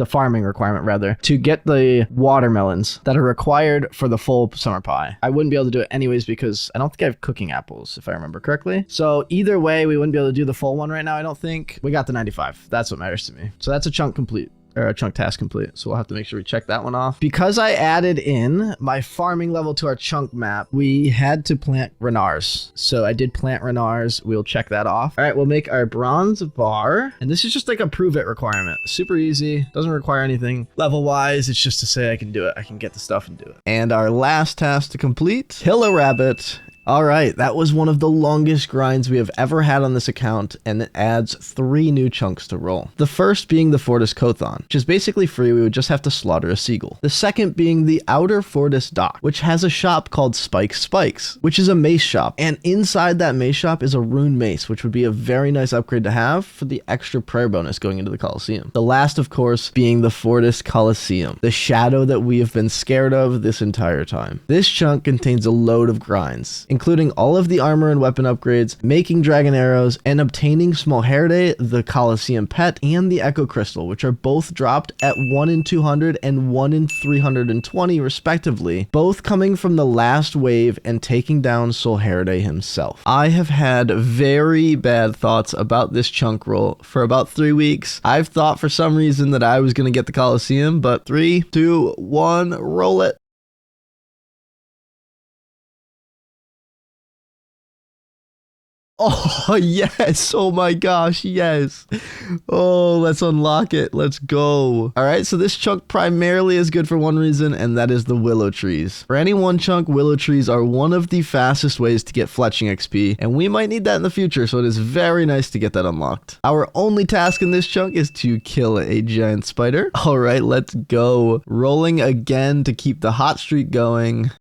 farming requirement, rather, to get the watermelons that are required for the full summer pie. I wouldn't be able to do it anyways because I don't think I have cooking apples, if I remember correctly. So either way, we wouldn't be able to do the full one right now, I don't think. We got the 95. That's what matters to me. So that's a chunk complete. or chunk task complete. So we'll have to make sure we check that one off. Because I added in my farming level to our chunk map, we had to plant Renars. So I did plant Renars. We'll check that off. All right, we'll make our bronze bar. And this is just like a prove it requirement. Super easy. Doesn't require anything level wise. It's just to say I can do it. I can get the stuff and do it. And our last task to complete, kill a rabbit. All right, that was one of the longest grinds we have ever had on this account, and it adds 3 new chunks to roll. The first being the Fortis Kothon, which is basically free. We would just have to slaughter a seagull. The second being the Outer Fortis Dock, which has a shop called Spikes, which is a mace shop. And inside that mace shop is a rune mace, which would be a very nice upgrade to have for the extra prayer bonus going into the Colosseum. The last, of course, being the Fortis Colosseum, the shadow that we have been scared of this entire time. This chunk contains a load of grinds, including all of the armor and weapon upgrades, making dragon arrows, and obtaining Small Herday, the Colosseum pet, and the Echo Crystal, which are both dropped at 1 in 200 and 1 in 320 respectively, both coming from the last wave and taking down Soul Herday himself. I have had very bad thoughts about this chunk roll for about 3 weeks. I've thought for some reason that I was going to get the Colosseum, but 3, 2, 1, roll it. Oh, yes. Oh my gosh, yes. Oh, let's unlock it. Let's go. All right, so this chunk primarily is good for one reason, and that is the willow trees. For any one chunk, willow trees are one of the fastest ways to get fletching XP, and we might need that in the future, so it is very nice to get that unlocked. Our only task in this chunk is to kill a giant spider. All right, let's go. Rolling again to keep the hot streak going.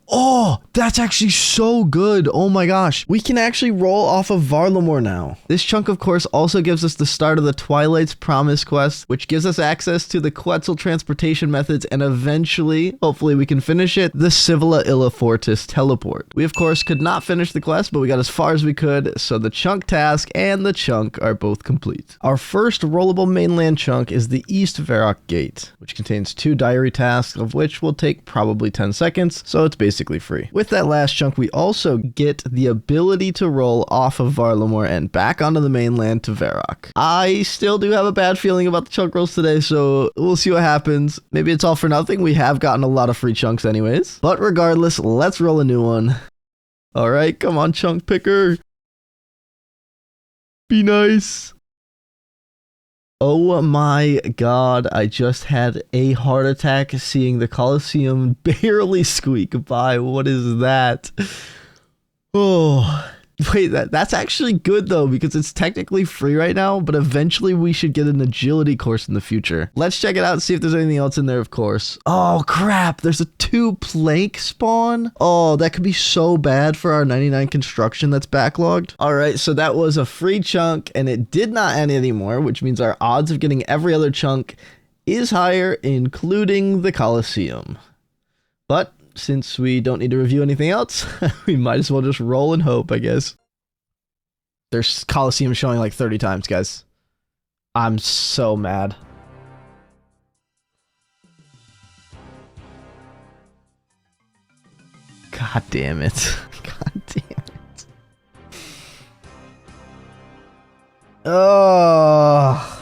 Oh, that's actually so good. Oh my gosh. We can actually roll off of Varlamore now. This chunk, of course, also gives us the start of the Twilight's Promise quest, which gives us access to the Quetzal transportation methods, and eventually, hopefully we can finish it, the Civila Illa Fortis teleport. We, of course, could not finish the quest, but we got as far as we could, so the chunk task and the chunk are both complete. Our first rollable mainland chunk is the East Varrock Gate, which contains 2 diary tasks, of which will take probably 10 seconds, so it's basically free. With that last chunk, we also get the ability to roll off of Varlamore and back onto the mainland to Varrock. I still do have a bad feeling about the chunk rolls today, so we'll see what happens. Maybe it's all for nothing. We have gotten a lot of free chunks anyways. But regardless, let's roll a new one. All right, come on, chunk picker. Be nice. Oh my god, I just had a heart attack seeing the Colosseum barely squeak by. What is that? Oh, wait, that's actually good though, because it's technically free right now, but eventually we should get an agility course in the future. Let's check it out and see if there's anything else in there, of course. Oh crap, there's a 2 plank spawn. Oh, that could be so bad for our 99 construction that's backlogged. All right, so that was a free chunk and it did not end anymore, which means our odds of getting every other chunk is higher, including the Colosseum. But since we don't need to review anything else, we might as well just roll and hope, I guess. There's Colosseum showing like 30 times, guys. I'm so mad. God damn it. God damn it. Oh.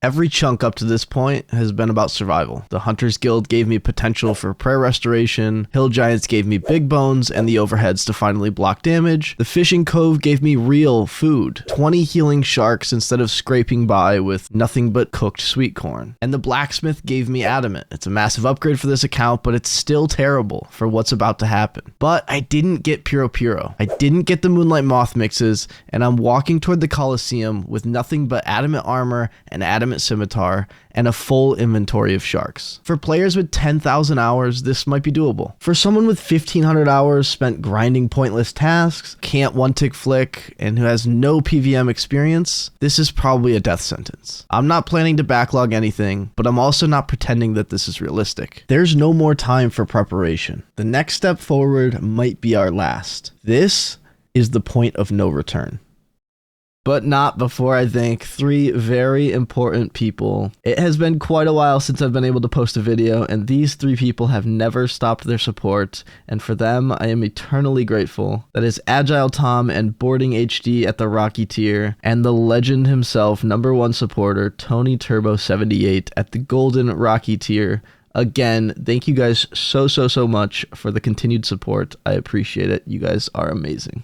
Every chunk up to this point has been about survival. The Hunters Guild gave me potential for prayer restoration, Hill Giants gave me big bones and the overheads to finally block damage, the Fishing Cove gave me real food, 20 healing sharks instead of scraping by with nothing but cooked sweet corn, and the Blacksmith gave me adamant. It's a massive upgrade for this account, but it's still terrible for what's about to happen. But I didn't get Puro. I didn't get the Moonlight Moth mixes, and I'm walking toward the Colosseum with nothing but adamant armor and adamant scimitar and a full inventory of sharks. For players with 10,000 hours, this might be doable. For someone with 1,500 hours spent grinding pointless tasks, can't one-tick flick, and who has no PVM experience, this is probably a death sentence. I'm not planning to backlog anything, but I'm also not pretending that this is realistic. There's no more time for preparation. The next step forward might be our last. This is the point of no return. but not before I thank 3 very important people. It has been quite a while since I've been able to post a video, and these 3 people have never stopped their support, and for them, I am eternally grateful. That is Agile Tom and Boarding HD at the Rocky tier, and the legend himself, #1 supporter, Tony Turbo 78 at the Golden Rocky tier. Again, thank you guys so much for the continued support. I appreciate it. You guys are amazing.